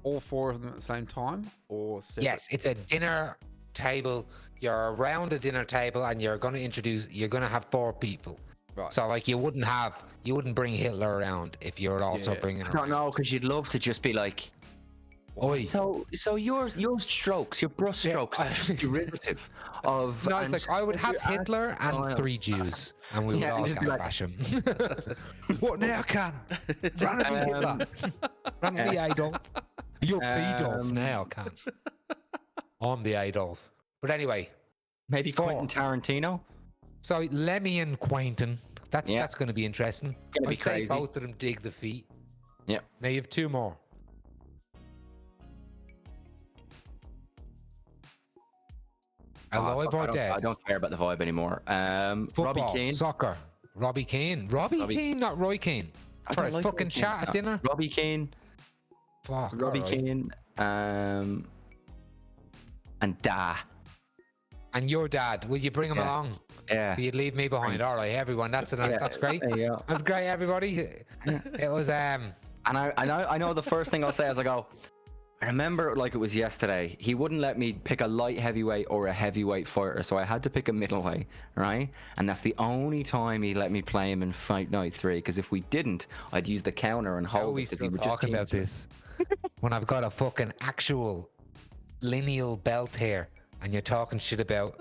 all 4 of them at the same time or separate? Yes, it's a dinner table. You're around a dinner table and you're going to have 4 people. Right. So like you wouldn't bring Hitler around if you're also Yeah. bringing I don't around. know, because you'd love to just be like, Oi. so your strokes, your brush strokes, are just derivative of. No, it's like I would have Hitler and style. 3 Jews, and we would Yeah, all just be like- bash him. What now, can? Run me Hitler. Run me Adolf. You're Adolf now, can. I'm the Adolf. But anyway, Maybe 4. Quentin Tarantino. So Lemmy and Quainton. That's Yeah. that's going to be interesting. Gonna be I'd say crazy. both of them dig the feet. Yep. Now you have two more. Alive or dead? I don't care about the vibe anymore. Robbie Football, Keane. soccer. Robbie Keane. Robbie Keane, not Roy Keane. I For don't a like fucking Roy Keane. chat at dinner. Robbie Keane. Fuck. Robbie alright. Keane. And Da. And your dad. Will you bring him Yeah. along? Yeah. You'd leave me behind. All right, everyone. That's great. There you go. That's great, everybody. It was And I know the first thing I'll say as I go, I remember it like it was yesterday. He wouldn't let me pick a light heavyweight or a heavyweight fighter, so I had to pick a middleweight, right? And that's the only time he let me play him in Fight Night 3, because if we didn't, I'd use the counter and how hold we it, because he still would just talking about change it. this when I've got a fucking actual lineal belt here, and you're talking shit about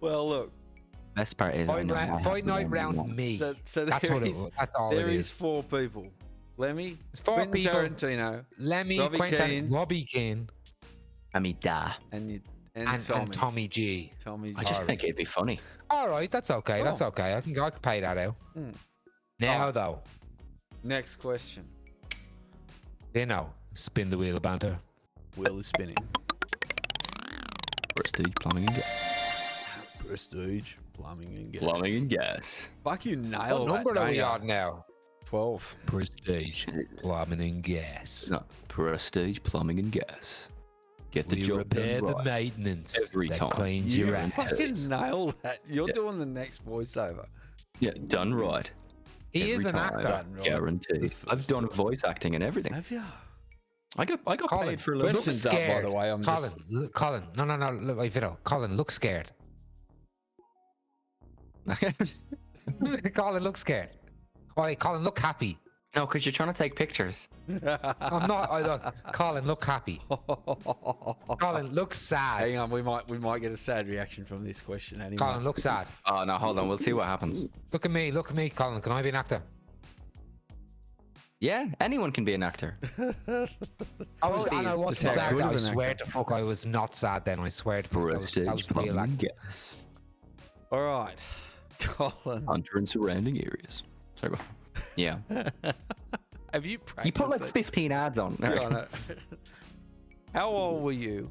Well, look. Best part is I know I have fight the night one he round wants. me. So That's there what it is- was. That's all it There is is. 4 people. Lemmy, It's 4 Quentin people. Tarantino, Lemmy, Robbie Quentin, Keane. Robbie Keane, I mean, Da. and and Tommy G. Tommy. I just think it'd be funny. All right, that's okay. That's Cool. okay. I can pay that out. Hmm. Now Alright. though, Next question. Vinno, spin the wheel of banter. Wheel is spinning. Prestige plumbing and gas. Prestige, plumbing and gas. Plumbing and gas. Fuck, you What nailed that. number are don't we ya? on now? 12. Prestige, plumbing and gas. No, Prestige plumbing and gas. Get the We job repair done the right. maintenance Every that time. cleans You your ass. fucking nailed that. You're Yeah. doing the next voiceover. Yeah, done right. He Every is an time. actor. Done right. Guaranteed. I've done voice acting and everything. Have you? I got Colin, paid for a look little. Questions up, by scared. the way. I'm Colin, just. Colin, no, look, wait, Vinno. Colin, look scared. Colin, look scared. Oh, hey, Colin, look happy. No, because you're trying to take pictures. I'm not. Look, Colin, look happy. Colin, look sad. Hang on, we might get a sad reaction from this question anyway. Colin, look sad. Oh no, hold on. We'll see what happens. Look at me, Colin. Can I be an actor? Yeah, anyone can be an actor. I wasn't Just how sad. good Then. of I an swear actor. to fuck, I was not sad. Then I swear to fuck, that was Prestige real plumbing acting. and gas. All right, Colin. Hunter and surrounding areas. Sorry. Yeah. Have you practiced? You put like it? 15 ads on. Yeah, I know. How old were you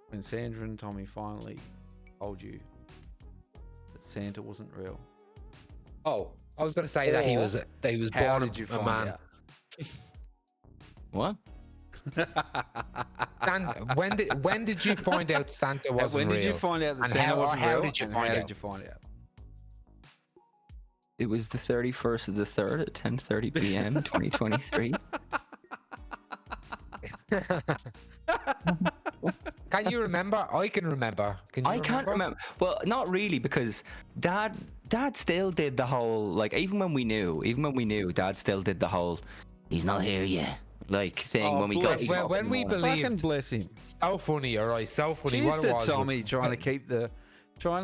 when Sandra and Tommy finally told you that Santa wasn't real? Oh, I was going to say that he Or was How born did you a find man. out? What? When did you find out Santa wasn't When did you real? find out that And Santa how- wasn't how real? did you and find how out? did you find out? It was the 31st of the 3rd at 10:30 p.m. 2023. Can you remember? I can remember. Can you I can't remember. Well, not really, because Dad still did the whole, like, even when we knew, Dad still did the whole, he's not here yet, like thing Oh, when we bless got him. up in When the we morning. believe- Fucking bless him. So funny, all right. So funny. Cheers What to it was Tommy was trying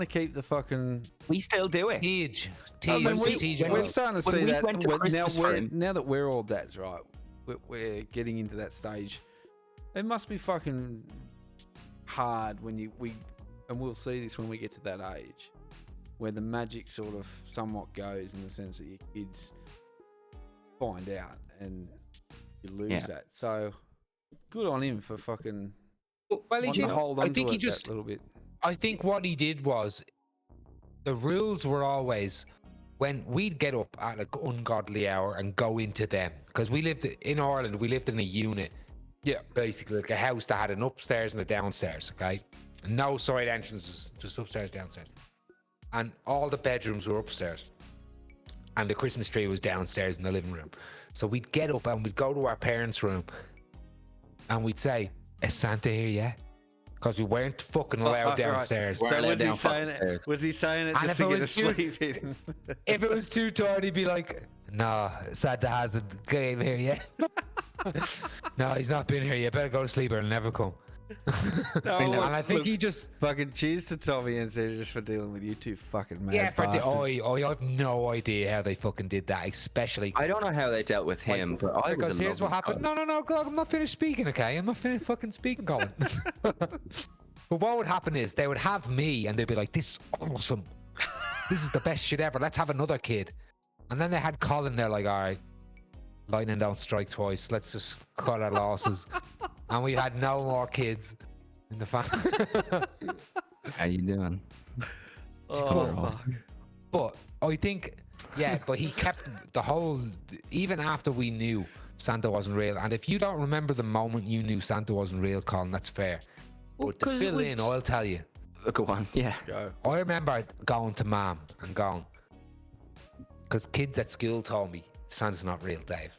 to keep the fucking. We still do it. Teach. I mean, we're Teach. starting to when see we that went to Christmas for him- now that we're all dads, right? We're getting into that stage. It must be fucking hard when and we'll see this when we get to that age, where the magic sort of somewhat goes in the sense that your kids find out and you lose Yeah. that. So good on him for fucking Well, he wanting to did. hold on I think to he it just. that little bit. I think what he did was, the rules were always when we'd get up at an ungodly hour and go into them, because we lived in Ireland. We lived in a unit. Yeah. Basically, like a house that had an upstairs and a downstairs. Okay, no side entrances, just upstairs, downstairs, and all the bedrooms were upstairs, and the Christmas tree was downstairs in the living room. So we'd get up and we'd go to our parents' room, and we'd say, "Is Santa here yet?" Because we weren't fucking allowed Right. downstairs. We're So allowed was he down saying fucking it? Was he saying it And just if to it get was to too- sleep in? If it was too tired, he'd be like, "No, Santa hasn't came here yet. No, he's not been here yet. Better go to sleep or he'll never come." No, and look, I think look, he just, fucking cheers to Tommy and Sarah just for dealing with you two fucking mad yeah, bastards. I have no idea how they fucking did that, especially. I don't know how they dealt with him, but I was Because in here's love what with happened. No, God, I'm not finished speaking, okay? I'm not finished fucking speaking, Colin. But what would happen is they would have me and they'd be like, this is awesome. This is the best shit ever. Let's have another kid. And then they had Colin. They're like, all right, lightning don't strike twice. Let's just cut our losses. And we had no more kids in the family. How you doing? Oh, fuck. But I think, yeah, but he kept the whole, even after we knew Santa wasn't real. And if you don't remember the moment you knew Santa wasn't real, Colin, that's fair. Well, But to 'cause it fill was- in, I'll tell you. Go on, yeah. Go. I remember going to Mom and going, because kids at school told me Santa's not real, Dave.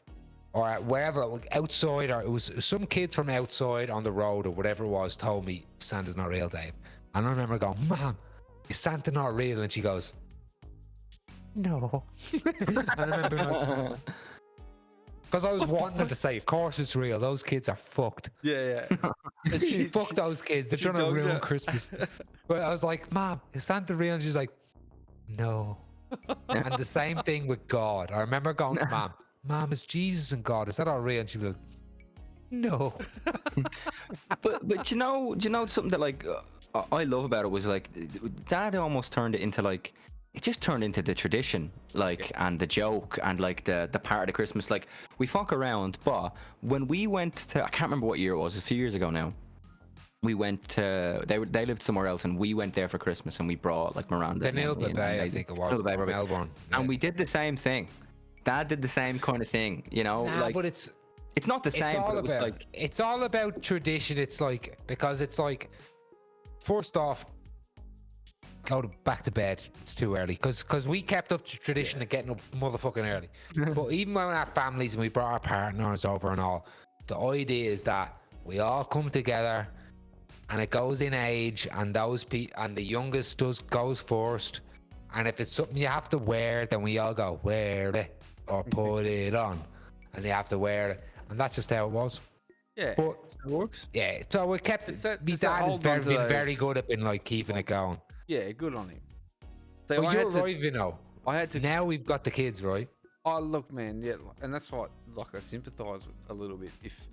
Or wherever, like outside, or it was some kids from outside on the road or whatever it was told me Santa's not real, Dave. And I remember going, Mom, is Santa not real? And she goes, no. And I remember like, because I was wanting her to say, of course it's real. Those kids are fucked. Yeah, yeah. Fuck those kids. They're she trying to dogged ruin her. Christmas. But I was like, Mom, is Santa real? And she's like, no. And the same thing with God. I remember going to Mom, is Jesus and God? Is that all real? And she was like, no. But you know something that like I love about it was like Dad almost turned it into like it just turned into the tradition, like, and the joke, and like the part of the Christmas. Like we fuck around, but when we went to, I can't remember what year it was, a few years ago now. We went to they lived somewhere else, and we went there for Christmas, and we brought like Miranda. The and Emily Milba and Bay, I Daisy. think it was. Milba Bay, Or probably. Melbourne. Yeah. And we did the same thing. Dad did the same kind of thing, you know. Nah, like but it's not the same, all but it was about like it's all about tradition. It's like, because it's like, first off, back to bed. It's too early because we kept up the tradition of getting up motherfucking early. But even when we have families and we brought our partners over and all, the idea is that we all come together and it goes in age, and and the youngest goes first. And if it's something you have to wear, then we all go wear it or put it on, and you have to wear it, and that's just how it was. Yeah. But It works. yeah, so we kept. It's that- My it's that dad has holding on to been very those- good at been like keeping it going. Yeah, good on him. So But I you're had to, right, Vinno. I had to. Now we've got the kids, right? Oh, look, man. Yeah, and that's what, like, I sympathise with a little bit. If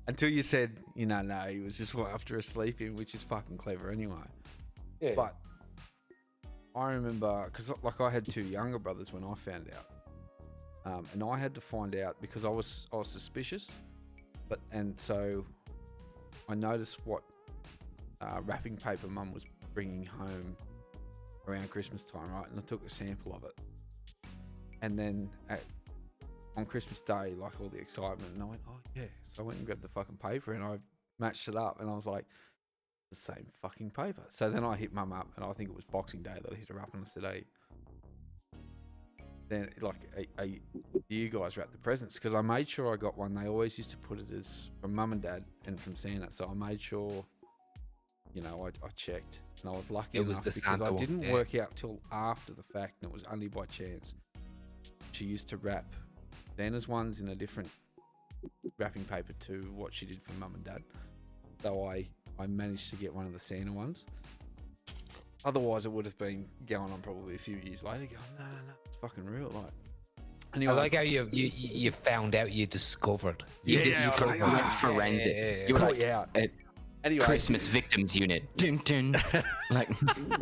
until you said, no, he was just one after a sleep in, which is fucking clever anyway. Yeah. But I remember, because like I had two younger brothers when I found out, and I had to find out because I was suspicious, and so I noticed what wrapping paper Mum was bringing home around Christmas time, right? And I took a sample of it, and then on Christmas Day, like all the excitement, and I went, oh yeah. So I went and grabbed the fucking paper and I matched it up, and I was like, the same fucking paper. So then I hit Mum up, and I think it was Boxing Day that I hit her up, and I said, hey, then like, do you guys wrap the presents? Because I made sure I got one. They always used to put it as from Mum and Dad and from Santa, so I made sure, I checked, and I was lucky It was enough the because Santa I one, didn't yeah. work out till after the fact, and it was only by chance. She used to wrap Santa's ones in a different wrapping paper to what she did for Mum and Dad. So I managed to get one of the Santa ones. Otherwise, it would have been going on probably a few years later. Going, no, it's fucking real. Like, anyway, I like how you found out, you discovered. You Yeah, discovered. I went forensic. Yeah. You were caught like, you out. uh, Anyway, Christmas victims unit. Dun, dun. Like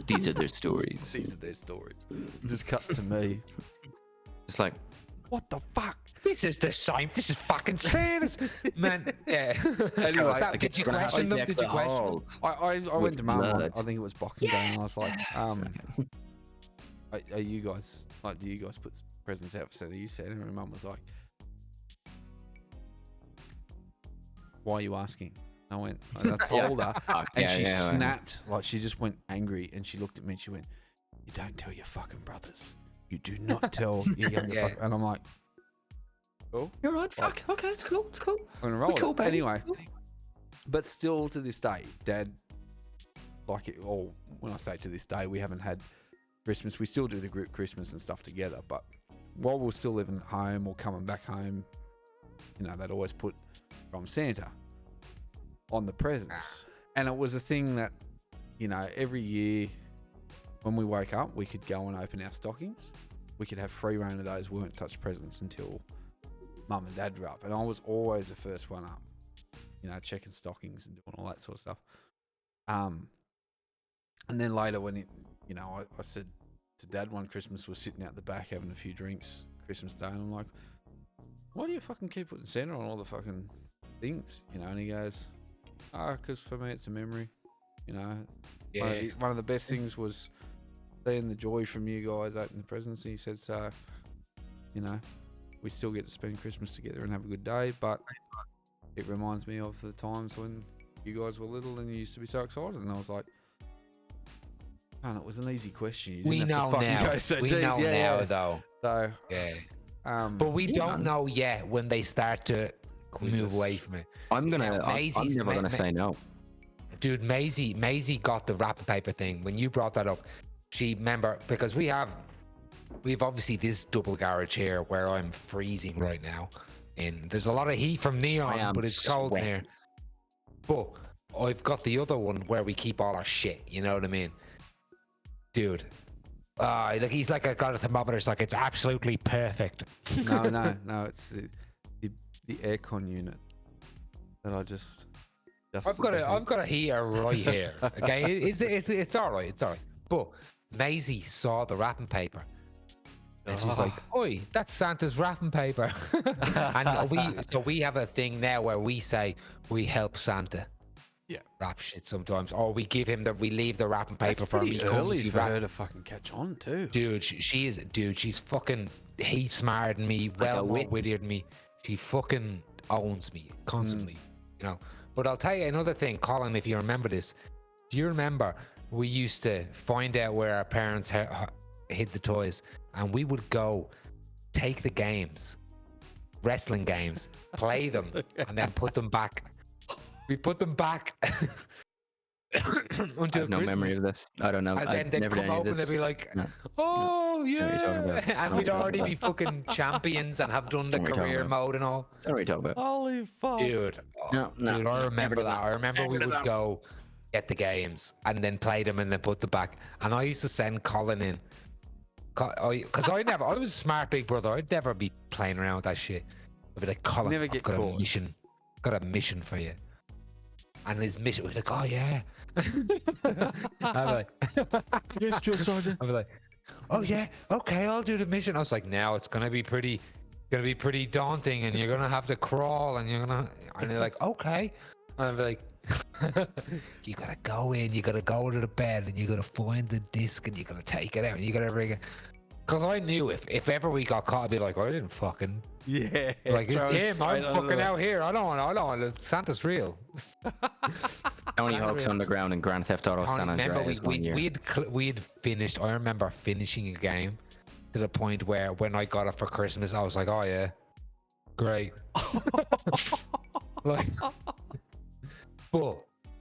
these are their stories. these are their stories. It just cuts to me. It's like What the fuck? This is the same. This is fucking Santa's. Man, yeah. Anyway, Did you question them? Did you question them? I went to Mum on, blood. I think it was Boxing Day, and I was like, are you guys, like, do you guys put presents out for Santa? You said, and Mum was like, why are you asking? I went, and I told her, and she snapped, like, she just went angry, and she looked at me and she went, you don't tell your fucking brothers. You do not tell your younger Yeah. fuck. And I'm like, cool. You're right. Fuck. Okay, it's cool. It's cool. I'm gonna roll We're cool, it. baby. Anyway, but still to this day, Dad, like it all. When I say to this day, we haven't had Christmas. We still do the group Christmas and stuff together. But while we're still living at home or coming back home, they'd always put from Santa on the presents, and it was a thing that, every year when we woke up, we could go and open our stockings. We could have free reign of those. We weren't touch presents until Mum and Dad were up, and I was always the first one up, checking stockings and doing all that sort of stuff. And then later when I said to Dad one Christmas, we're sitting out the back having a few drinks Christmas Day, and I'm like, why do you fucking keep putting Santa on all the fucking things? And he goes, because for me it's a memory. Yeah. One of the best things was seeing the joy from you guys opening the presents. And he said, so, we still get to spend Christmas together and have a good day, but it reminds me of the times when you guys were little and you used to be so excited. And I was like, man, it was an easy question. You didn't We have to know fucking now. go so We deep. know Yeah, now, yeah. though. So, Yeah. But we don't know yet when they start to move away from it. I'm Maisie's- never gonna say no. Dude, Maisie got the wrapping paper thing. When you brought that up, she remember, because we've obviously this double garage here where I'm freezing right now, and there's a lot of heat from I neon, am but it's cold in sweating. here. But I've got the other one where we keep all our shit. You know what I mean, dude? Like he's like got a thermometer. It's like it's absolutely perfect. no, it's the aircon unit that I just I've got a heater right here. Okay, it's all right. It's all right. But Maisie saw the wrapping paper, and she's like, "Oi, that's Santa's wrapping paper." And we have a thing now where we say we help Santa. Yeah. Wrap shit sometimes, or we leave the wrapping paper for him. He early comes, for her to fucking catch on too. Dude, she's fucking heaps smarter than me, well more wittier than me. She fucking owns me constantly, But I'll tell you another thing, Colin, if you remember this. Do you remember we used to find out where our parents hid the toys, and we would go take the games, wrestling games, play them, and then put them back. We put them back until I have no Christmas. memory of this. I don't know. And I've then they'd never come done any up of and they'd this. be like, No. "Oh Don't know what you're talking about. yeah," and we'd already be fucking champions and have done the Don't know what you're career talking mode and all. Don't know what you're talking about. Holy fuck! Dude, No, dude, I remember done that. I remember we Never would done. go get the games and then play them and then put them back. And I used to send Colin in, because I was a smart big brother. I'd never be playing around with that shit. I'd be like, "Colin, Never I've get got caught. a mission. Got a mission for you." And his mission was like, "Oh yeah." I'm like, Yes, Joe Sergeant. I'd be like, "Oh yeah, okay, I'll do the mission." I was like, "Now it's gonna be pretty daunting, and you're gonna have to crawl, and and they're like, "Okay," and I'd be like, "You gotta go in, you gotta go to the bed, and you gotta find the disc, and you gotta take it out, and you gotta bring it." Because I knew if ever we got caught, I'd be like, "I didn't fucking Yeah. like it's throw it him. straight I'm under fucking the- out here. I don't want Santa's real." Tony Hawk's Underground and Grand Theft Auto Tony, San remember Andreas one year. we had finished. I remember finishing a game to the point where when I got it for Christmas, I was like, "Oh yeah, great." Like, but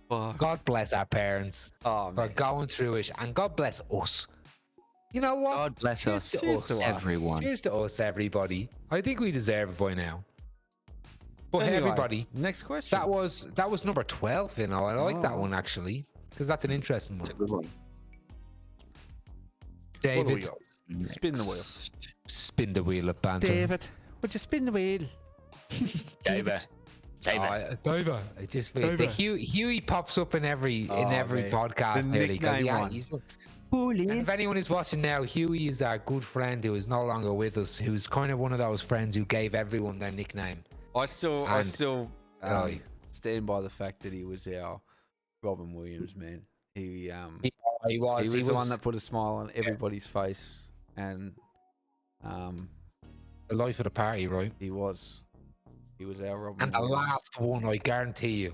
Fuck. God bless our parents Oh for man. going through it, and God bless us. You know what? God bless Cheers us, to us, everyone. Cheers to us, everybody. I think we deserve it by now. But hey, Anyway, everybody, next question. that was number 12, Vinno. I like that Oh. one actually, because that's an interesting It's a one. good one. What do we David, got? Spin the wheel. spin the wheel of banter. would you spin the wheel? David. Diver. It just the Huey pops up in every Oh, man. podcast The nearly because nickname one. he's. And if anyone is watching now, Huey is our good friend who is no longer with us. Who's kind of one of those friends who gave everyone their nickname. I still Oh, stand by the fact that he was our Robin Williams, man. He he was the one that put a smile on everybody's face, and the life of the party, right? he was our Robin And the Williams. last one, I guarantee you,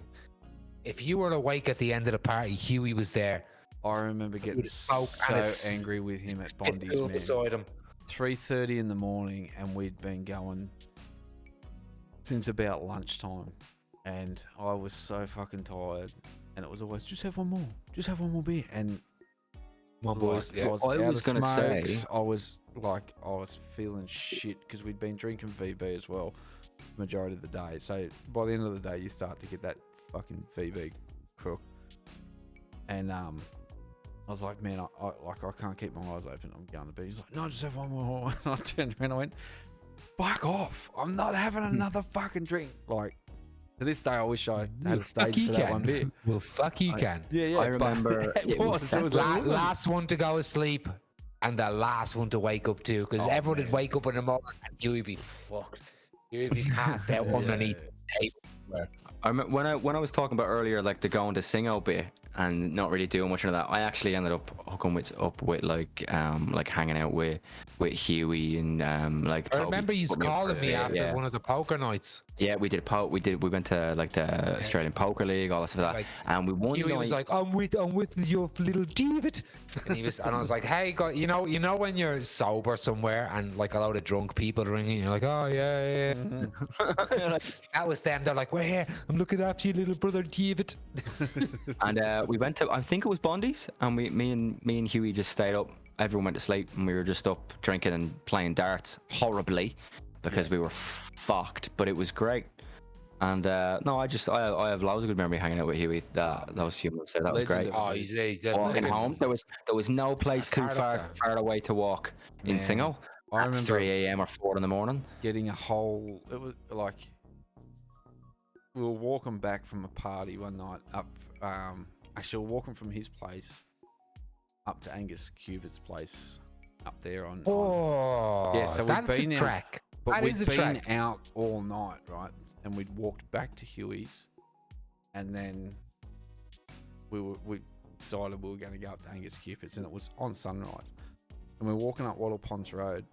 if you were awake at the end of the party, Huey was there. I remember getting would smoke so and it's angry with him at spit Bondi's, all man. beside him. 3:30 in the morning, and we'd been going since about lunchtime, and I was so fucking tired, and it was always just have one more beer, and Come on, boys. like, Yeah. I was I out was of gonna say- smokes. I was feeling shit because we'd been drinking VB as well, majority of the day. So by the end of the day, you start to get that fucking VB crook, and I was like, man, I can't keep my eyes open. I'm going to bed. He's like, no, just have one more. And I turned around and I went, fuck off. I'm not having another fucking drink. Like, To this day, I wish I Well, had stayed for that one bit. Well, fuck you can. Yeah, yeah. I but remember it it was was like, Last one to go to sleep and the last one to wake up too, because Oh, everyone would man. wake up in the morning and you would be fucked. You would be passed out underneath the table. I remember when I was talking about earlier, like the going to sing out bit and not really doing much of that. I actually ended up hooking up with like hanging out with Huey and like. I Toby remember you put me up for calling me it, after yeah. one of the poker nights. Yeah, we went to like the Australian Poker League, all that stuff like Like, that. And we won Huey was like, I'm with your little David. And I was like, hey, God, you know when you're sober somewhere and like a load of drunk people are ringing, you're like, oh yeah. That was them. They're like, we're here. I'm looking after your little brother David. and we went to, I think it was Bondi's, and me and Huey just stayed up. Everyone went to sleep, and we were just up drinking and playing darts horribly because we were fucked. But it was great. And no, I have loads of good memory hanging out with Huey. Those few months there, that was Legend great. of Oh, he's a Walking fucking- home, there was no place too far away to walk in Man, Singo. I At remember 3 a.m. or 4 in the morning. getting a whole. It was like we were walking back from a party one night up. Actually, we were walking from his place up to Angus Cubert's place up there on. Oh, Yeah, so we'd that's been a out- track. But That we'd is a been track. out all night, right? And we'd walked back to Huey's, and then we decided we were going to go up to Angus Cupid's, and it was on sunrise. And we're walking up Wattle Ponds Road,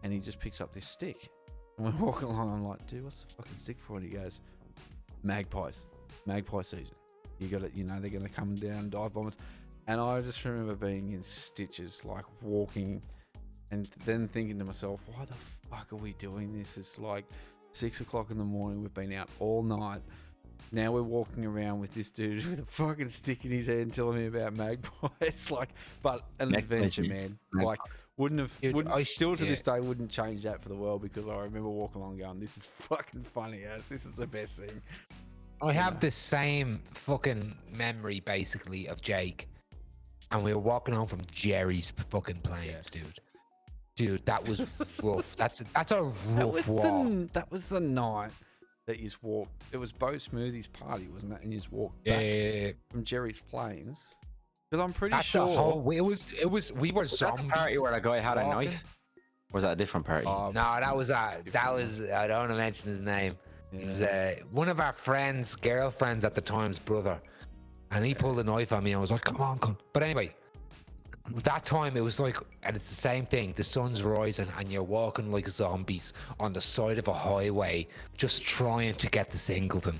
and he just picks up this stick, and we're walking along. I'm like, dude, what's the fucking stick for? And he goes, magpie season. You got it. You know they're going to come down and dive bomb us. And I just remember being in stitches, like walking. And then thinking to myself, why the fuck are we doing this? It's like 6 o'clock in the morning. We've been out all night. Now we're walking around with this dude with a fucking stick in his hand telling me about magpies. Like, but an adventure, man. Like, still to this day, wouldn't change that for the world, because I remember walking along going, this is fucking funny ass. This is the best thing. I have the same fucking memory basically of Jake, and we were walking home from Jerry's fucking planes, dude, that was rough. That's a rough walk. That was the night that you walked. It was Bo Smoothie's party, wasn't it? And you just walked back Yeah, from Jerry's Plains. Because I'm pretty that's sure. a whole. We were Was that the zombies. party where a guy had a walking? knife? Or was that a different party? No, that was I don't want to mention his name. It was one of our friends' girlfriends at the time's brother, and he pulled a knife on me. I was like, "Come on, come!" But anyway, that time it was like, and it's the same thing. The sun's rising, and you're walking like zombies on the side of a highway, just trying to get to Singleton.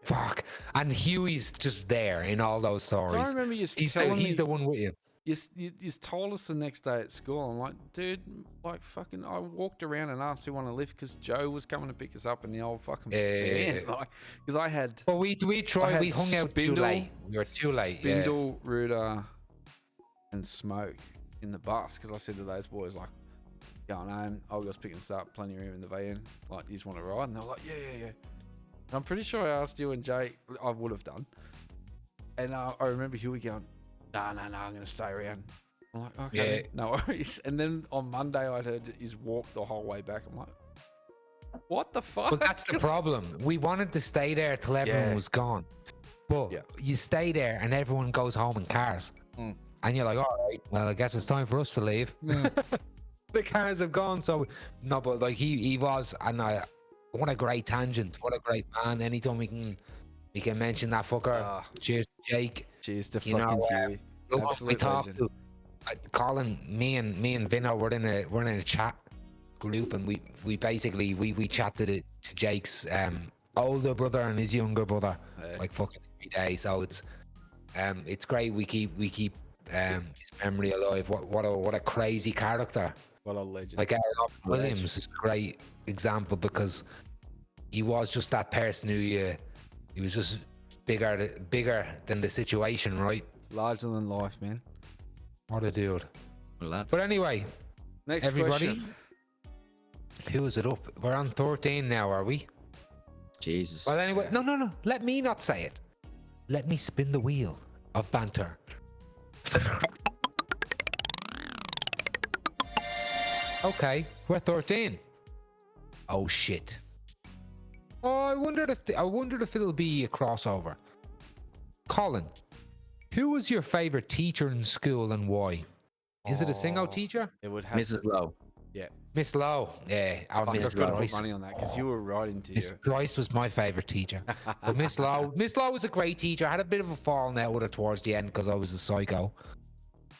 Fuck! And Huey's just there in all those stories. So I remember you he's telling me. the one with you. You told us the next day at school. I'm like, dude, like fucking. I walked around and asked who wanted to lift because Joe was coming to pick us up in the old fucking van. Like, because I had. Well, we tried. We hung out too late. We were too late. Spindle, Ruder, and Smoke in the bus, because I said to those boys, like, going home, I was picking us up, plenty of room in the van. Like, you just want to ride? And they're like, yeah. And I'm pretty sure I asked you and Jay. I would have done. And I remember Huey going, no, I'm going to stay around. I'm like, okay, no worries. And then on Monday, I heard he's walked the whole way back. I'm like, what the fuck? Well, that's the problem. We wanted to stay there till everyone was gone. But you stay there and everyone goes home in cars. And you're like, all right, well, I guess it's time for us to leave. The cars have gone. So, no, but like he was, and what a great tangent. What a great man. Anytime we can mention that fucker. Cheers to Jake. Cheers to You fucking know, Huey. Look, we Absolute talked legend. to Colin, me and Vinno were in a chat group, and we basically chatted to Jake's older brother and his younger brother like fucking every day. So it's great. We keep his memory alive. What a crazy character. What a legend. Like Robin Williams is a great example, because he was just that person who he was just bigger than the situation, right? Larger than life, man. What a dude. Well, But anyway, Next everybody, question. who is it up? We're on 13 now, are we? Jesus. Well, anyway, no. Let me not say it. Let me spin the wheel of banter. Okay, we're 13. Oh shit. I I wondered if it'll be a crossover. Colin, who was your favorite teacher in school and why? Is it a single teacher? It would have Mrs. to, Lowe. yeah. Miss Lowe. Yeah, I've Miss got to put Price. money on that because you were right into Miss your. Price was my favorite teacher. But Miss Lowe was a great teacher. I had a bit of a fall now with her towards the end because I was a psycho.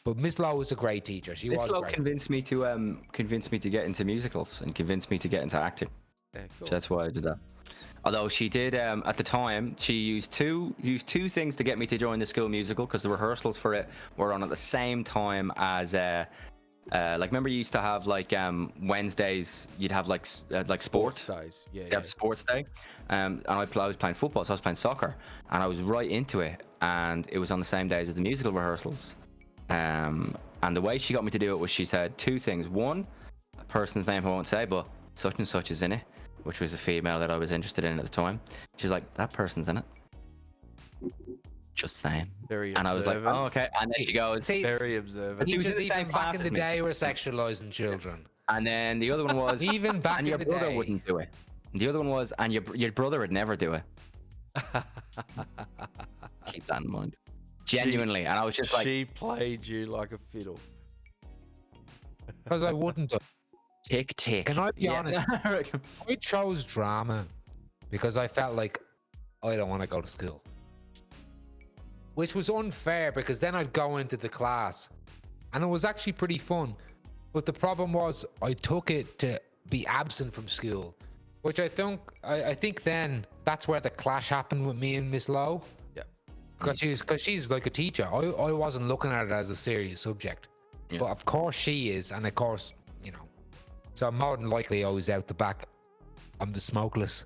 But Miss Lowe was a great teacher. She Miss was Lowe great. convinced me to get into musicals and convinced me to get into acting. Yeah, cool. So that's why I did that. Although she did, at the time, she used two things to get me to join the school musical because the rehearsals for it were on at the same time as, like, remember you used to have like Wednesdays, you'd have like sports. days. Yeah, You have sports day, and I was playing football, so I was playing soccer, and I was right into it, and it was on the same days as the musical rehearsals. And the way she got me to do it was she said two things. One, a person's name I won't say, but such and such is in it, which was a female that I was interested in at the time. She's like, that person's in it. Just saying. Very And I was like, observant. oh, okay. And then she goes, See, Very observant. She was in teachers the same even back class in as the me. day were sexualizing children. and then the other one was, Even back and your in the brother day. wouldn't do it. The other one was, and your brother would never do it. Keep that in mind. Genuinely. And I was just like, She played you like a fiddle. Because I wouldn't have. tick, tick. Can I be Yeah. honest? I chose drama because I felt like I don't want to go to school. Which was unfair because then I'd go into the class and it was actually pretty fun. But the problem was I took it to be absent from school, which I think then that's where the clash happened with me and Miss Lowe. Yeah. Because she's like a teacher. I wasn't looking at it as a serious subject. Yeah. But of course she is, and of course, so more than likely I was out the back. I'm the smokeless.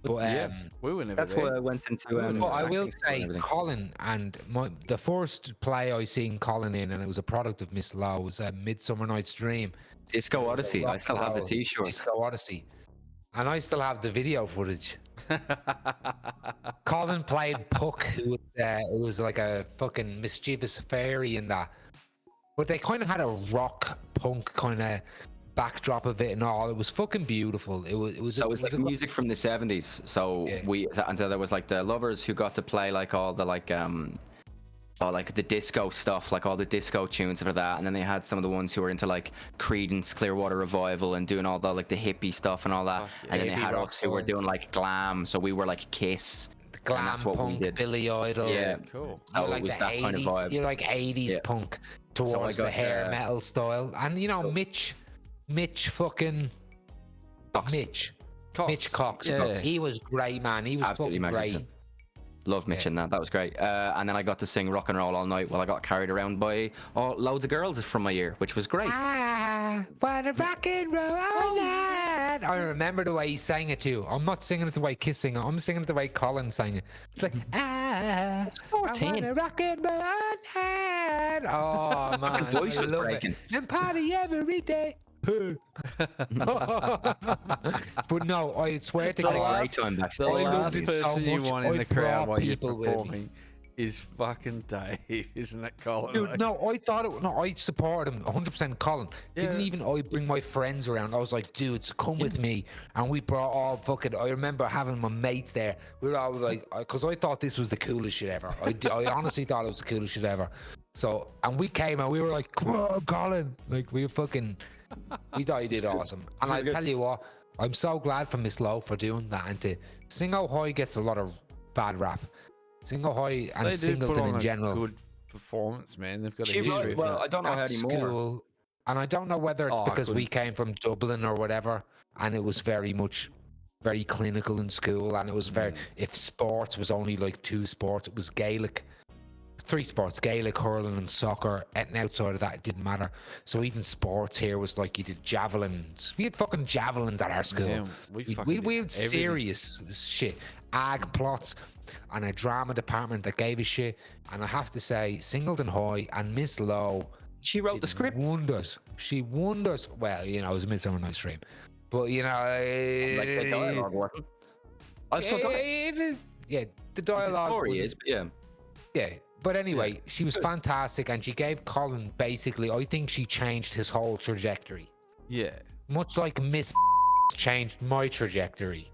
But We were never That's there. why I went into. but I will acting school say, and everything. Colin and the first play I seen Colin in, and it was a product of Miss Lowe, was Midsummer Night's Dream. Disco It was a Odyssey. I rock still and have the roll T-shirt. Disco Odyssey. And I still have the video footage. Colin played Puck, who was like a fucking mischievous fairy in that. But they kind of had a rock punk kind of backdrop of it and all. It was fucking beautiful. It was. So it was like music from the 70s. So Yeah. and so there was like the lovers who got to play like all the like the disco stuff, like all the disco tunes for that, and then they had some of the ones who were into like Creedence Clearwater Revival and doing all the like the hippie stuff and all that. yeah. And then they Hippie had rock us who were songs. doing like glam, so we were like Kiss. and glam that's what we punk, did. Billy Idol. Yeah. Cool. Oh, You it like was the that 80s, kind of vibe. You like 80s Yeah. punk towards the got, hair metal style. And so- Mitch fucking Cox. Mitch. Cox. Mitch Cox. Yeah. He was great, man. He was Absolutely fucking great. magnificent. Love Mitch Yeah. in that. That was great. And then I got to sing rock and roll all night while I got carried around by loads of girls from my year, which was great. I wanna rock and roll all night. I remember the way he sang it too. I'm not singing it the way Kiss sang it. I'm singing it the way Colin sang it. It's like, I 14. wanna rock and roll all night. Oh man, voice I was love breaking. it. And party every day. But no, I swear to Had a God, great time The backstage. I loved last it so person you much, want in I the crowd brought while you're people with me. performing is fucking Dave, isn't it, Colin? Dude, Like, no, I thought it. No, I supported him 100%. Colin didn't Yeah. even. I bring my friends around. I was like, dudes, come with me, and we brought all fucking. I remember having my mates there. We were all like, because I thought this was the coolest shit ever. I honestly thought it was the coolest shit ever. So, and we came and we were like, come on, Colin, like we were fucking. We thought he did awesome, and I tell you what, I'm so glad for Miss Lowe for doing that. And to Singo High gets a lot of bad rap. Singo High and they do put Singleton on in a general. good performance, man. They've got a She history wrote, of well, that. I don't know how At anymore. school, and I don't know whether it's Oh, I because we couldn't- came from Dublin or whatever, and it was very clinical in school, and it was very. If sports was only like 2 sports, it was Gaelic. 3 sports: Gaelic, hurling, and soccer. And outside of that, it didn't matter. So even sports here was like you did javelins. We had fucking javelins at our school. Man, we we fucking had did everything. serious shit, ag plots, and a drama department that gave a shit. And I have to say, Singleton High and Miss Lowe. She wrote the did script. Wonders. She wonders. Well, it was a Midsummer Night's Dream, but Like the dialogue wasn't. I've still got it. it was, the The dialogue story was, is, but yeah. yeah. But anyway, she was fantastic, and she gave Colin basically. I think she changed his whole trajectory, Yeah. much like Miss changed my trajectory.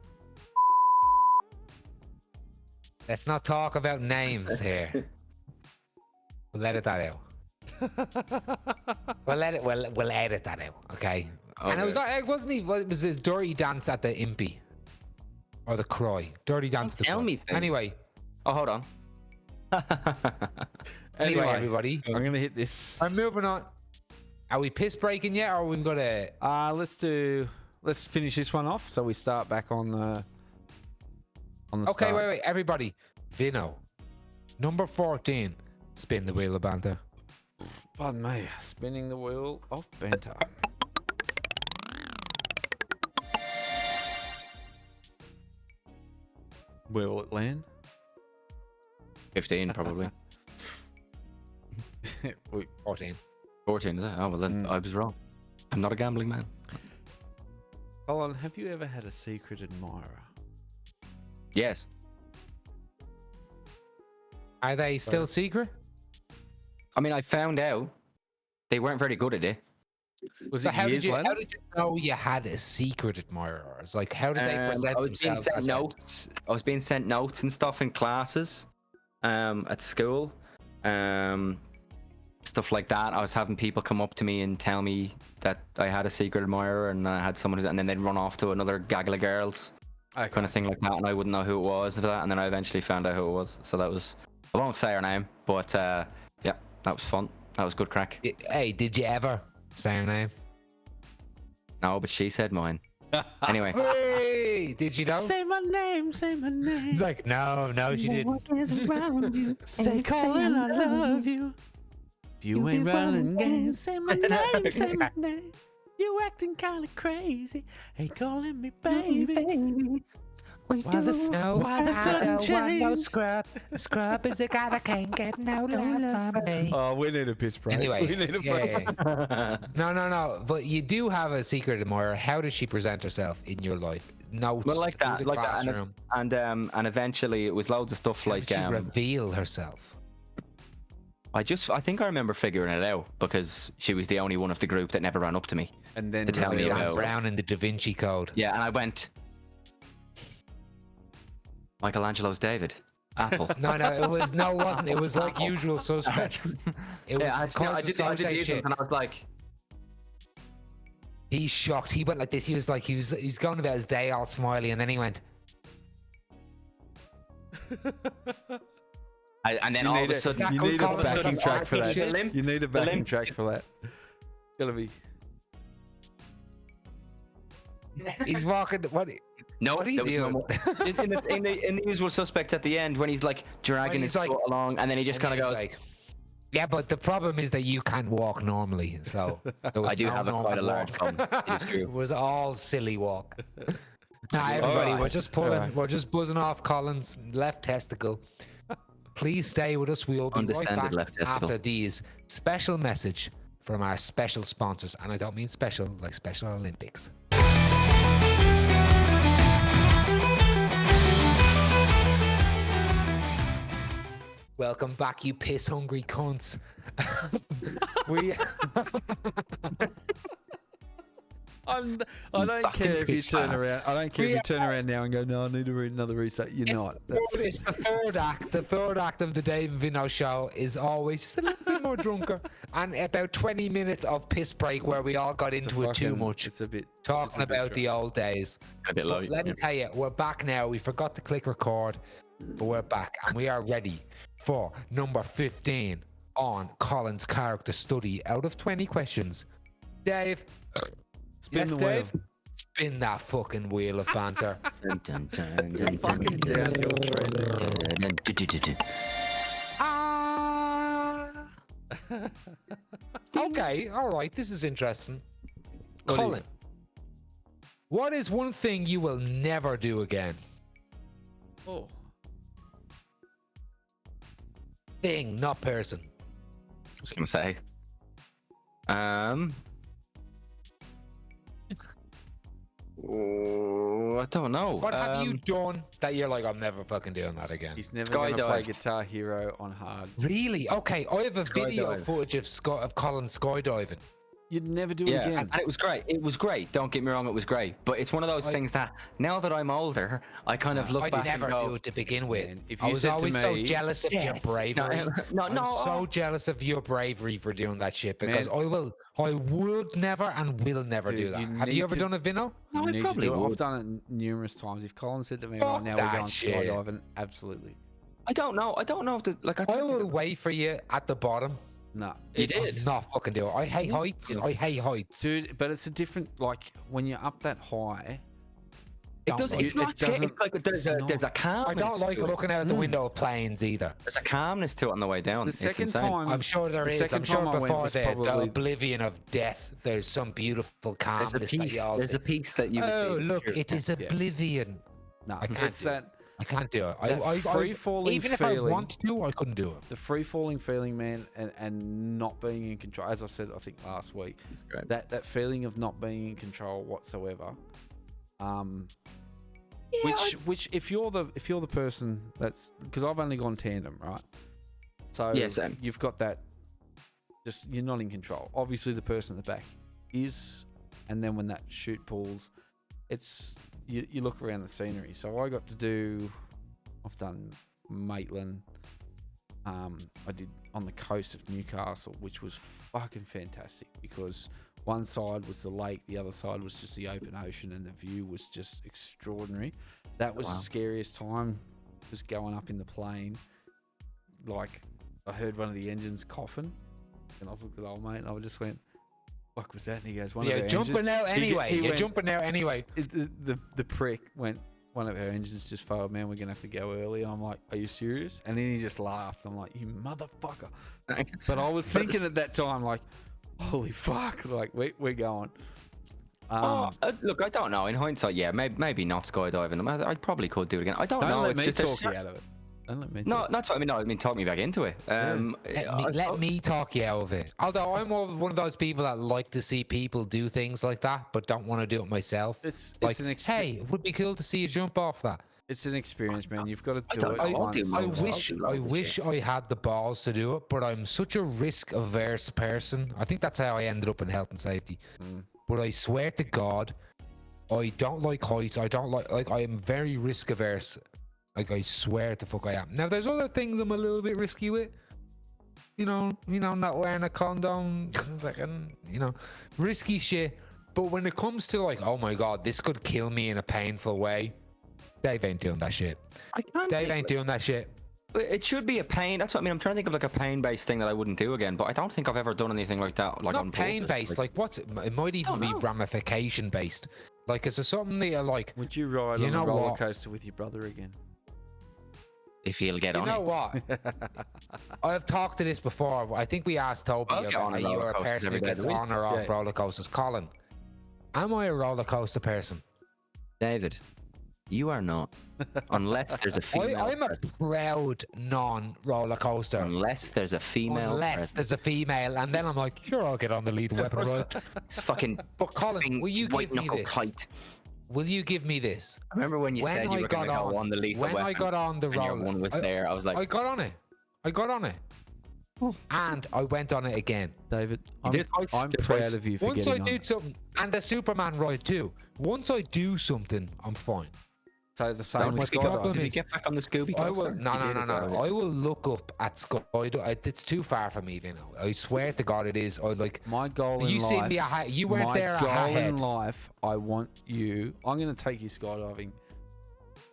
Let's not talk about names here. We'll edit that out. We'll edit that out, okay? And it wasn't even. It was his dirty dance at the Impy, or the Cry. Dirty dance at the tell Cry. me things. Anyway, Oh, hold on. anyway, everybody, I'm gonna hit this. I'm moving on. Are we piss breaking yet, or are we gonna? Let's finish this one off. So we start back on the. Okay, start. wait, everybody. Vinno, number 14. Spin the wheel of banter. Pardon me. Spinning the wheel of banter. Where will it land? 15 probably. 14. 14 is it? Oh well, then I was wrong. I'm not a gambling man. Colin, have you ever had a secret admirer? Yes. Are they still secret? I mean, I found out they weren't very good at it. Was So it how years did you later? know you had a secret admirer? It's like, how did they present I was being themselves? sent as notes. I was being sent notes and stuff in classes, at school, stuff like that. I was having people come up to me and tell me that I had a secret admirer, and I had someone, and then they'd run off to another gaggle of girls, Okay. kind of thing like that, and I wouldn't know who it was for that, and then I eventually found out who it was. So that was, I won't say her name, but yeah, that was fun. That was good crack. Hey, did you ever say her name? No, but she said mine. Anyway. Hey, did you know? Say my name, say my name. He's like, no, she didn't. Say Colin, I love you. If you ain't running games, say my name, say my name. You acting kind of crazy. Ain't calling me baby. Why the sudden change? Scrub is a guy that can't get no love from me. Oh, we need a piss break. Anyway, we need a break. no. But you do have a secret admirer. How does she present herself in your life? Notes. Well, like through that, the like that, classroom. and eventually it was loads of stuff How like did she reveal herself? I think I remember figuring it out because she was the only one of the group that never ran up to me. And then To tell me reveal about- Dan herself. Brown in the Da Vinci Code. Yeah, and I went, Michelangelo's David, Apple. No, it wasn't. It was like usual suspects. It was Yeah, I did some use shit. it, and I was like, He's shocked. He went like this. He was like, he's going about his day all smiley, and then he went. and then You all need of a a- sudden, you good need a Colin backing Sutton track for arcing that. shit. The limp- You need a the backing limp- track for that. Gotta be. He's walking. What? no, What are you there was no doing? more. In the usual suspects at the end when he's like dragging he's his like- foot along, and then he just kind of And goes, he was like, yeah, but the problem is that you can't walk normally. So there was I do no have quite a normal large walk. bum. It is true. It was all silly walk. Now, everybody, Alright. we're just pulling, Alright. we're just buzzing off Colin's left testicle. Please stay with us. We'll be right Undescended back left testicle. after these special message from our special sponsors, and I don't mean special like Special Olympics. Welcome back, you piss hungry cunts. we I don't fucking care if you piss turn farts. around. I don't care if you turn around now and go, no, I need to read another reset. You're not. It's the third act. The third act of the Dave and Vinno show is always just a little bit more drunker, and about 20 minutes of piss break where we all got into it too much, It's a bit talking about the old days. A bit low. But let me tell you, we're back now. We forgot to click record, but we're back, and we are ready for number 15 on Colin's character study out of 20 questions. Dave, Spin yes, the wheel. Dave, spin that fucking wheel of banter. Fucking downhill trend. Ah. Okay, all right. This is interesting. What do you- Colin, what is one thing you will never do again? Oh. Thing, not person. I was gonna say. Oh, I don't know. What have you done that you're like, I'm never fucking doing that again? He's never going to play Skydive. Guitar Hero on hard. Really? Okay, I have a video Skydive. footage of Colin skydiving. You'd never do it Yeah, again. and it was great. It was great. Don't get me wrong, it was great. But it's one of those things that now that I'm older, I kind of look I'd back never and go, do it to begin with. Man, if I you was said to always so me- jealous of your bravery. no, I'm so jealous of your bravery for doing that shit because Man. I would never and will never do Dude, that. you Have need you ever to- done it, Vinno? No, You I need to probably do it. I've would. done it numerous times. If Colin said to me, Fuck right now we're that going shit. skydiving, absolutely. I don't know. I don't know if the like. I I don't think will wait for you at the bottom. No. You it's- did? Not fucking do it. I hate heights. I hate heights. Dude, but it's a different, like, when you're up that high. it don't does. like It's it. not It scary. doesn't- It's like there's it's a not. calmness. I don't like to it. looking out the window of planes either. There's a calmness to it on the way down. The It's second insane. time, I'm sure there the is. second I'm sure time I went before was the probably- oblivion of death, there's some beautiful There's calmness a that piece. y'all There's see. a piece that you. Oh, see. look, it is Yeah. oblivion. No, I can't it's do it. that I can't do it. That free-falling even if feeling- I wanted to, I couldn't do it. the free falling feeling, man, and not being in control. As I said, I think last week, great. that feeling of not being in control whatsoever. Which if you're the person that's, because I've only gone tandem, right? So Yeah, same. you've got that. Just you're not in control. Obviously, the person at the back is, and then when that chute pulls, it's you look around the scenery. So I got to do. I've done Maitland. I did on the coast of Newcastle, which was fucking fantastic because one side was the lake, the other side was just the open ocean, and the view was just extraordinary. That was Wow. the scariest time, just going up in the plane. Like, I heard one of the engines coughing, and I looked at old mate, and I just went, "Fuck was that?" And he goes, "One of You're our jumping engines-" out He- anyway. he You're went- jumping out anyway. the prick went, "One of our engines just failed, man. We're gonna have to go early." And I'm like, "Are you serious?" And then he just laughed. I'm like, "You motherfucker!" But I was thinking at that time, like, "Holy fuck!" Like we're going. Look, I don't know. In hindsight, yeah, maybe not skydiving. I probably could do it again. I don't Don't know. let It's me just talk there's you out of it. Don't let me. No, talk. that's what I mean. No, I mean, talk me back into it. Let me talk you out of it. Although I'm one of those people that like to see people do things like that, but don't want to do it myself. It's Like, an hey, it would be cool to see you jump off that. it's an experience, man. You've got to do don't it know. I'll once. do I loads. wish I'll do I loads of wish shit. I had the balls to do it, but I'm such a risk averse person. I think that's how I ended up in health and safety. But I swear to God, I don't like heights. I don't like I am very risk averse. Like, I swear to fuck I am. Now there's other things I'm a little bit risky with. You know, not wearing a condom, fucking, risky shit. But when it comes to like, oh my God, this could kill me in a painful way, Dave ain't doing that shit. I can't Dave think, ain't doing that shit. It should be a pain. That's what I mean. I'm trying to think of like a pain-based thing that I wouldn't do again, but I don't think I've ever done anything like that. Like on Not pain purpose. based. Like, what's it might even be know. ramification based. Like, is there something that you're like? Would you ride You on know a roller what? coaster with your brother again? if you'll get You on know it. what? I've talked to this before. I think we asked Toby I'll get about on are a you roller a coaster person who every day of gets the week. on or off Yeah. roller coasters. Colin, am I a roller coaster person? David, you are not, unless there's a female. I'm a person. proud non-roller coaster. Unless there's a female. Unless person. there's a female, and then I'm like, sure, I'll get on the lethal weapon ride. It's fucking. But Colin, fucking will you white give me knuckle this? tight. Will you give me this? I remember when you When said you I were going got to go on- on the lethal when weapon. I got on the and your roller, one was I- there. I was like, I got on it. I got on it. And I went on it again. David, did twice. I'm Did proud twice. of you for Once I getting on do it. something, and the Superman ride too. Once I do something, I'm fine. So the same That's with my problem. skydiving. did you is- get back on the Scooby I coaster? will. No. You did as well, I will look up at Sky. It's too far from me, Vinno. I swear to God, it is. I like. My goal in You life. seen me? You weren't my there. goal A in head. life. I want you. I'm going to take you skydiving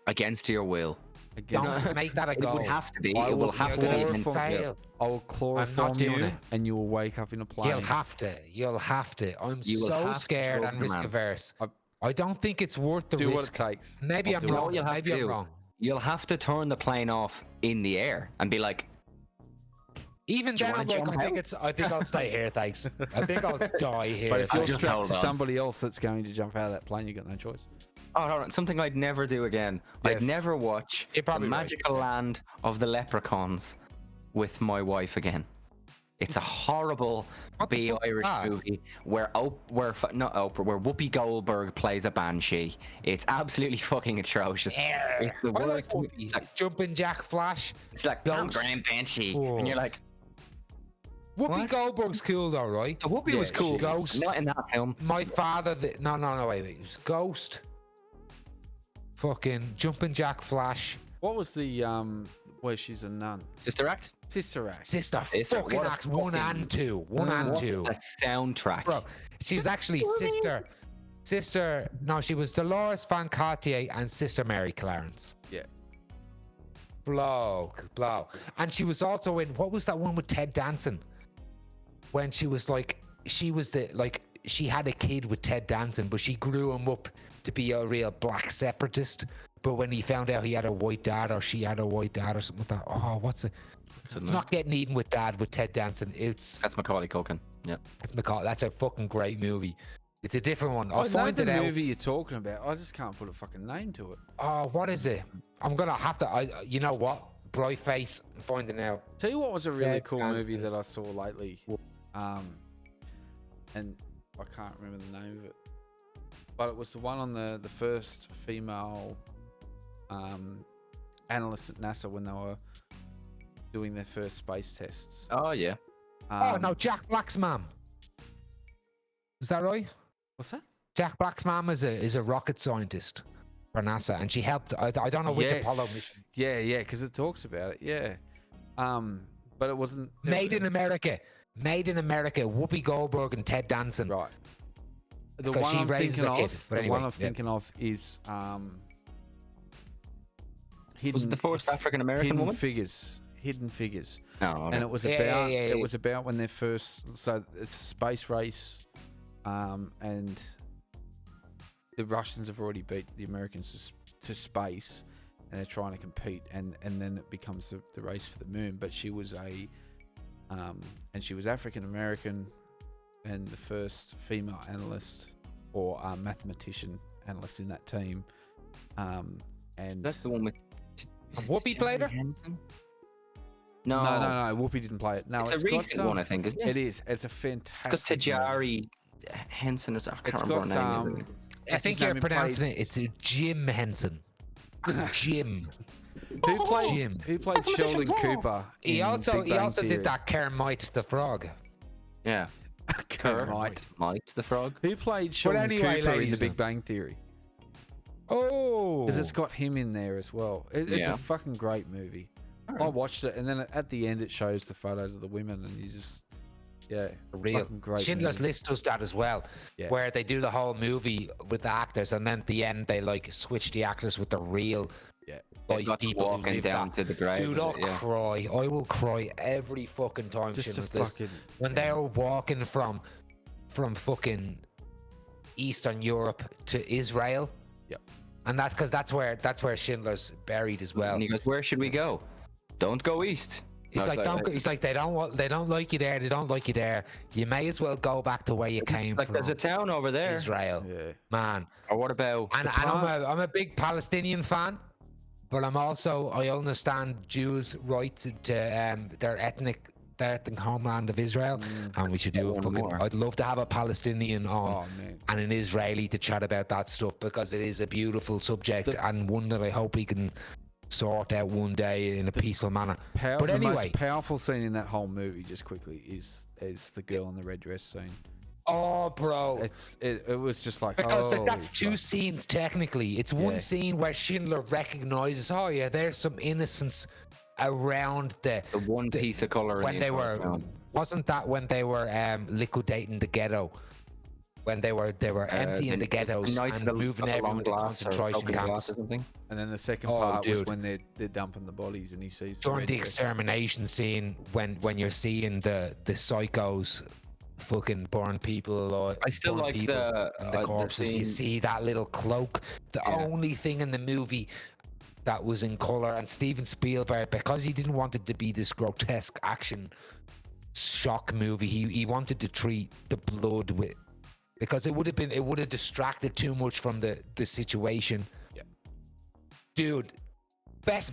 Against your will. against. Don't make that a It goal. would have to be. I It will will have to You're be. gonna against your will. fail. I will chloroform doing you, it. and you will wake up in a plane. You'll have to. You'll have to. I'm You will so have to scared choke and the risk man. averse. I- I don't think it's worth the do what it risk. takes. Maybe I'll I'm do it. wrong. All you'll have Maybe to I'm do- wrong. You'll have to turn the plane off in the air and be like, Even Do you then, I'm wanna like, jump I think I'll stay here, thanks. I think I'll die here. But if you're just strapped hold to on. somebody else that's going to jump out of that plane, you got no choice. oh, hold on, something I'd never do again. Yes. I'd never watch You're the probably right. magical land of the leprechauns with my wife again. It's a horrible What the B fuck is Irish that? movie where where Whoopi Goldberg plays a banshee. It's absolutely fucking atrocious. It's the I like worst. Whoopi. It's like, Jumping Jack Flash. it's like I'm Ghost. Grand Banshee, Oh. and you're like, Whoopi What? Goldberg's cool though, right? Whoopi was Yeah, cool. she is. Ghost. Not in that film. My father, no, wait. It was Ghost. Fucking Jumping Jack Flash. What was the where she's a nun? Sister Act. Sister Act. Sister Sister, fucking what a Act 1 fucking- and 2. 1 and What 2. a soundtrack. Bro, she's actually sister. No, she was Dolores Van Cartier and Sister Mary Clarence. Yeah. Blow. And she was also in, what was that one with Ted Danson? When she was like, she had a kid with Ted Danson, but she grew him up to be a real black separatist. But when he found out he had a white dad, or she had a white dad, or something like that, oh, what's it? It's not Getting Even with Dad with Ted Danson. That's Macaulay Culkin. Yeah. That's a fucking great movie. It's a different one. I'll I know find the it out. movie you're talking about. I just can't put a fucking name to it. Oh, what is it? I'm gonna have to. You know what? Bright face. I'm finding out. Tell you what was a really Yeah, cool can't movie be. that I saw lately, and I can't remember the name of it, but it was the one on the first female analyst at NASA when they were doing their first space tests. Oh yeah. Oh no, Jack Black's mom. Is that right? What's that? Jack Black's mom is a rocket scientist for NASA, and she helped. I don't know which Apollo mission. Yeah, because it talks about it. Yeah, but it wasn't Made in America. Whoopi Goldberg and Ted Danson. right. The Because one she I'm raises thinking a kid, of, but the anyway, one I'm yeah. thinking of is hidden. Was it the first African American Hidden woman? Figures. Hidden Figures. No. And it was Yeah, about yeah. it was about when they're first, so it's a space race, and the Russians have already beat the Americans to space, and they're trying to compete, and then it becomes the race for the moon. But she was and she was African American, and the first female analyst or mathematician analyst in that team, and That's the one with. And Whoopi played her? No. no, Whoopi didn't play it. No, It's a recent one, I think, isn't it? It is. It's a It's fantastic. got movie. Tajari Henson or something. I It's can't remember got her name. I think you're pronouncing it. It's Jim Henson. Jim. Who played Jim. Who played Sheldon Cooper? He in also Big Bang Theory? did that Kermit the Frog. Yeah. Kermit. Mike the Frog. Who played Sheldon anyway, Cooper in ladies The Big and- Bang Theory? Oh. Because it's got him in there as well. It's Yeah. a fucking great movie. I watched it, and then at the end it shows the photos of the women, and you just, real. fucking great. Schindler's movie. List does that as well, Yeah. where they do the whole movie with the actors, and then at the end they like switch the actors with the real Yeah. life Got people who walking live down that. to the grave. Dude, of I'll it, yeah. cry. I will cry every fucking time. Just a Schindler's List. fucking When they're walking from fucking Eastern Europe to Israel. Yep. And that's where Schindler's buried as well. And he goes, "Where should we go? Don't go east." He's I was like, don't. He's like, they don't like you there. They don't like you there. You may as well go back to where you came Like, from. there's a town over there. Israel, Yeah. man. Or what about? And I'm a big Palestinian fan, but I understand Jews' right to their ethnic homeland of Israel, and we should do a one fucking. more. I'd love to have a Palestinian on Oh man. and an Israeli to chat about that stuff, because it is a beautiful subject and one that I hope we can sort out one day in a peaceful manner. But The anyway, most powerful scene in that whole movie, just quickly, is the girl in the red dress scene. oh, bro. It was just like, Because holy that's two fuck. scenes technically. It's one Yeah. scene where Schindler recognizes, oh yeah, there's some innocence around The one piece of color in when the they entire were film. wasn't that when they were liquidating the ghetto, when they were emptying the ghettos Knights and of the- moving of the everyone Long to Glass or concentration Broken Glass camps or something. And then the second Oh, part was dude. when they're dumping the bodies, and he sees the during red the dress. extermination scene when you're seeing the psychos fucking burn people alive. I still burn like people the and the corpses. You scene- see that little cloak. The Yeah. only thing in the movie that was in color, and Steven Spielberg, because he didn't want it to be this grotesque action shock movie, he wanted to treat the blood with, because it would have distracted too much from the situation. Yeah. Dude,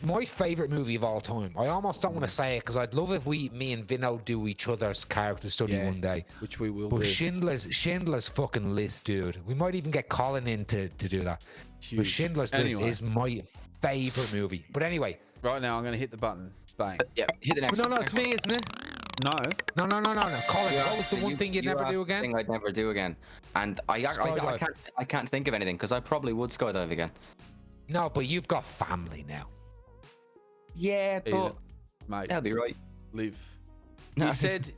my favorite movie of all time. I almost don't want to say it because I'd love if me and Vinno do each other's character study Yeah. one day. Which we will But do. Schindler's fucking List, dude. We might even get Colin in to do that. But Huge. Schindler's List Anyway. is my favorite movie. But anyway, Right now, I'm going to hit the button. Bang. Yeah, hit the next no, one. it's me, isn't it? No. No. Colin, what was the one thing you'd never asked do the again? thing I'd never do again, and Skydive. I can't think of anything because I probably would skydive again. No, but you've got family now. Yeah, Either. but Mate, that'll be right. live. No.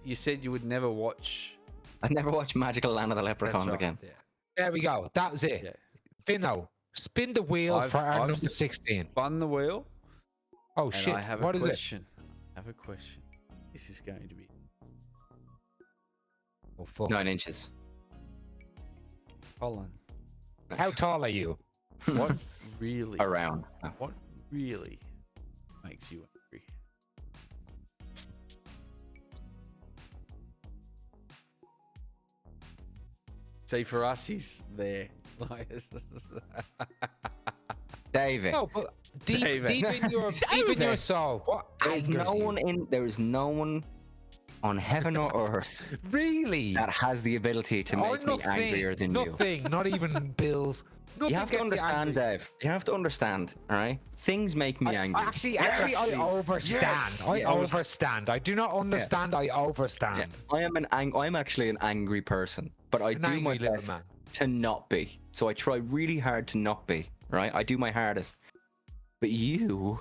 You said you would never watch. I'd never watch Magical Land of the Leprechauns That's right, again. Yeah. There we go. That was it. Yeah. Vinno, spin the wheel for our I've number 16. Spun the wheel. Oh, And shit. I have What a is it? question. I have a question. This is going to be Oh, fuck. 9 inches. Colin. How tall are you? What really? Around. What really makes you angry? See, for us, he's there. David. No, but deep David. in your soul, what There's angers no you? one there is no one on heaven or earth Really? that has the ability to Or make me angrier than you. nothing, not even bills. Nothing You have to gets understand, angry. Dave. You have to understand, all right? Things make me angry. Actually, Yes. I overstand. Yes. I overstand. I do not understand. I overstand. Yeah. I'm actually an angry person, but I An do my angry little best man. to not be. So I try really hard to not be, right? I do my hardest. But you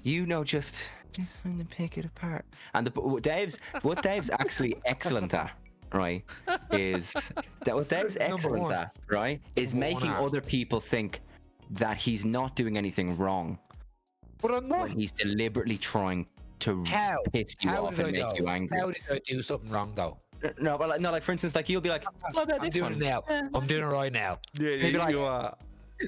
know just want to pick it apart. And what Dave's actually excellent at, right, is that what Dave's excellent one. at, right, is Number one making at. other people think that he's not doing anything wrong But I'm not. when he's deliberately trying to How? piss you How off did and I make go? you angry. How did I do something wrong though? No, but like for instance, like you'll be like, "What about I'm this doing one?" it now. I'm doing it right now. Yeah, Maybe like- you are.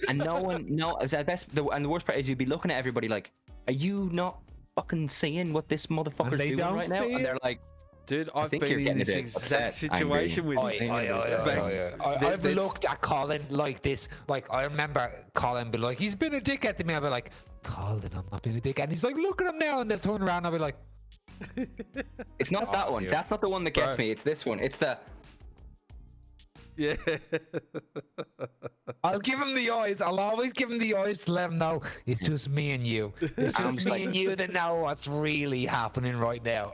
And it's the best. And the worst part is you'd be looking at everybody like, "Are you not fucking seeing what this motherfucker's they doing don't right now?" see And it. they're like, Dude, I I've think been you're in getting a this bit exact upset, situation angry. with I've There's- looked at Colin like this. Like I remember Colin be like, he's been a dickhead to me. I'll be like, Colin, I'm not being a dickhead. And he's like, look at him now. And they'll turn around. I'll be like, "It's not that one. you. That's not the one that gets Bro. me. It's this one. It's the." Yeah. I'll give him the eyes. I'll always give him the eyes to let him know it's just me and you. It's I'm just just me like- and you that know what's really happening right now.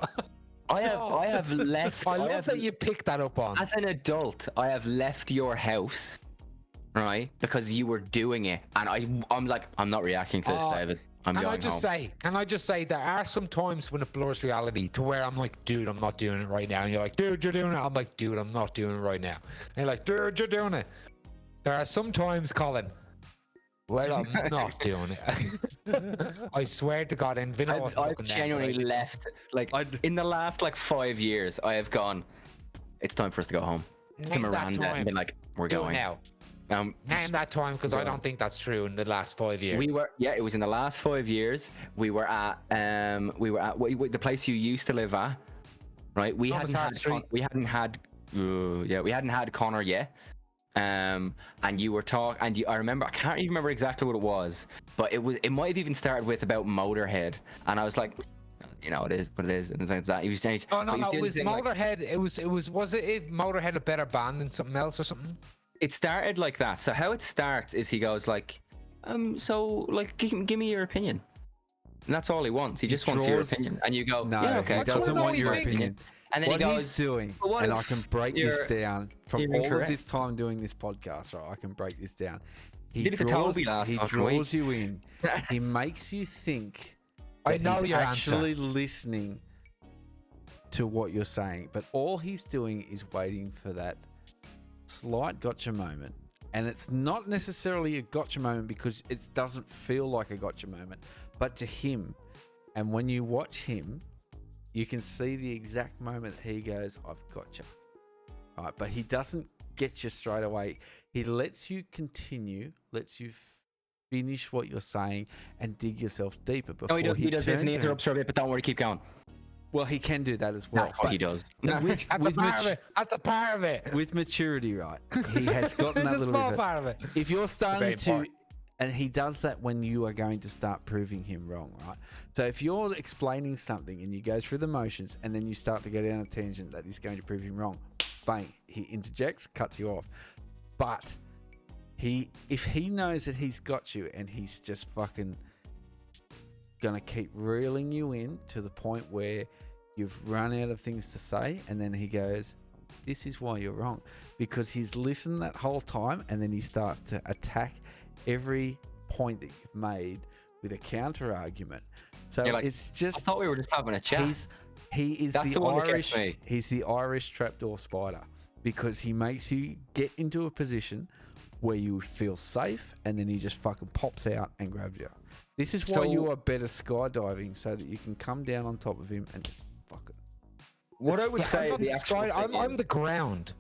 I have left. I love have, that you picked that up on. as an adult, I have left your house, right, because you were doing it, and I'm like, I'm not reacting to this, Oh, David. I'm Can going I just home. say, there are some times when it blurs reality to where I'm like, dude, I'm not doing it right now. And you're like, dude, you're doing it. I'm like, dude, I'm not doing it right now. And you're like, dude, you're doing it. There are some times, Colin, where I'm not doing it. I swear to God, and Vinno wasn't I've looking there, but I genuinely did. left. Like in the last like 5 years, I have gone. It's time for us to go home. To Name that Miranda and time. been like, we're Do it going. now. Name that time, because I don't think that's true in the last 5 years. It was in the last 5 years. We were at the place you used to live at, right? We Thomas hadn't Hart had Street. we hadn't had Connor yet. And you were I remember, I can't even remember exactly what it was, but it might have even started with about Motorhead, and I was like, you know, it is what it is, and things like that. He was saying, Oh no, but he no, it doing was this thing, like- Motorhead. Was it Motorhead a better band than something else or something? It started like that. So how it starts is he goes like, so like give me your opinion. And that's all he wants. He just wants your draws- opinion. And you go, No, yeah, okay. he doesn't know want what your you think. opinion. And then What he he's goes, doing, "But what and I if can break this you're- down from you're all incorrect?" of this time doing this podcast, right? I can break this down. He did it to Toby last he fucking draws week. you in. He makes you think I that know he's your actually listening to what you're saying, but all he's doing is waiting for that slight gotcha moment. And it's not necessarily a gotcha moment because it doesn't feel like a gotcha moment, but to him, and when you watch him, you can see the exact moment that he goes, I've gotcha. All right, but he doesn't get you straight away. He lets you continue, lets you finish what you're saying and dig yourself deeper before No, he does. He does this and he turns around. interrupts for a bit, but don't worry, keep going. Well, he can do that as well. That's what he does. With, That's with a part of it. That's a part of it. with maturity, right? He has gotten It's that a little small bit. part of it. If you're Very starting to, important. and he does that when you are going to start proving him wrong, right? So if you're explaining something and you go through the motions and then you start to go down a tangent that is going to prove him wrong, bang, he interjects, cuts you off. But if he knows that he's got you and he's just fucking gonna keep reeling you in to the point where you've run out of things to say, and then he goes, this is why you're wrong, because he's listened that whole time, and then he starts to attack every point that you've made with a counter argument. So You're like, it's I just thought we were just having a chat. he is That's the the one that Irish. gets me. He's the Irish trapdoor spider, because he makes you get into a position where you feel safe, and then he just fucking pops out and grabs you. This is why So- you are better skydiving, so that you can come down on top of him and just fuck it. What I would Yeah, say I'm, the not actual sky, thing I'm is- the ground.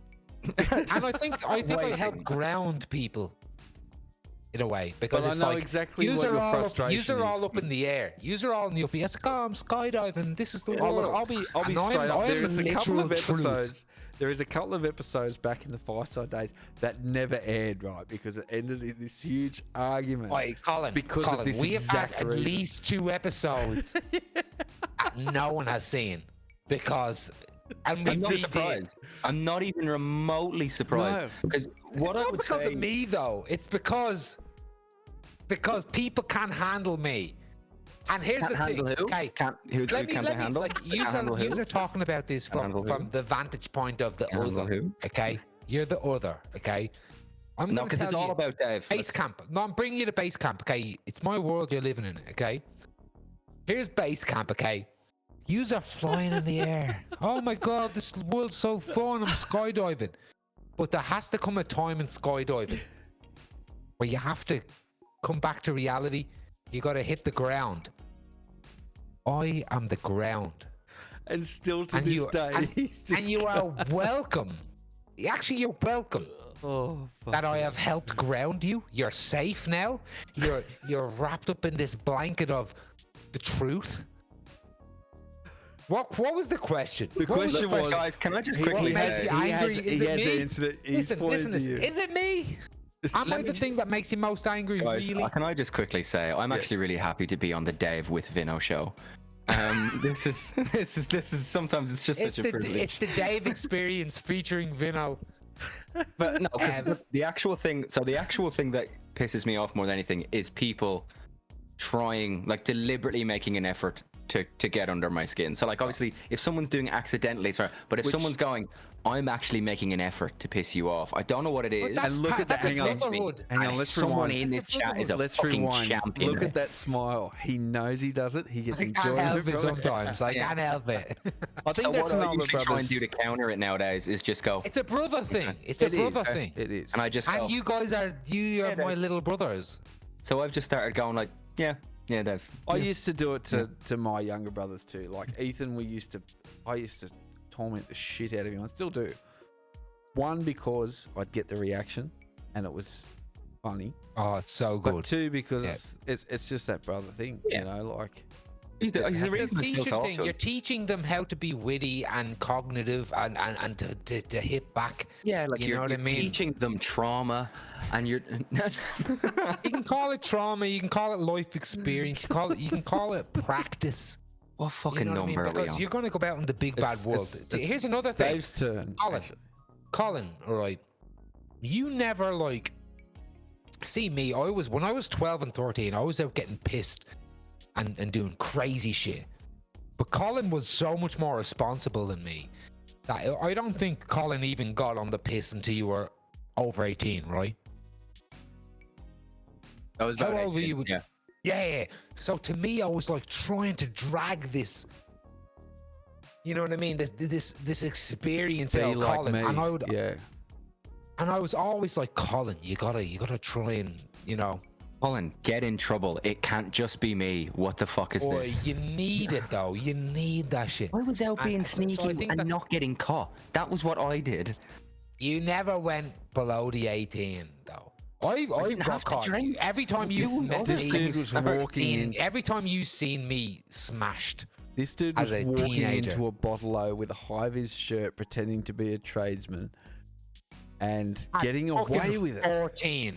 And I think I help Waiting. ground people in a way, because Well, I it's know like exactly yous what are your all frustration Yous are all is. up in the air. Yous are all in the up. Yes, I'm skydiving. This is the Oh, world. look, I'll be And straight up. I'm There is a couple of literal truth. episodes. There is a couple of episodes back in the Fireside days that never aired, right? Because it ended in this huge argument. Wait, Colin. Because Colin, of this we have had exact at reason. least 2 episodes that no one has seen, because and we I'm not redid. surprised. I'm not even remotely surprised. No. Because what It's I not would because say, of me though. It's because people can't handle me. And here's can't the handle thing. who? Okay, Can't who let me can't they handle? like Can't handle who? you're talking about this handle from who? the vantage point of the Can't handle other. who? Okay, you're the other. Okay, I'm No, gonna because it's tell all you, about Dave. base camp. No, I'm bringing you to base camp. Okay, it's my world. You're living in it. Okay, here's base camp. Okay, yous are flying in the air. Oh my god, this world's so fun. I'm skydiving, but there has to come a time in skydiving where you have to come back to reality. You got to hit the ground. I am the ground. And still to And this you- day, and- he's just And you are welcome. Actually, you're welcome oh, fuck. that I have helped ground you. You're safe now. You're wrapped up in this blanket of the truth. What was the question? The What question the was- guys, can I just He- quickly What makes say? you angry? Is he it has me? answered it. He's Listen, pointed listen. to you. Is it me? Am I the thing that makes you most angry? Guys, Really? can I just quickly say I'm actually really happy to be on the Dave with Vinno show. This is sometimes it's just It's such a privilege. it's the Dave experience featuring Vinno. But no, 'cause Um, the actual thing. So the actual thing that pisses me off more than anything is people trying, like, deliberately making an effort to get under my skin. So, like, obviously, if someone's doing accidentally, it's fair. But if someone's going, I'm actually making an effort to piss you off. I don't know what it is. that's And look at that. that's a Hang on. brotherhood. Hang on, And let's someone rewind. in this chat is a Let's fucking rewind. champion. Look at that smile. He knows he does it. He gets I can't enjoyment help it from it. sometimes. I Yeah. can't help it. I think So that's what I another usually try and brother's. do to counter it nowadays is just go, It's a brother thing. It's a It brother is. thing. It is. and I just go. And you guys are my little brothers. So I've just started going like, yeah, Dave. I used to do it to my younger brothers too. Like Ethan, I used to torment the shit out of him. I still do. One, because I'd get the reaction, and it was funny. Oh, it's so But good. two, because Yeah. it's just that brother thing. Yeah. You know, like He's the It's reason a I still teaching talk thing. to You're him. teaching them how to be witty and cognitive and to hit back. Yeah, like You you're, know what I you're mean? teaching them trauma, and you're. You can call it trauma. You can call it life experience. You can call it practice. What You fucking know what I mean? number are we Because on? you're going to go out in the big bad world. See, here's another thing. Dave's turn. Colin. actually. Colin, all right. You never see me. When I was 12 and 13, I was out getting pissed and doing crazy shit. But Colin was so much more responsible than me that I don't think Colin even got on the piss until you were over 18, right? I was How about old were 18, you? Yeah. Yeah. So to me, I was like trying to drag this. You know what I mean? This experience Be out, like Colin, me. and I would, Yeah. and I was always like, Colin, you gotta try and Colin, get in trouble. It can't just be me. What the fuck is boy, this? you need it though. You need that shit. I was out And being so I sneaky think and that's- not getting caught. That was what I did. You never went below the 18 though. I didn't got have to caught. drink. Every time you Doing met all This me, dude was walking in. every time you seen me smashed. This dude As was a walking teenager. into a bottle-o with a high-vis shirt, pretending to be a tradesman, and At getting away fucking with it. 14.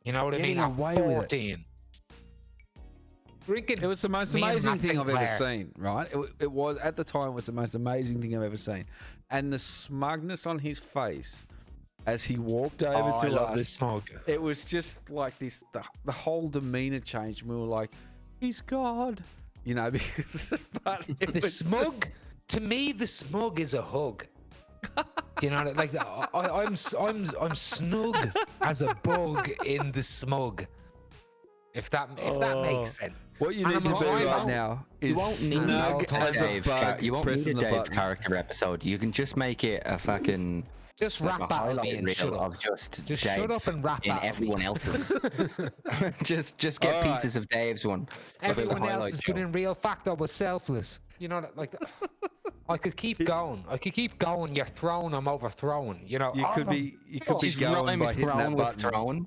You know what I Getting mean? At away with it. 14. Drinking. It was the most me and amazing Matt thing I've ever Sinclair. seen, right? It was, at the time, it was the most amazing thing I've ever seen. And the smugness on his face as he walked over Oh, I to love us, the smoke. it was just like this, the whole demeanor changed. We were like, he's God. You know, because but it The was smug, just- To me, the smug is a hug. You know, like I'm snug as a bug in the smug. If that makes sense. What you And need to I'm be like, right now You is won't need snug a as a Dave. bug. You won't need pressing a the Dave button. character episode. You can just make it a fucking Just like rap a battle me highlight and reel shut up. of just Just Dave shut up and rap in battle me. everyone else's. just get All right. pieces of Dave's one. Everyone else has been in real fact I was selfless. You know, like I could keep going. You're thrown, I'm overthrown. You know, You could be going by hitting that button. Thrown.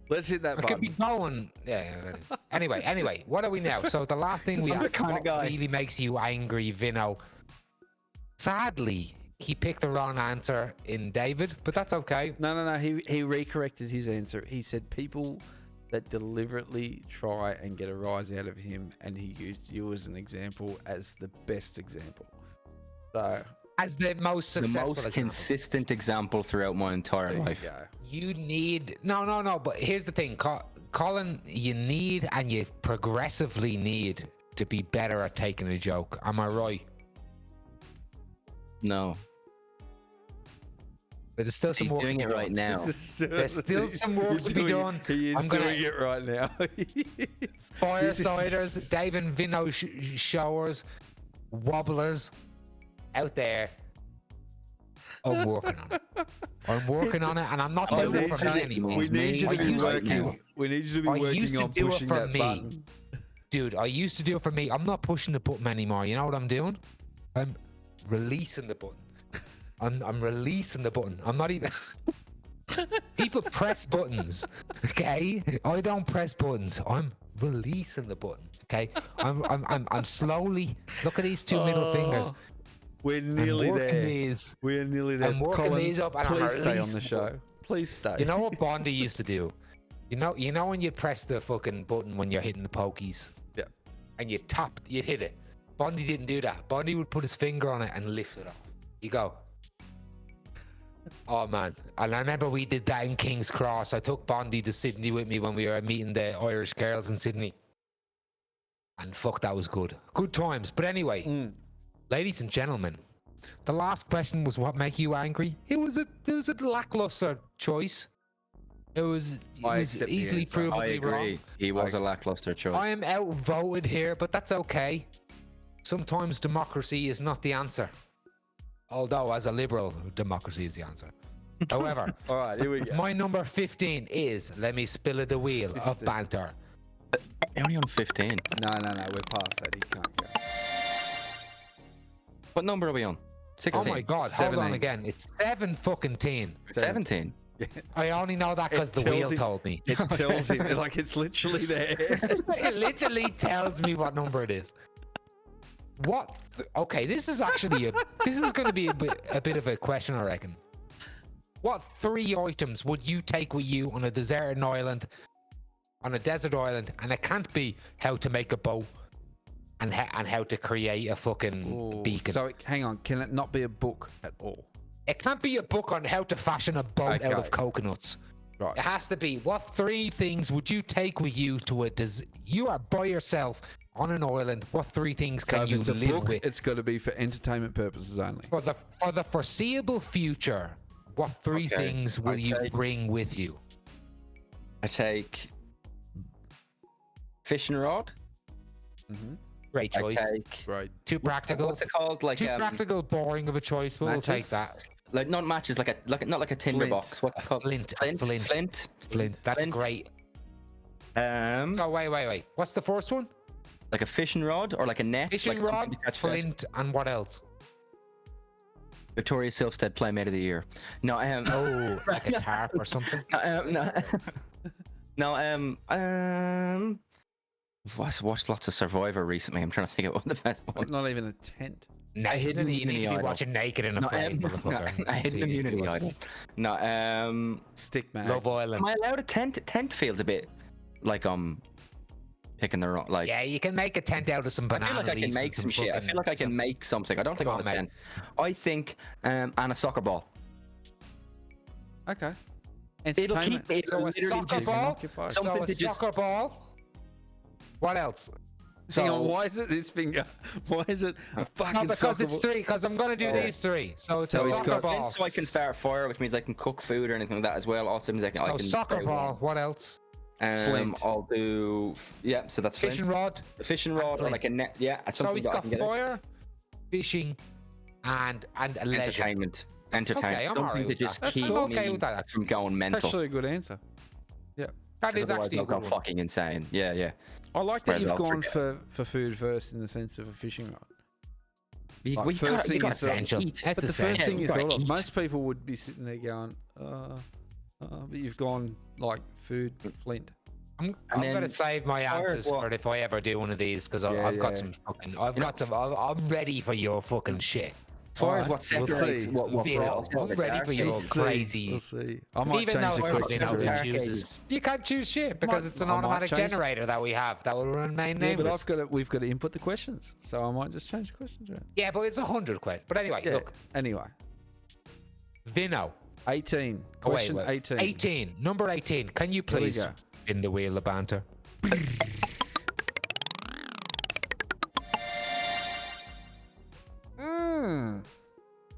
Let's hit that I could be button. going. Yeah. Anyway, what are we now? So the last thing we I'm the have, kind of what guy. really makes you angry, Vinno? Sadly, he picked the wrong answer in David, but that's okay. No. He recorrected his answer. He said people that deliberately try and get a rise out of him, and he used you as an example, as the best example. So As the most The successful most example. consistent example throughout my entire there you life. go. You need no. But here's the thing, Colin. You need and you progressively need to be better at taking a joke. Am I right? No, But there's still some he's work doing to it be right done. now. There's still some work to be done. He is I'm gonna- doing it right now. Firesiders, Dave and Vinno showers, wobblers out there. I'm working on it. And I'm not doing it for me anymore. We need you I to be used to working. do it. We need you to be I used working to on do it pushing for that me. button. Dude, I used to do it for me. I'm not pushing the button anymore. You know what I'm doing? I'm releasing the button. I'm releasing the button. I'm not even. People press buttons, okay? I don't press buttons. I'm releasing the button, okay? I'm slowly. Look at these two middle fingers. We're nearly I'm working there. these. We're nearly there. I'm working Colin, these up and I'm please stay on releasing the the show. button. Please stay. You know what Bondi used to do? You know when you press the fucking button when you're hitting the pokies? Yeah. And you'd hit it. Bondi didn't do that. Bondi would put his finger on it and lift it off. You go. Oh man. And I remember we did that in King's Cross. I took Bondi to Sydney with me when we were meeting the Irish girls in Sydney. And fuck, that was good. Good times. But anyway, ladies and gentlemen, the last question was what make you angry? It was a lackluster choice. It was accept the easily answer. I provably agree. wrong. He was a Thanks. lackluster choice. I am outvoted here, but that's okay. Sometimes democracy is not the answer. Although, as a liberal, democracy is the answer. However, All right, here we go. my number 15 is, let me spill it the wheel of 15. banter. Only on 15. No, we're past that. He can't go. What number are we on? 16. Oh my God, hold 17. on again. It's 7 17. I only know that because the wheel told me. It tells him, like it's literally there. It literally tells me what number it is. Okay, this is going to be a bit of a question, I reckon. What 3 items would you take with you on a desert island? And it can't be how to make a boat and how to create a fucking beacon. So hang on, can it not be a book at all? It can't be a book on how to fashion a boat out of Okay. coconuts. Right. It has to be, what 3 things would you take with you to you are by yourself on an island. What 3 things So can if you it's a live book, with? it's got to be for entertainment purposes only. For the foreseeable future, what 3 Okay, things will you okay. bring with you? I take fishing rod. Great I choice. take Right. Too practical. what's it called? Like Too practical, boring of a choice, but we'll Matches? take that. like not matches, like not like a tinder Flint. box. What's it called? Flint. Flint. That's great. So wait. What's the first one? Like a fishing rod or like a net. Fishing like something rod, to catch fish. flint, and what else? Victoria Silvstedt Playmate of the Year. No, Oh, like a tarp or something. I've watched lots of Survivor recently. I'm trying to think of what the best one. Not even a tent. No, you hidden need to immunity be idol. watching naked in a frame, motherfucker. I hidden immunity idol. No, Stick man. Love Island. am I allowed a tent? Tent feels a bit like picking the wrong. Like Yeah, you can make a tent out of some I banana feel like I can leaves make and some shit. I feel like I can make something. I don't think I Come want on, a tent. I think and a soccer ball. Okay. It'll Entertainment. keep it. So a literally soccer just ball. Occupied. Something So a to just- soccer ball. What else? Hang on, So- why is it this finger? Why is it a fucking No, because soccer it's ball? 3. Because I'm gonna do these 3. So it's So a it's soccer got ball. so I can start a fire, which means I can cook food or anything like that as well. Also means I can. So soccer stay ball. warm. What else? Flint. I'll do. Yeah, so that's Fishing flint. rod. A fishing rod or like a net. Yeah, So something he's that I got can get. fire, fishing, and leisure. Entertainment. Okay, I'm Something alright to with just that. keep I'm okay me with that, actually. from going mental. Actually, a good answer. That is Otherwise actually a I'll go good one. fucking insane. Yeah, yeah. I like that Whereas you've I'll gone forget. for food first in the sense of a fishing rod. You, Like, well, you first gotta, thing you gotta is essential. eat. That's But the essential. first thing you you gotta thought of, eat. most people would be sitting there going, but you've gone like food, flint. I'm then gonna save my fire, answers what? for if I ever do one of these because Yeah, I've got yeah. some fucking. I've You know, got some. I'm ready for your fucking shit. Fire is Alright, what we'll separates see. what Vino, frosts out I'm the ready dark for your ages. crazy. We'll see. I might Even change though the Fire question Vino to Dark chooses. ages. You can't choose shit because it's an I might automatic change- generator that we have that will remain Yeah, but nameless. we've got to input the questions, so I might just change the questions around. Yeah, but it's 100 questions. But anyway, Yeah. look, Anyway, Vino. 18. Oh, Question wait. 18. 18. Number 18. Can you Here we please go. spin the wheel of banter?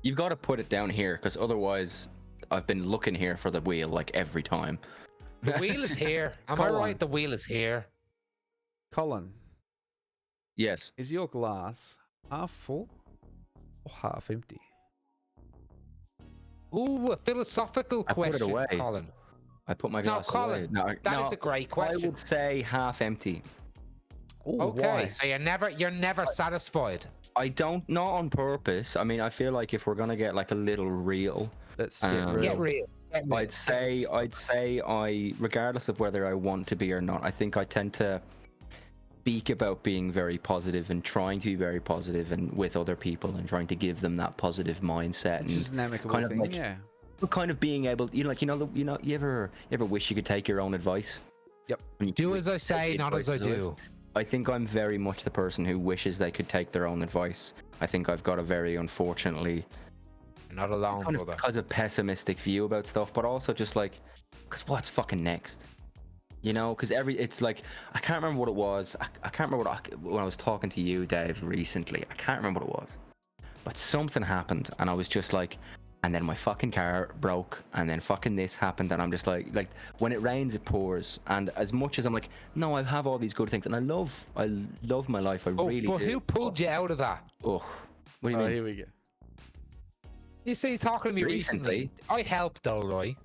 You've got to put it down here because otherwise, I've been looking here for the wheel like every time. The wheel is here. Am I Colin. right? The wheel is here. Colin, Yes. is your glass half full or half empty? Ooh, a philosophical I put it question, away. Colin. I put my glass Colin, away. No, that is a great I question. would say half empty. Ooh, Okay, why? so you're never satisfied. I don't, not on purpose. I mean, I feel like if we're gonna get like a little real, Let's get Um, real. Get real. Get real. I'd say I, regardless of whether I want to be or not, I think I tend to speak about being very positive and trying to be very positive and with other people and trying to give them that positive mindset Which and is an amicable kind of thing, like- yeah. kind of being able, you ever wish you could take your own advice? Yep. And you Do could as I say, take not as I advice of it? do. I think I'm very much the person who wishes they could take their own advice. I think I've got a very, unfortunately, You're not alone, kind of brother. because of pessimistic view about stuff, but also just like, because what's fucking next? You know, because it's like, I can't remember what it was. I can't remember when I was talking to you, Dave, recently. I can't remember what it was. But something happened, and I was just like, and then my fucking car broke, and then fucking this happened, and I'm just like when it rains, it pours. And as much as I'm like, no, I have all these good things, and I love my life. I Oh, really but do. who pulled you out of that? Oh, what do you Oh, mean? here we go. You see, talking to me recently, I helped though, right?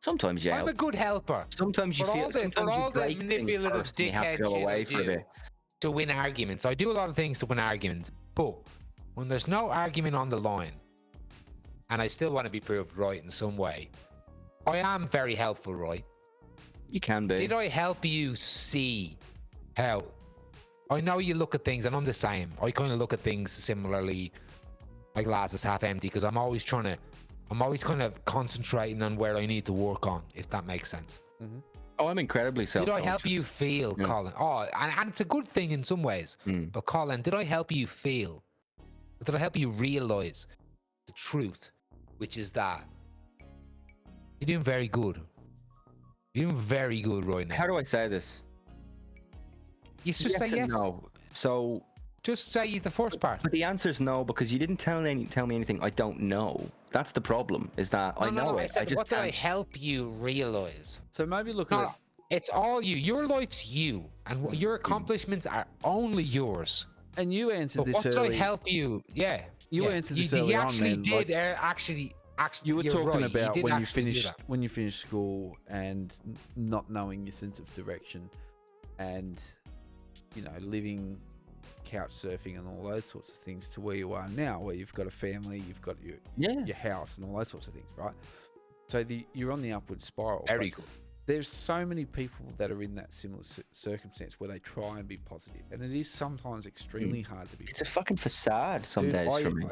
Sometimes you I'm a help. good helper. Sometimes you For feel. all the, sometimes for you all the break things manipulative first and you have dickhead to go shit away I for a do bit. to win arguments, I do a lot of things to win arguments. But when there's no argument on the line, and I still want to be proved right in some way, I am very helpful, right? You can be. Did I help you see how? I know you look at things, and I'm the same. I kind of look at things similarly. My glass is half empty because I'm always kind of concentrating on where I need to work on, if that makes sense. Oh, I'm incredibly Did self-conscious. I help you feel, Yeah. Colin? Oh, and it's a good thing in some ways. Mm. But Colin, did I help you feel? Did I help you realize the truth, which is that you're doing very good. You're doing very good right now. How do I say this? You just Yes say and yes. No. So, Just say the first part. but the answer is no because you didn't tell me anything I don't know. That's the problem. Is that I know I it. said, I just what did I can't. help you realize? So maybe look No, at no, it's all you. Your life's you, and Mm. your accomplishments are only yours. it. And you answered But this what did I early. help you? Yeah, You yeah. answered this you early on, actually man, did. like- Actually, You were you're talking right, about did when you actually do finished that. school and not knowing your sense of direction, and living, couch surfing, and all those sorts of things to where you are now, where you've got a family, you've got your house, and all those sorts of things, right? So you're on the upward spiral. Very but good. There's so many people that are in that similar circumstance where they try and be positive, and it is sometimes extremely hard to be. It's a fucking facade some Dude, days for me.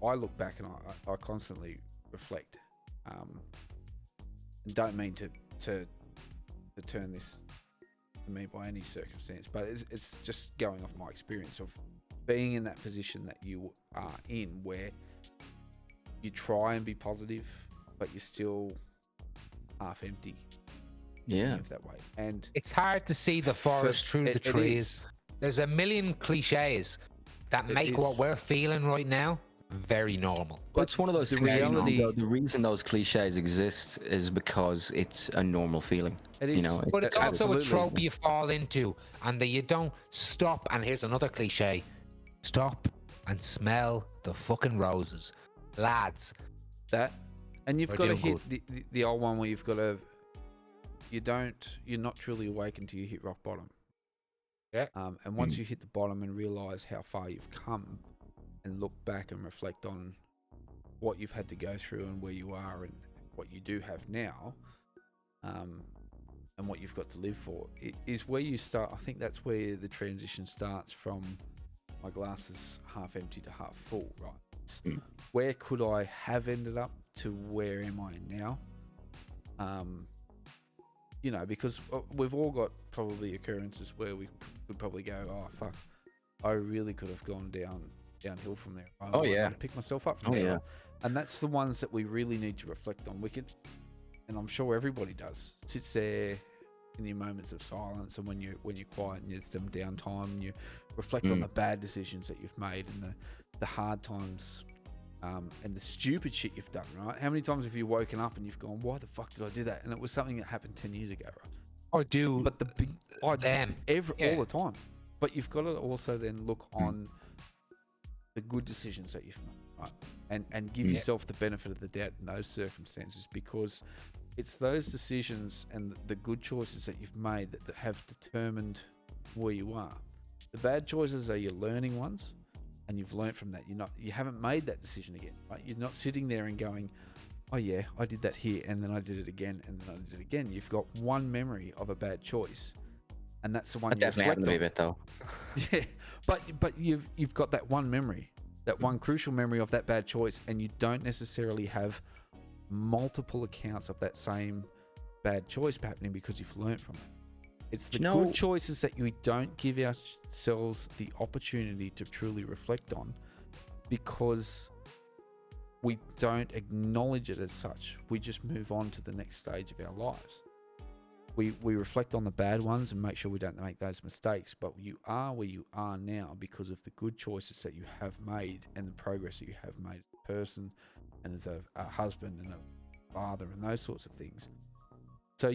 I look back and I constantly reflect. And don't mean to turn this to me by any circumstance, but it's just going off my experience of being in that position that you are in, where you try and be positive, but you're still half empty. Yeah. live that way. And It's hard to see the forest through the it trees. is. There's a million cliches that It make what is. we're feeling right now very normal. But it's one of those the things. reality- The reason those cliches exist is because it's a normal feeling. It is. You know, But it's also a Absolutely. trope you fall into, and that you don't stop. And here's another cliche: stop and smell the fucking roses, lads. That, and you've We're got to doing hit the old one where you've got to. You're not truly awake until you hit rock bottom. Yeah. And once you hit the bottom and realize how far you've come, and look back and reflect on what you've had to go through and where you are and what you do have now, and what you've got to live for, it is where you start. I think that's where the transition starts from my glass is half empty to half full, right? It's where could I have ended up to where am I now? You know, because we've all got probably occurrences where we would probably go, oh fuck, I really could have gone downhill from there. I learned how to pick myself up from there. Right? And that's the ones that we really need to reflect on. We can, and I'm sure everybody does, sits there in your moments of silence and when you're quiet and there's some downtime and you reflect on the bad decisions that you've made and the hard times. And the stupid shit you've done, right? How many times have you woken up and you've gone, why the fuck did I do that? And it was something that happened 10 years ago, right? I do. But the big, all Yeah. the time. But you've got to also then look on the good decisions that you've made, right? And give yourself the benefit of the doubt in those circumstances, because it's those decisions and the good choices that you've made that have determined where you are. The bad choices are your learning ones. And you've learned from that. You haven't made that decision again, right? You're not sitting there and going, oh yeah, I did that here, and then I did it again, and then I did it again. You've got one memory of a bad choice, and that's the one That you definitely reflect happened to me on. a bit though. Yeah, but you've got that one memory, that one crucial memory of that bad choice, and you don't necessarily have multiple accounts of that same bad choice happening because you've learned from it. It's the good choices that we don't give ourselves the opportunity to truly reflect on because we don't acknowledge it as such. We just move on to the next stage of our lives. We reflect on the bad ones and make sure we don't make those mistakes, but you are where you are now because of the good choices that you have made and the progress that you have made as a person and as a husband and a father and those sorts of things. So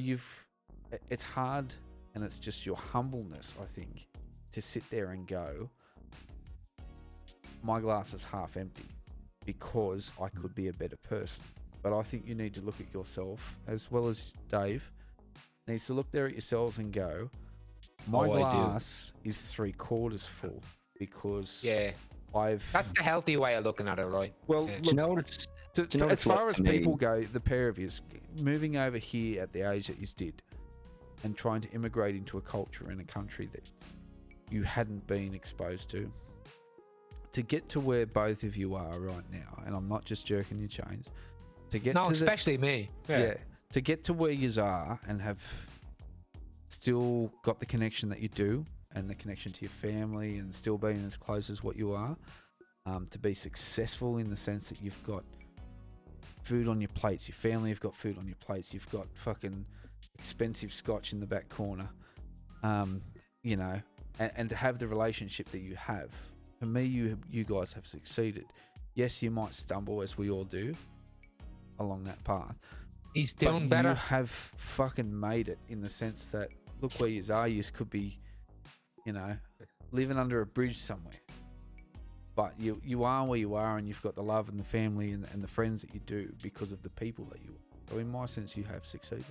it's hard. And it's just your humbleness, I think, to sit there and go, my glass is half empty because I could be a better person. But I think you need to look at yourself, as well as Dave needs to look there at yourselves and go, my glass is 3/4 full because that's the healthy way of looking at it, right? Well, Yeah. look, Do you know what it's? as far like as to me? people go, the pair of you moving over here at the age that you did, and trying to immigrate into a culture in a country that you hadn't been exposed to get to where both of you are right now, and I'm not just jerking your chains, to get to especially me. to get to where you are and have still got the connection that you do and the connection to your family and still being as close as what you are, to be successful in the sense that you've got food on your plates, your family have got food on your plates, you've got fucking expensive scotch in the back corner, you know, and to have the relationship that you have. For me, you guys have succeeded. Yes, you might stumble, as we all do, along that path. He's doing better. You have fucking made it in the sense that look where you are. You could be, you know, living under a bridge somewhere. But you are where you are, and you've got the love and the family and the friends that you do because of the people that you are. So in my sense, you have succeeded.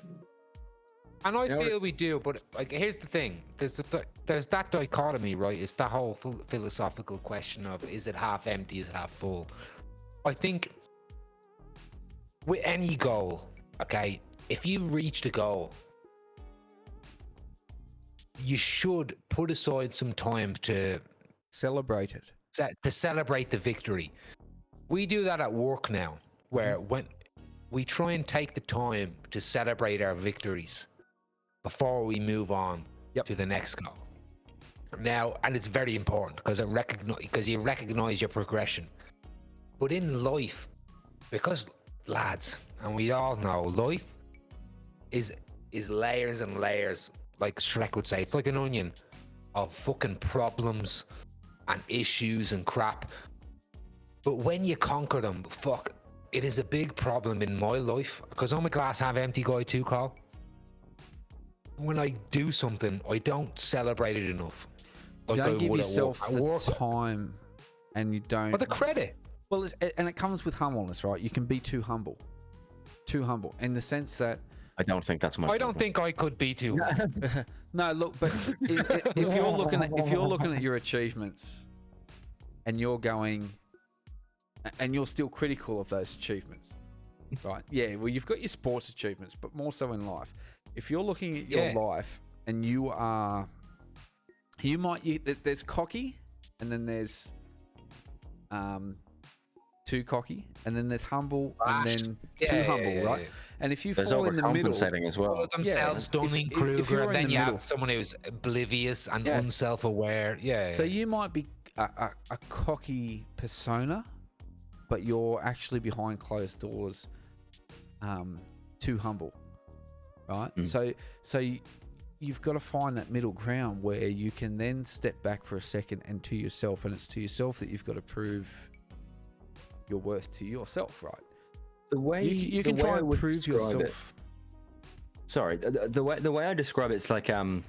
And I feel we do, but like, here's the thing: there's that dichotomy, right? It's that whole philosophical question of is it half empty, is it half full? I think with any goal, okay, if you reach the goal, you should put aside some time to Celebrate it. celebrate the victory. We do that at work now, where when we try and take the time to celebrate our victories before we move on to the next goal. Now, and it's very important because you recognize your progression. But in life, because lads, and we all know, life is is layers and layers, like Shrek would say. It's like an onion of fucking problems and issues and crap. But when you conquer them, fuck, it is a big problem in my life because I'm a glass half empty guy too, Carl. When I do something, I don't celebrate it enough. You Like I don't give would at yourself work. the At work. time, and you don't. But the credit. Well, and it comes with humbleness, right? You can be too humble in the sense that. I don't think that's my. I don't think I could be too. No, look, but if you're looking at your achievements, and you're going, and you're still critical of those achievements, right? Yeah, well, you've got your sports achievements, but more so in life. If you're looking at your life and there's cocky, and then there's too cocky, and then there's humble, and then too humble, right? And if you There's fall in the middle, overcompensating as well. Themselves, Dunning if Kruger, you're and in then the you have middle. someone who's oblivious and unself-aware. Yeah. So you might be a cocky persona, but you're actually behind closed doors, too humble, right? So you've got to find that middle ground where you can then step back for a second and to yourself, and it's to yourself that you've got to prove your worth to yourself, right? The way You can try and prove yourself. Sorry, the way I describe it, it's like do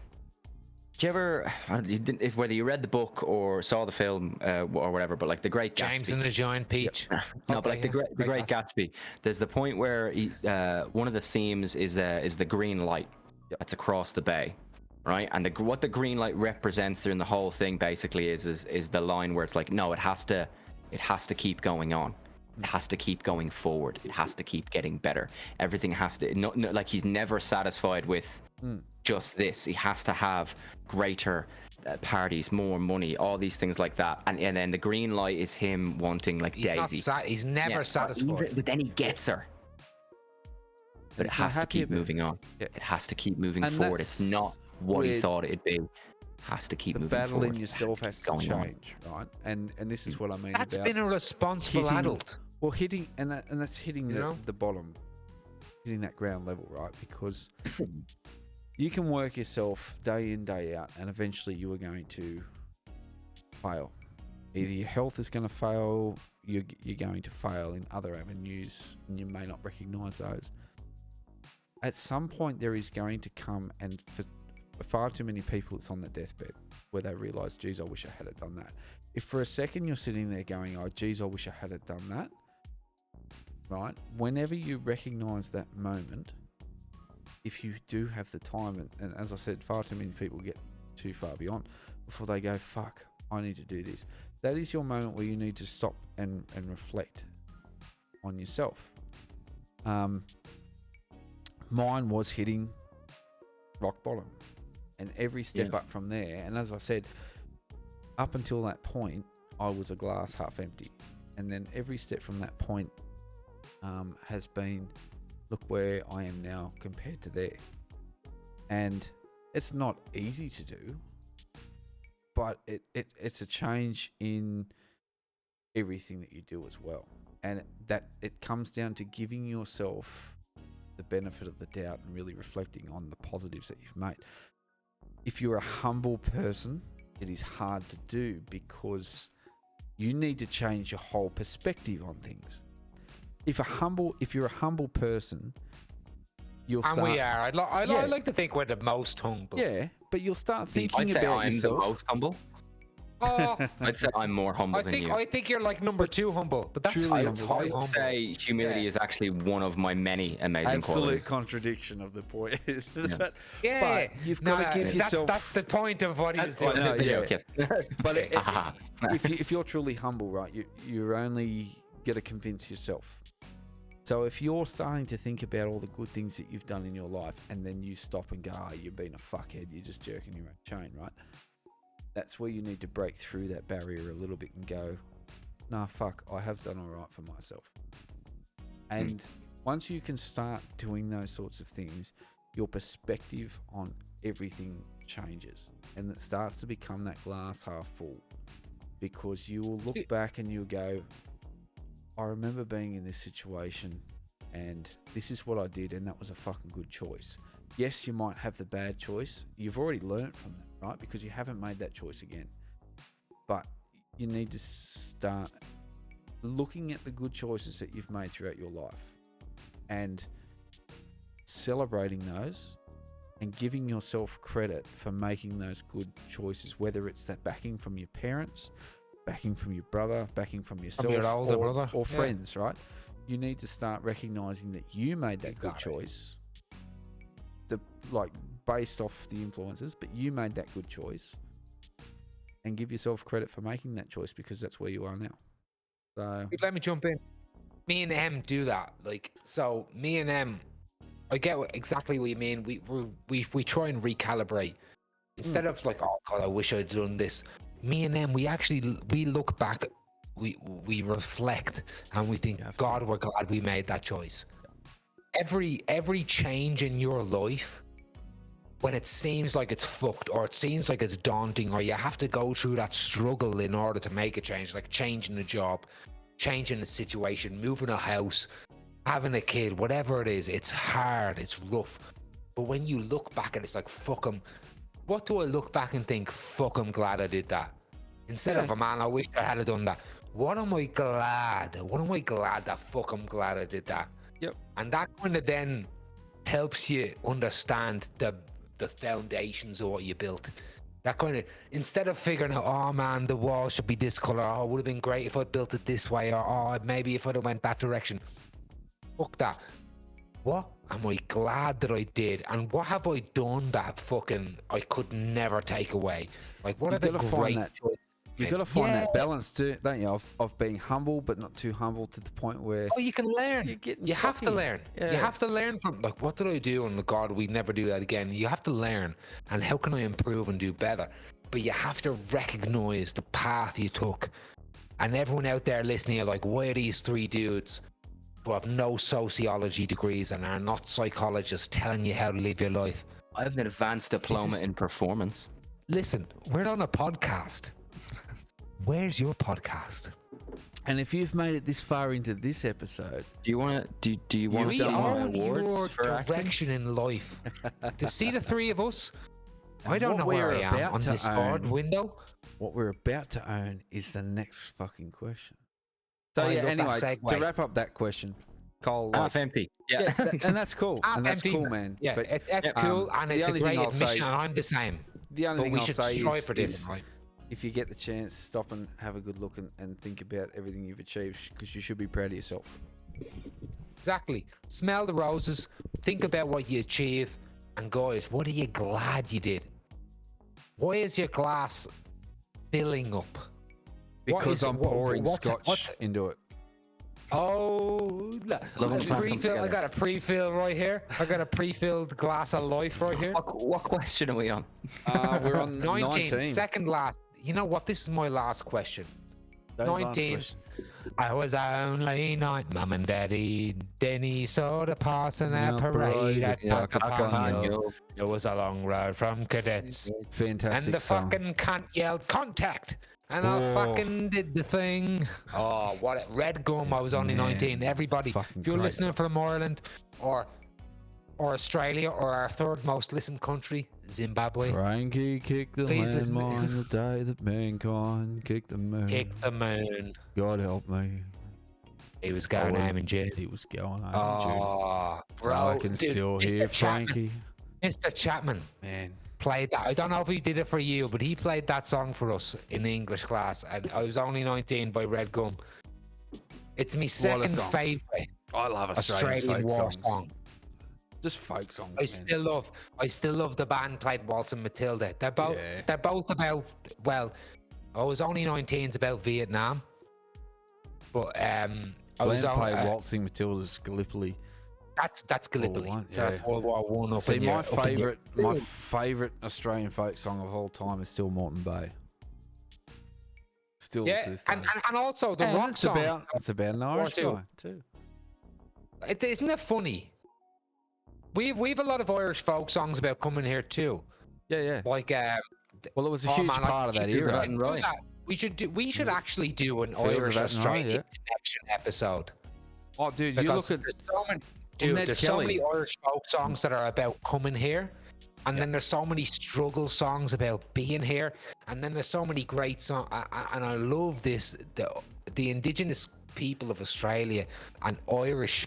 you ever, if whether you read the book or saw the film or whatever, but like The Great Gatsby. James and the Giant Peach. No, but like the Great Gatsby. There's the point where one of the themes is the green light that's across the bay, right? And what the green light represents during the whole thing basically is the line where it's like, no, it has to keep going on. It has to keep going forward. It has to keep getting better. Everything has to, no, like he's never satisfied with just this. He has to have greater parties, more money, all these things like that. And then the green light is him wanting like He's Daisy. he's never satisfied. But then he gets her. But it has to keep moving on. It has to keep moving forward. It's not what he thought it'd be. Has to keep moving forward. The battle in yourself has to change, right? And this is what I mean. That's about been a responsible adult. Well, that's hitting the bottom, hitting that ground level, right? Because you can work yourself day in, day out, and eventually you are going to fail. Either your health is going to fail, you're going to fail in other avenues, and you may not recognize those. At some point, there is going to come, and for far too many people, it's on the deathbed where they realize, geez, I wish I had done that. If for a second you're sitting there going, oh, geez, I wish I had done that, right? Whenever you recognize that moment, if you do have the time, and as I said, far too many people get too far beyond before they go, fuck, I need to do this. That is your moment where you need to stop and reflect on yourself. Mine was hitting rock bottom, and every step up from there. And as I said, up until that point, I was a glass half empty, and then every step from that point has been, look where I am now compared to there. And it's not easy to do, but it's a change in everything that you do as well. And that it comes down to giving yourself the benefit of the doubt and really reflecting on the positives that you've made. If you're a humble person, it is hard to do because you need to change your whole perspective on things. If you're a humble person, you'll start. And we are. I like to think we're the most humble. Yeah, but you'll start thinking I'd say about I'm yourself. the most humble. Oh, I'd say I'm more humble than you. I think you're like number 2 humble, but that's Truly fine. humble. It's I high would humble. say humility is actually one of my many amazing Absolute qualities. contradiction of the point. but you've No, got to give yourself. That's the point of what he was doing. No, The yeah. joke, yes. But if you're truly humble, right, you're only going to convince yourself. So if you're starting to think about all the good things that you've done in your life, and then you stop and go, you're being a fuckhead, you're just jerking your own chain, right? That's where you need to break through that barrier a little bit and go, nah, fuck, I have done all right for myself. And once you can start doing those sorts of things, your perspective on everything changes, and it starts to become that glass half full, because you will look back and you'll go, I remember being in this situation and this is what I did, and that was a fucking good choice. yes, you might have the bad choice. You've already learnt from that, right? Because you haven't made that choice again. But you need to start looking at the good choices that you've made throughout your life and celebrating those and giving yourself credit for making those good choices, whether it's that backing from your parents, backing from your brother, backing from yourself, your older brother. or Yeah. friends, right? You need to start recognizing that you made that good choice, based off the influences, but you made that good choice, and give yourself credit for making that choice because that's where you are now. So Let me jump in. Me and Em do that. Like, so me and Em, I get exactly what you mean. We try and recalibrate instead of like, oh God, I wish I'd done this. Me and Em, we look back, we reflect, and we think, God, we're glad we made that choice. Every change in your life, when it seems like it's fucked or it seems like it's daunting or you have to go through that struggle in order to make a change, like changing a job, changing a situation, moving a house, having a kid, whatever it is, it's hard, it's rough. But when you look back at it, it's like, fuck 'em. What do I look back and think, fuck, I'm glad I did that? Instead of, man, I wish I had done that. What am I glad that, fuck, I'm glad I did that? Yep. And that kind of then helps you understand the foundations of what you built. That kind of, instead of figuring out, oh man, the wall should be this color, oh, it would have been great if I'd built it this way, or oh, maybe if I'd have went that direction. Fuck that. What am I glad that I did? And what have I done that fucking I could never take away? Like, what are the great choices? You've got to find that balance too, don't you? Of being humble, but not too humble to the point where... Oh, you can learn. You have to learn. Yeah. You have to learn from, like, what did I do? And God, we'd never do that again. You have to learn. And how can I improve and do better? But you have to recognize the path you took. And everyone out there listening are like, why are these three dudes who have no sociology degrees and are not psychologists telling you how to live your life? I have an advanced diploma in performance. Listen, we're on a podcast. Where's your podcast? And if you've made it this far into this episode, Do you want to? Do you want We to own awards your for acting? direction in life. To see the three of us, I don't what know where we're I am about on to this Discord own- window. what we're about to own is the next fucking question. So I yeah, love that anyway, segue. to wrap up that question, Cole, Half empty. yeah, and that's cool. I'm And that's empty. cool, man. Yeah, But it's cool, and the it's a only thing great I'll admission, say- and I'm the same. the only But thing we I'll should say strive for is this. Right? if you get the chance, stop and have a good look and think about everything you've achieved, because you should be proud of yourself. Exactly. Smell the roses. Think about what you achieve, and guys, what are you glad you did? Why is your glass filling up? What Because is- I'm what- pouring what's- scotch what's- into it. Oh, I got a pre-fill right here. I got a pre-filled glass of life right here. What question are we on? We're on 19, 19. second last. You know what? This is my last question. Those last 19. questions. I was only 9. Mum and Daddy Denny saw the passing a parade at Takapanyo. It was a long road from cadets. Fantastic And the song. fucking cunt yelled contact. And I fucking did the thing. Oh, what a red gum. I was only Man, 19. Everybody, fucking if you're great listening from Ireland or Australia or our third most listened country, Zimbabwe, Frankie kicked the Please listen. landmine the day that mankind kicked the moon. kick the moon. God help me. He was going home in June. He was going home in June. Oh, bro. I can dude, still Mr. hear Chapman- Frankie. Mr. Chapman Man, played that. I don't know if he did it for you, but he played that song for us in the English class. And I was only 19 by Red Gum. It's my second song. favourite I love Australian folk war songs. song. Just folk songs. I still love the band played Waltz and Matilda. They're both about, well, I was only 19, it's about Vietnam. But I was Glenn played on, Waltzing Matilda's Gallipoli. that's Gallipoli. One, So that's yeah. World War One. Up See, in my your- favourite Australian folk song of all time is still Moreton Bay. Still to Yeah, this day. and also the rock it's song. it's about an Irish too. guy too. Isn't it funny? We've a lot of Irish folk songs about coming here too. Yeah. Like Well, it was a oh, huge man, part of that we should era. do Right. that. We should actually do an Fields of Irish Athenry, Australian yeah. connection episode. Oh, dude, you Because look at there's so many, Dude, Ned there's so many Kelly. Irish folk songs that are about coming here, and then there's so many struggle songs about being here, and then there's so many great songs. And I love this. The indigenous people of Australia and Irish,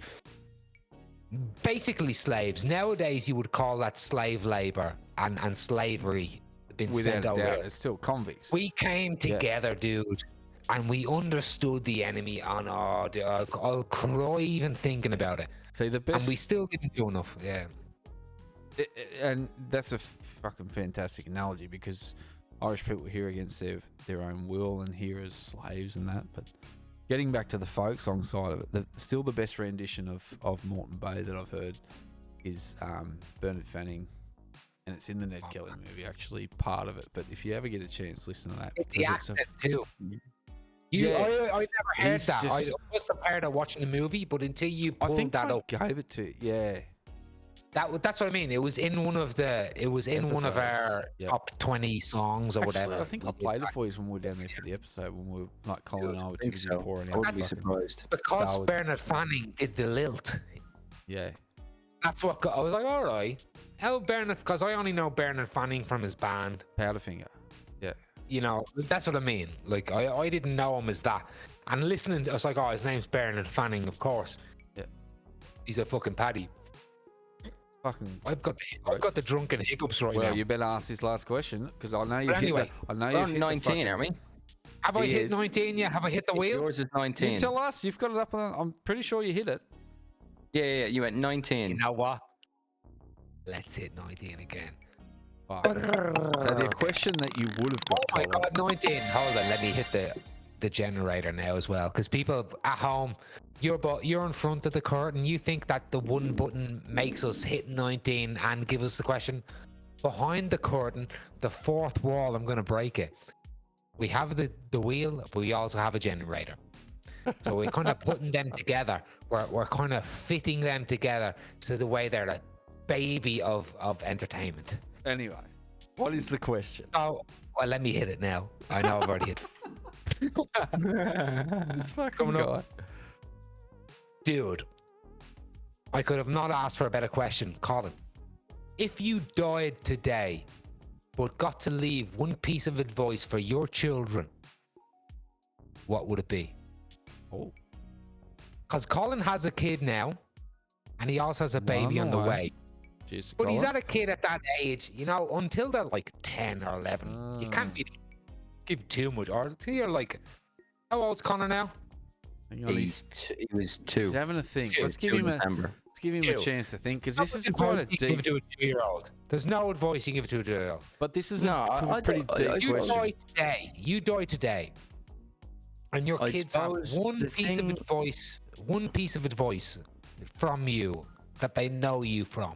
basically slaves. Nowadays, you would call that slave labor and slavery been Without sent a over doubt, here. it's still convicts. We came Yeah. together, dude, and we understood the enemy. And dude, I'll cry even thinking about it. See, the best, And we still didn't do enough. Yeah. and that's a fucking fantastic analogy, because Irish people here against their own will and here as slaves and that. But getting back to the folk song side of it, still the best rendition of Moreton Bay that I've heard is Bernard Fanning, and it's in the Ned Kelly movie, actually, part of it. But if you ever get a chance, listen to that. The because accent too. Yeah. I never heard He's that. I just- must have heard of watching the movie, but until you I pulled think that I up, gave it to, yeah. that's what I mean. It was in one of Episodes. our Yeah. top 20 songs or Actually, whatever. I think I we did played it back. for you when we were down there for the episode, when we were like Colin and I were too think busy so. pouring I out. wouldn't be fucking- surprised. Because Star Wars. Bernard Fanning did the lilt. Yeah. That's what I was like. All right, how Bernard? Because I only know Bernard Fanning from his band. Powderfinger. Yeah. You know, that's what I mean. Like I didn't know him as that. And listening, I was like, oh, his name's Bernard Fanning, of course. Yeah. He's a fucking paddy. Fucking. I've got the drunken hiccups right Well, now. you better ask this last question, because I know you've But anyway, hit the, I know We're you've on hit 19, the aren't we? Have I He hit is. 19 yet? Have I hit the wheel? Yours is You 19. tell us. You've got it up on. I'm pretty sure you hit it. Yeah, you went 19. You know what? Let's hit 19 again. Fuck. So the question that you would have got. Oh my Colin, god, 19. Hold on, let me hit the generator now as well. Because people at home, you're in front of the curtain. You think that the one button makes us hit 19 and give us the question. Behind the curtain, the fourth wall, I'm going to break it. We have the wheel, but we also have a generator. So we're kind of putting them together. We're kind of fitting them together to the way they're a baby of entertainment. Anyway, what is the question? Oh, well, let me hit it now. I know I've already hit it. This fucking Coming guy. up. Dude, I could have not asked for a better question. Colin, if you died today, but got to leave one piece of advice for your children, what would it be? Oh, Because Colin has a kid now, and he also has a One baby on the away. way. cheers. But he's Colin. at a kid at that age, you know, until they're like 10 or 11. You can't really give too much. Or until you're like, how old's Connor now? Hang on, He was 2. he's having a think. Two. Let's give 2 him in a December. a Two. chance to think, because No this is advice quite a you can give deep. to a 2-year-old. There's no advice you can give to a 2-year-old. But this is No, a I pretty don't- deep I- You question. die today. You die today. And your I kids have suppose one the piece of thing- advice from you that they know you from.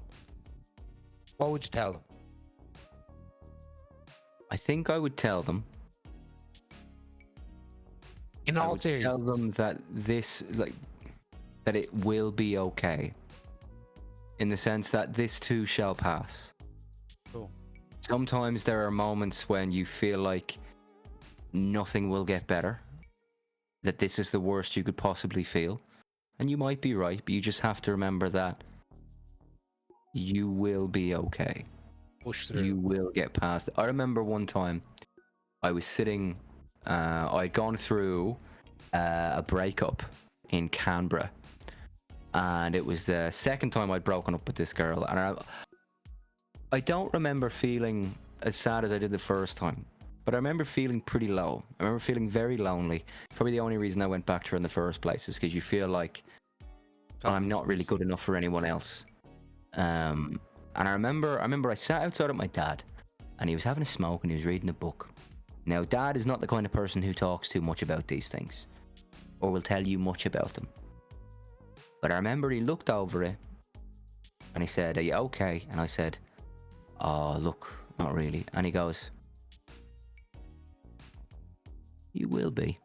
What would you tell them? I think I would tell them. In I all would tell seriousness. them that that it will be okay. In the sense that this too shall pass. Cool. Sometimes there are moments when you feel like nothing will get better. That this is the worst you could possibly feel. And you might be right, but you just have to remember that you will be okay. Push through. You will get past it. I remember one time I was sitting, I'd gone through a breakup in Canberra. And it was the second time I'd broken up with this girl. And I don't remember feeling as sad as I did the first time. But I remember feeling pretty low. I remember feeling very lonely. Probably the only reason I went back to her in the first place is because you feel like I'm not really good enough for anyone else. And I remember I sat outside with my dad, and he was having a smoke and he was reading a book. Now, Dad is not the kind of person who talks too much about these things, or will tell you much about them. But I remember he looked over it, and he said, "Are you okay?" And I said, "Oh, look, not really." And he goes, "You will be.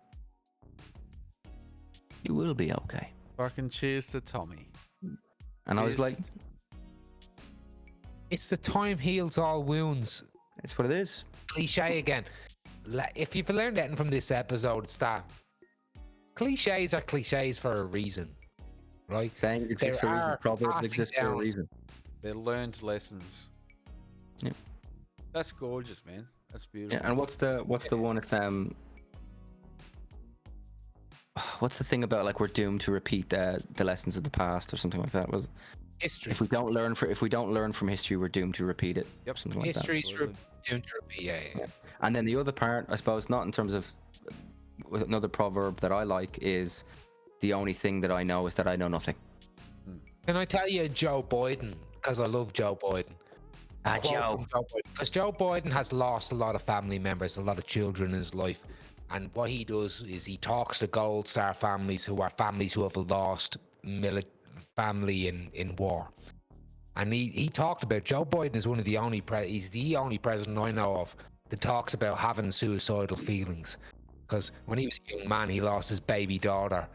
You will be okay." Fucking cheers to Tommy. And I was Cheers. like, It's the time heals all wounds. "It's what it is." Cliche again. If you've learned anything from this episode, it's that cliches are cliches for a reason. right? Sayings exist for a reason. Proverbs exist for a reason. They're learned lessons. Yeah. That's gorgeous, man. That's beautiful. Yeah, and what's the one? It's what's the thing about like we're doomed to repeat the lessons of the past or something like that? Was History. if we don't learn from history, we're doomed to repeat it. Yep. Something like History's absolutely. doomed to repeat. Yeah. And then the other part, I suppose, not in terms of another proverb that I like is the only thing that I know is that I know nothing. Can I tell you Joe Biden? Because I love Joe Biden. Joe. Because Joe Biden has lost a lot of family members, a lot of children in his life. And what he does is he talks to Gold Star families who are families who have lost family in war. And he talked about Joe Biden is one of the only he's the only president I know of that talks about having suicidal feelings. Because when he was a young man, he lost his baby daughter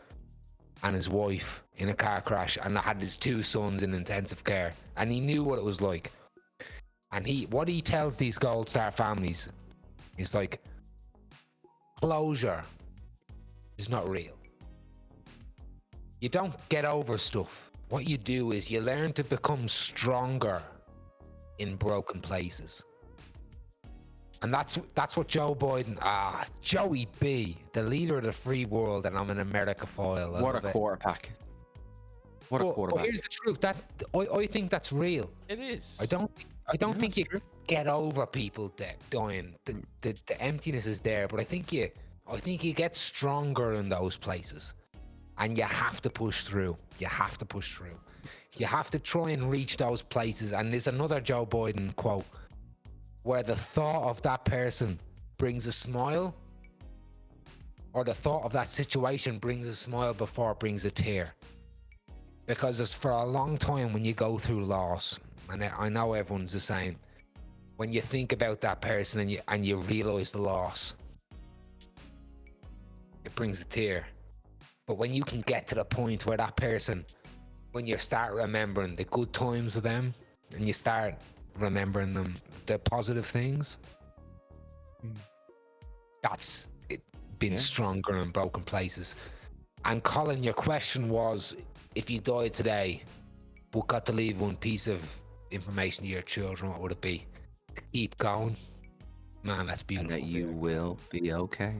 and his wife in a car crash, and had his 2 sons in intensive care, and he knew what it was like. And what he tells these Gold Star families is like, closure is not real. You don't get over stuff. What you do is you learn to become stronger in broken places. And that's what Joe Biden, Joey B, the leader of the free world, and I'm an Americaphile. What a quarterback. What a quarterback. But here's the truth. I think that's real. It is. I don't think you get over people dying. The emptiness is there, but I think you get stronger in those places, and you have to push through. You have to try and reach those places. And there's another Joe Biden quote where the thought of that person brings a smile, or the thought of that situation brings a smile before it brings a tear. Because it's for a long time when you go through loss, and I know everyone's the same, when you think about that person and you realize the loss, it brings a tear. But when you can get to the point where that person, when you start remembering the good times of them, and you start remembering them, the positive things, that's it, been stronger in broken places. And Colin, your question was, if you died today, but got to leave one piece of information to your children, what would it be? To keep going. Man, that's beautiful. And that you will be okay.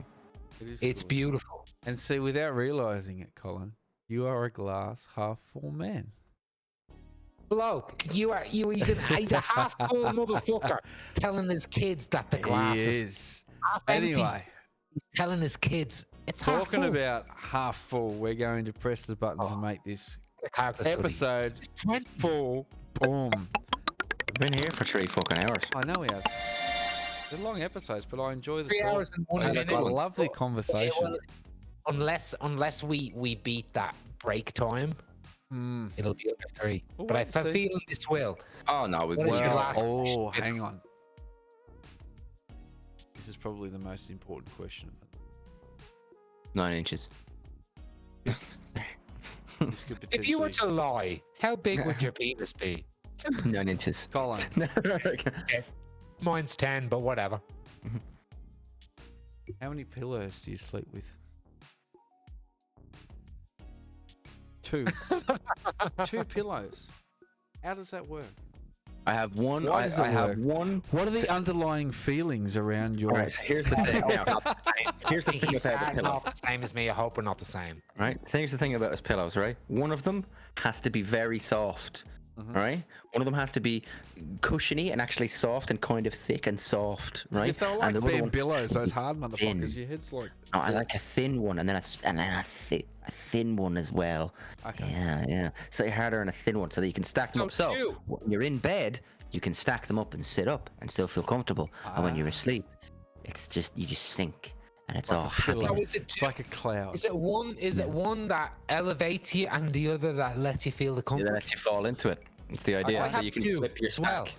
It's beautiful. And see, without realizing it, Colin, you are a glass half full man. Bloke, he's a half full motherfucker telling his kids that the glass is half empty. Anyway, He's telling his kids it's half talking full. about half full, we're going to press the button to make this The character study. episode It's 20. full. Boom. We've been here for 3 fucking hours. I know we have. They're long episodes, but I enjoy the 3 talk. hours and 1 I minute. love the Yeah, conversation. well, unless we beat that break time, it'll be under 3. We'll But I wait and have a see. feeling this will. Oh no, we What is your will. last Oh, question? hang on. This is probably the most important question of them. 9 inches. This could If you were potentially- to lie, how big would your penis be? 9 inches. Colin, Mine's 10, but whatever. how many pillows do you sleep with? 2. 2 pillows. How does that work? I have one. Why does it I have work? one. What are the underlying feelings around your... All right, so here's the thing. Here's the thing He's about the starting pillow. off the same as me. I hope we're not the same. Right? Here's the thing about his pillows, right? One of them has to be very soft. Right? One of them has to be cushiony and actually soft and kind of thick and soft, right? If they were And like the other bare one billows, has to those be hard motherfuckers, thin. your head's like... No, I like a thin one, and then a thin one as well. Okay. Yeah. Slightly harder and a thin one, so that you can stack them So up. two. So when you're in bed, you can stack them up and sit up and still feel comfortable. And when you're asleep, it's just you just sink, and it's all happy. So is it It's two? like a cloud. Is it one that elevates you and the other that lets you feel the It comfort? lets you fall into it. It's the idea, I so have you can two flip your as well. stack.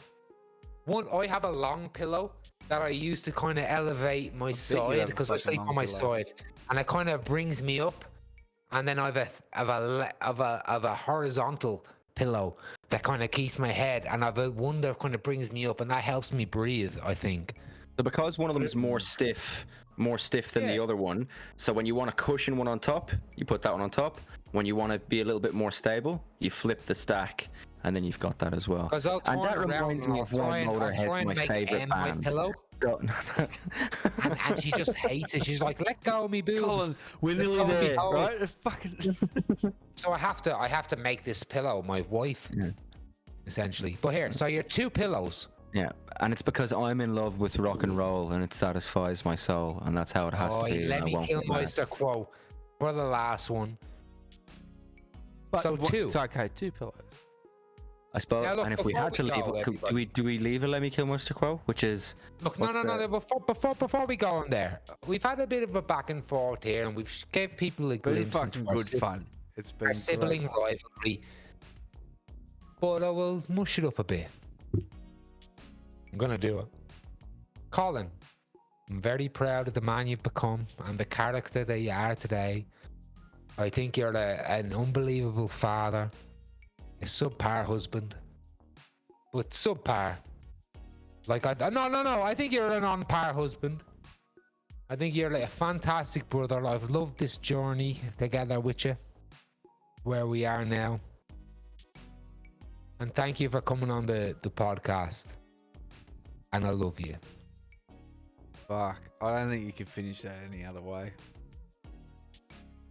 One, I have a long pillow that I use to kind of elevate my you side have a because I fucking sleep long on my pillow. side, and it kind of brings me up. And then I have a horizontal pillow that kind of keeps my head, and I've a one that kind of brings me up, and that helps me breathe, I think. So because one of them is more stiff than the Yeah. other one, so when you want a cushion one on top, you put that one on top. when you want to be a little bit more stable, you flip the stack, and then you've got that as well. Because I'll And turn that around reminds and me I'll of why I'll Motorhead's my make favorite M my band. pillow. Go- And she just hates it. She's like, let go of me boobs. Colin, we're Let nearly go of me there, hole. right? It's fucking. So I have to make this pillow my wife, essentially. But here, so you're 2 pillows. Yeah, and it's because I'm in love with rock and roll, and it satisfies my soul, and that's how it has to be. and Let I me won't kill be mad. Meister quote for the last one. But So 2. It's okay, 2 pillows. I suppose. Now, look, and if we before had to we leave, go, do we leave a Let Me Kill Monster quote, which is Look, what's no. the- Before we go on there, we've had a bit of a back and forth here, and we've gave people a Been glimpse fucking into our, good fun. It's been our sibling great. rivalry. But I will mush it up a bit. I'm gonna do it. Colin, I'm very proud of the man you've become and the character that you are today. I think you're an unbelievable father, a subpar husband, but subpar. Like no. I think you're an on-par husband. I think you're like a fantastic brother. I've loved this journey together with you, where we are now. And thank you for coming on the podcast. And I love you. Fuck. I don't think you can finish that any other way.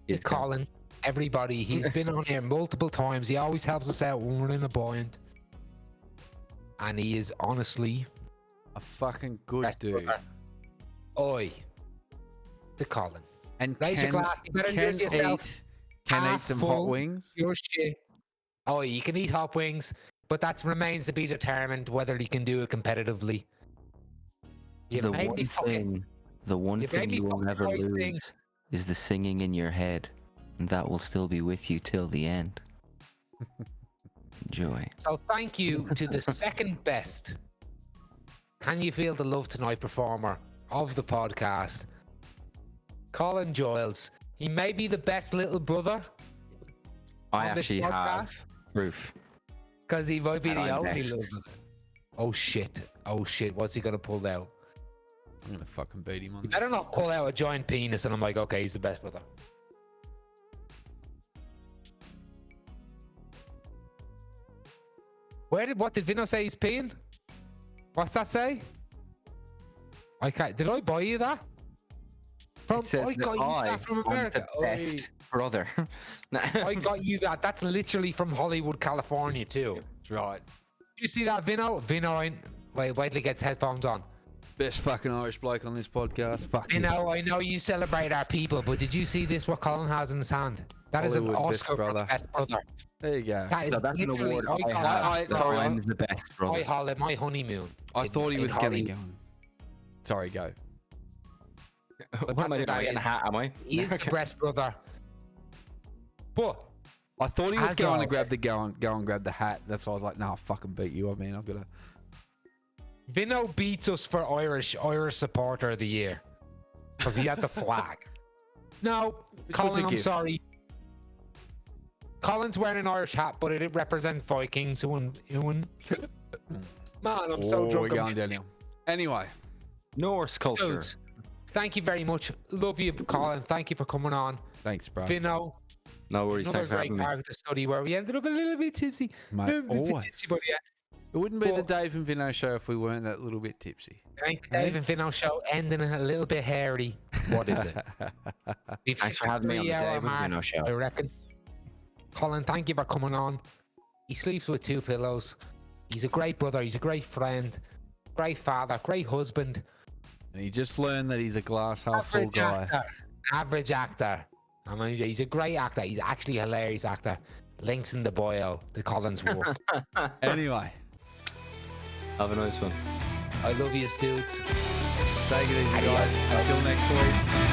Yes, Colin, everybody, he's been on here multiple times. He always helps us out when we're in a bind. And he is honestly A fucking good best dude. brother. Oi. To Colin. And Raise your glass. You better enjoy yourself. Can Half eat some full. hot wings. Your shit. Oh, you can eat hot wings, but that remains to be determined whether he can do it competitively. You the made one me fucking. thing, the one you thing made me you will fucking never try lose things. is the singing in your head, and that will still be with you till the end. Enjoy. So thank you to the second best Can You Feel the Love Tonight performer of the podcast, Colin Giles. He may be the best little brother I on this actually have podcast proof. because he might be And the I'm only next. little brother. Oh shit. What's he gonna pull out? I'm gonna fucking beat him on You this. better not pull out a giant penis and I'm like, okay, he's the best brother. What did Vinno say he's peeing? What's that say? Did I buy you that? It says I that got you that from I'm the America. best brother. I got you that. That's literally from Hollywood, California too. Right. You see that, Vinno? Vinno ain't. Wait till he gets headphones on. Best fucking Irish bloke on this podcast. Fuck you. I know you celebrate our people, but did you see this? What Colin has in his hand? That is an Hollywood best Oscar for the brother. best brother. There you go. That is So that's an literally- award I I call have. it- sorry, I'm the best brother. I call it my honeymoon. I thought he in was gonna Hollywood. go. Sorry, go. What am that's I doing? what Am I that getting a is. hat? Am I? He is the best brother. But I thought he was As going to always. grab go and grab the hat. That's why I was like, no, I'll fucking beat you. I mean, I've got to. Vinno beats us for Irish supporter of the year because he had the flag. No, Which was a Colin, I'm gift. sorry. Colin's wearing an Irish hat, but it represents Vikings. Man, I'm so Oh, drunk. we're I'm going downhill. Anyway, Norse culture. Dudes, thank you very much. Love you, Colin. Thank you for coming on. thanks, bro. Vinno, No worries. another Thanks for great having me. character study where we ended up a little bit tipsy. Mate, always. But yeah, It wouldn't be the Well- Dave and Vinno show if we weren't that little bit tipsy. thank the Dave and Vinno show ending a little bit hairy. What is it? We've Thanks hit for having me on the 3-hour Dave and mark, Vinno show. I reckon. Colin, thank you for coming on. He sleeps with 2 pillows. He's a great brother. He's a great friend. Great father. Great husband. And he just learned that he's a glass half full Average guy. actor. Average actor. I mean, he's a great actor. He's actually a hilarious actor. Links in the bio to Colin's work. Anyway, Have a nice one. I love you, dudes. take it easy, guys. Adios. Until next week.